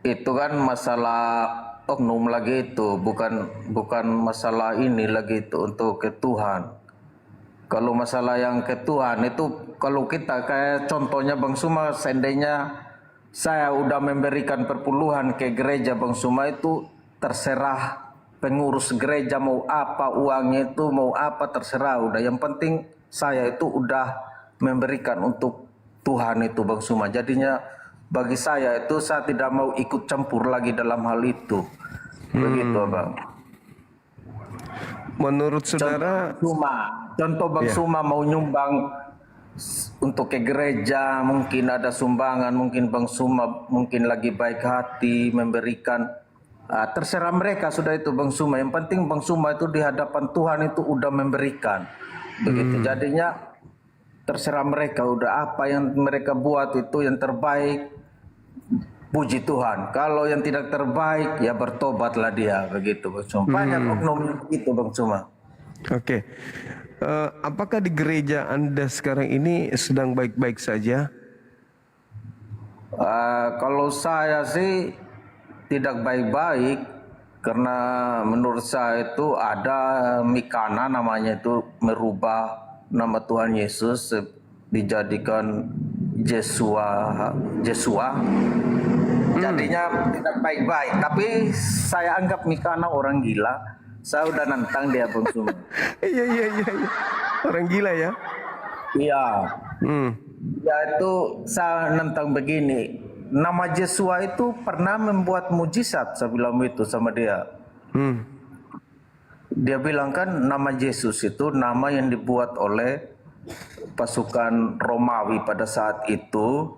itu kan masalah oknum lagi itu, bukan masalah ini lagi itu untuk ke Tuhan. Kalau masalah yang ke Tuhan itu, kalau kita kayak contohnya Bang Suma, seandainya saya udah memberikan perpuluhan ke gereja Bang Suma, itu terserah pengurus gereja mau apa uangnya itu, mau apa terserah, udah yang penting saya itu udah memberikan untuk Tuhan itu Bang Suma. Jadinya bagi saya itu saya tidak mau ikut campur lagi dalam hal itu. Begitu Bang. Menurut saudara, contoh Bang Suma mau nyumbang untuk ke gereja, mungkin ada sumbangan, mungkin Bang Suma mungkin lagi baik hati memberikan, terserah mereka sudah itu Bang Suma. Yang penting Bang Suma itu di hadapan Tuhan itu udah memberikan. Begitu jadinya terserah mereka, udah apa yang mereka buat itu yang terbaik, puji Tuhan. Kalau yang tidak terbaik ya bertobatlah dia, begitu Bang Suma. Banyak oknum itu Bang Suma. Oke. Apakah di gereja Anda sekarang ini sedang baik-baik saja? Kalau saya sih tidak baik-baik, karena menurut saya itu ada Mikana namanya itu merubah nama Tuhan Yesus dijadikan Yesua. Jadinya tidak baik-baik. Tapi saya anggap Mikana orang gila. Saya udah nantang dia Bang Suma. Iya. Orang gila ya? Iya. Ya itu saya nantang begini. Nama Yesua itu pernah membuat mujizat, saya bilang itu sama dia. Dia bilang kan nama Yesus itu nama yang dibuat oleh pasukan Romawi pada saat itu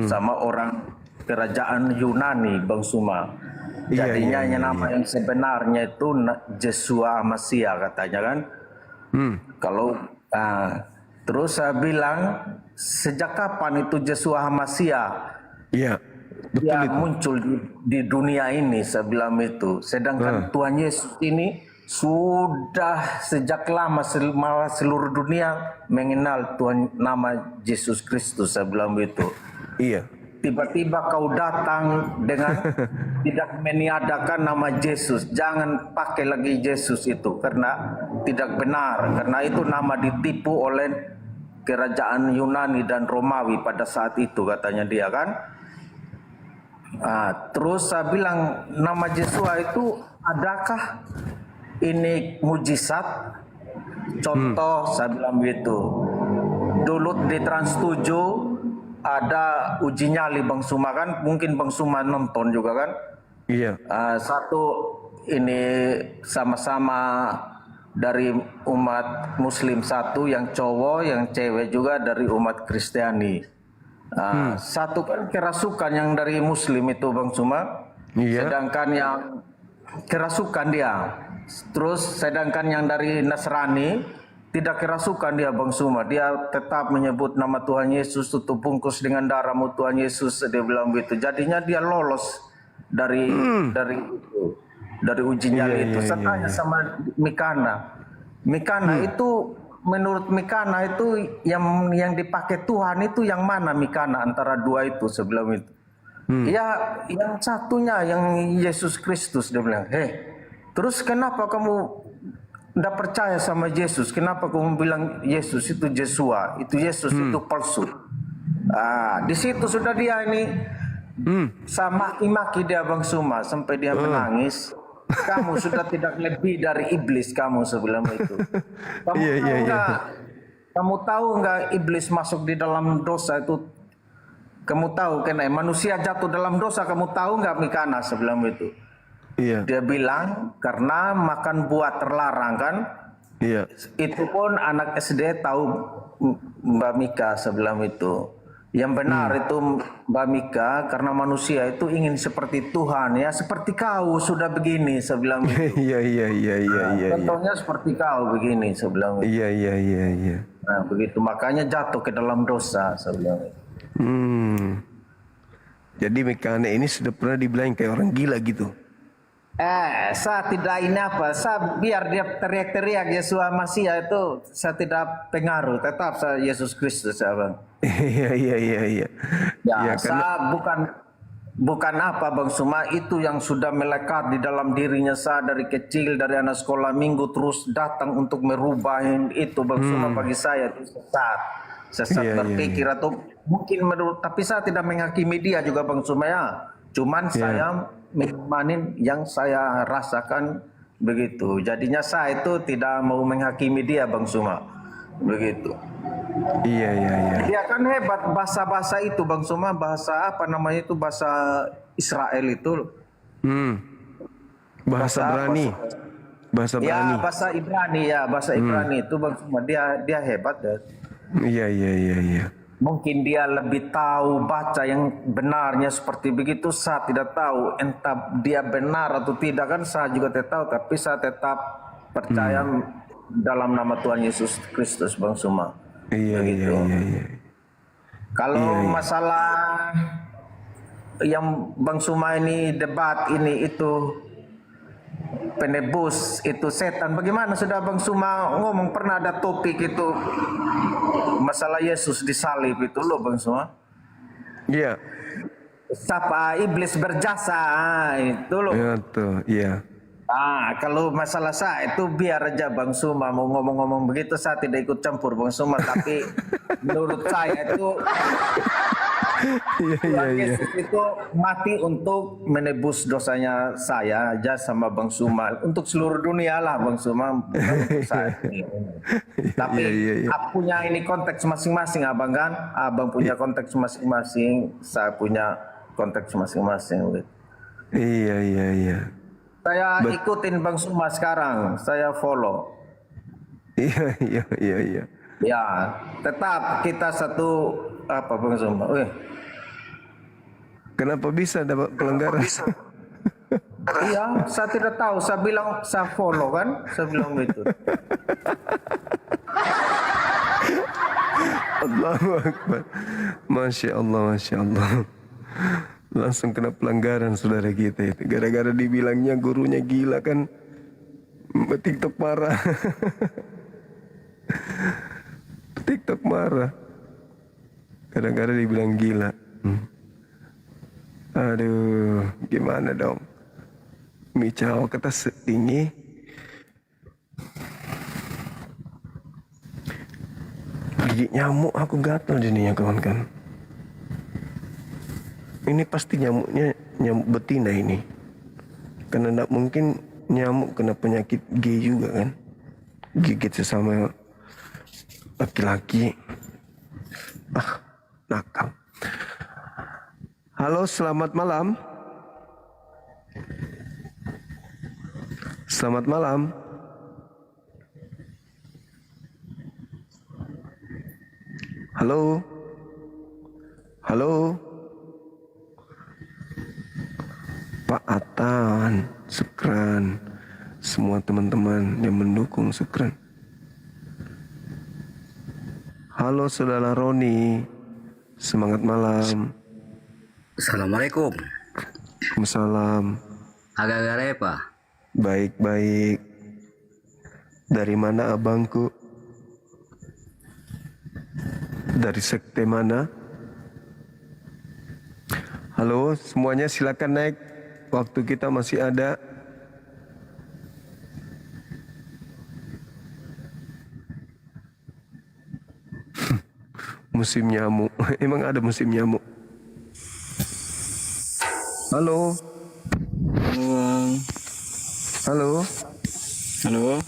sama orang kerajaan Yunani Bang Suma. Jadinya nama yang sebenarnya itu Yesua Masia katanya kan. Kalau terus saya bilang sejak kapan itu Yesua Masia? Dia muncul di dunia ini, saya bilang itu. Sedangkan Tuhan Yesus ini sudah sejak lama malah seluruh dunia mengenal Tuhan nama Yesus Kristus, saya bilang itu. Iya. Tiba-tiba kau datang dengan tidak meniadakan nama Yesus. Jangan pakai lagi Yesus itu karena tidak benar. Karena itu nama ditipu oleh kerajaan Yunani dan Romawi pada saat itu katanya dia kan. Terus saya bilang nama Yesua itu adakah ini mujizat? Contoh saya bilang begitu. Dulu di Trans 7 ada uji nyali Bang Suma kan, mungkin Bang Suma nonton juga kan? Iya. Satu ini sama-sama dari umat Muslim satu, yang cowok, yang cewek juga dari umat Kristiani. Satu kan kerasukan yang dari Muslim itu Bang Suma, sedangkan yang kerasukan dia. Terus sedangkan yang dari Nasrani tidak kerasukan dia Bang Suma. Dia tetap menyebut nama Tuhan Yesus, tutup bungkus dengan darahmu Tuhan Yesus, dia bilang begitu. Jadinya dia lolos dari uji nyali itu. Saya tanya sama Mikana itu, menurut Mikana itu yang dipakai Tuhan itu yang mana Mikana antara dua itu sebelum itu? Ya yang satunya yang Yesus Kristus, dia bilang. Terus kenapa kamu tidak percaya sama Yesus? Kenapa kamu bilang Yesus itu Yesua, itu Yesus itu palsu? Di situ sudah dia ini sama maki dia Bang Suma sampai dia menangis. Kamu sudah tidak lebih dari iblis kamu sebelum itu. Kamu tahu nggak iblis masuk di dalam dosa itu? Kamu tahu karena manusia jatuh dalam dosa, kamu tahu nggak Mikana sebelum itu? Dia bilang karena makan buah terlarang kan? Itu pun anak SD tahu Mbak Mika sebelum itu. Yang benar itu Mbak Mika, karena manusia itu ingin seperti Tuhan ya, seperti kau sudah begini sebelum itu. Contohnya seperti kau begini sebelum itu. Nah begitu makanya jatuh ke dalam dosa sebelum itu. Jadi Mikana ini sudah pernah dibilang kayak orang gila gitu. Saya tidak ini apa, saya biar dia teriak-teriak Yesus Masiah itu saya tidak pengaruh, tetap saya Yesus Kristus ya Bang. Saya bukan apa Bang Suma, itu yang sudah melekat di dalam dirinya saya dari kecil, dari anak sekolah minggu terus datang untuk merubah itu Bang Suma. Bagi saya itu sesat berpikir atau mungkin menurut, tapi saya tidak menghakimi dia juga Bang Suma ya. Cuman saya mengimani yang saya rasakan begitu. Jadinya saya itu tidak mau menghakimi dia Bang Suma. Begitu. Dia kan hebat bahasa-bahasa itu Bang Suma, bahasa apa namanya itu, bahasa Israel itu. Bahasa Ibrani. Bahasa Ibrani. Ya, bahasa Ibrani ya, bahasa Ibrani itu Bang Suma, dia hebat ya. Mungkin dia lebih tahu baca yang benarnya seperti begitu, saya tidak tahu. Entah dia benar atau tidak kan saya juga tidak tahu, tapi saya tetap percaya dalam nama Tuhan Yesus Kristus Bang Suma. Kalau masalah yang Bang Suma ini debat ini itu penebus itu setan, bagaimana sudah Bang Suma ngomong, pernah ada topik itu masalah Yesus disalib itu loh Bang Suma. Siapa iblis berjasa itu loh. Kalau masalah saya itu biar aja Bang Suma mau ngomong-ngomong begitu, saya tidak ikut campur Bang Suma, tapi menurut saya itu Yesus itu mati untuk menebus dosanya saya aja sama Bang Suma, untuk seluruh dunia lah Bang Suma. Tapi punya ini konteks masing-masing abang kan, abang punya konteks masing-masing, saya punya konteks masing-masing. Saya ikutin Bang Suma sekarang, saya follow. Ya, tetap kita satu apa Bang Suma. Kenapa bisa dapat pelanggaran? Iya, saya tidak tahu. Saya bilang saya follow kan, saya bilang begitu. Allahu Akbar. Masya Allah, Masya Allah. Langsung kena pelanggaran saudara kita itu. Gara-gara dibilangnya gurunya gila kan. TikTok marah. TikTok marah. Gara-gara dibilang gila. Aduh, gimana dong? Micau kata setinggi. Gigit nyamuk aku gatal jadinya kawan-kawan. Ini pasti nyamuknya nyamuk betina ini. Karena tidak mungkin nyamuk kena penyakit G juga kan. Gigit sesama laki-laki. Nakal. Halo, selamat malam. Selamat malam. Halo. Halo. Pak Atan, syukran. Semua teman-teman yang mendukung, syukran. Halo saudara Roni, semangat malam. Assalamualaikum. Waalaikumsalam. Agak-agak repa. Baik-baik. Dari mana abangku? Dari sekte mana? Halo, semuanya silakan naik. Waktu kita masih ada. Musim nyamuk. Emang ada musim nyamuk? Halo. Halo. Halo.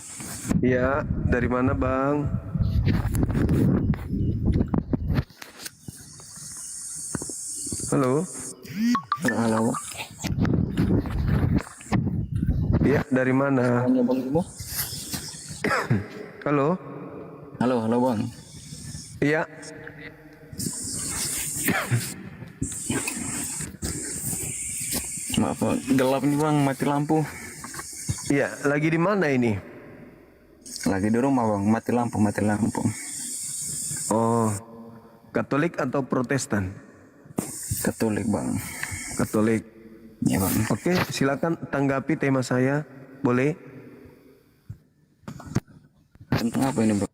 Ya, dari mana bang? Halo. Halo. Ya, dari mana? Halo. Halo bang. Iya. Maaf bang, gelap nih bang, mati lampu. Iya, lagi di mana ini? Lagi di rumah bang, mati lampu. Oh, Katolik atau Protestan? Katolik bang. Katolik. Iya bang. Oke, silakan tanggapi tema saya, boleh? Tentang apa ini bang?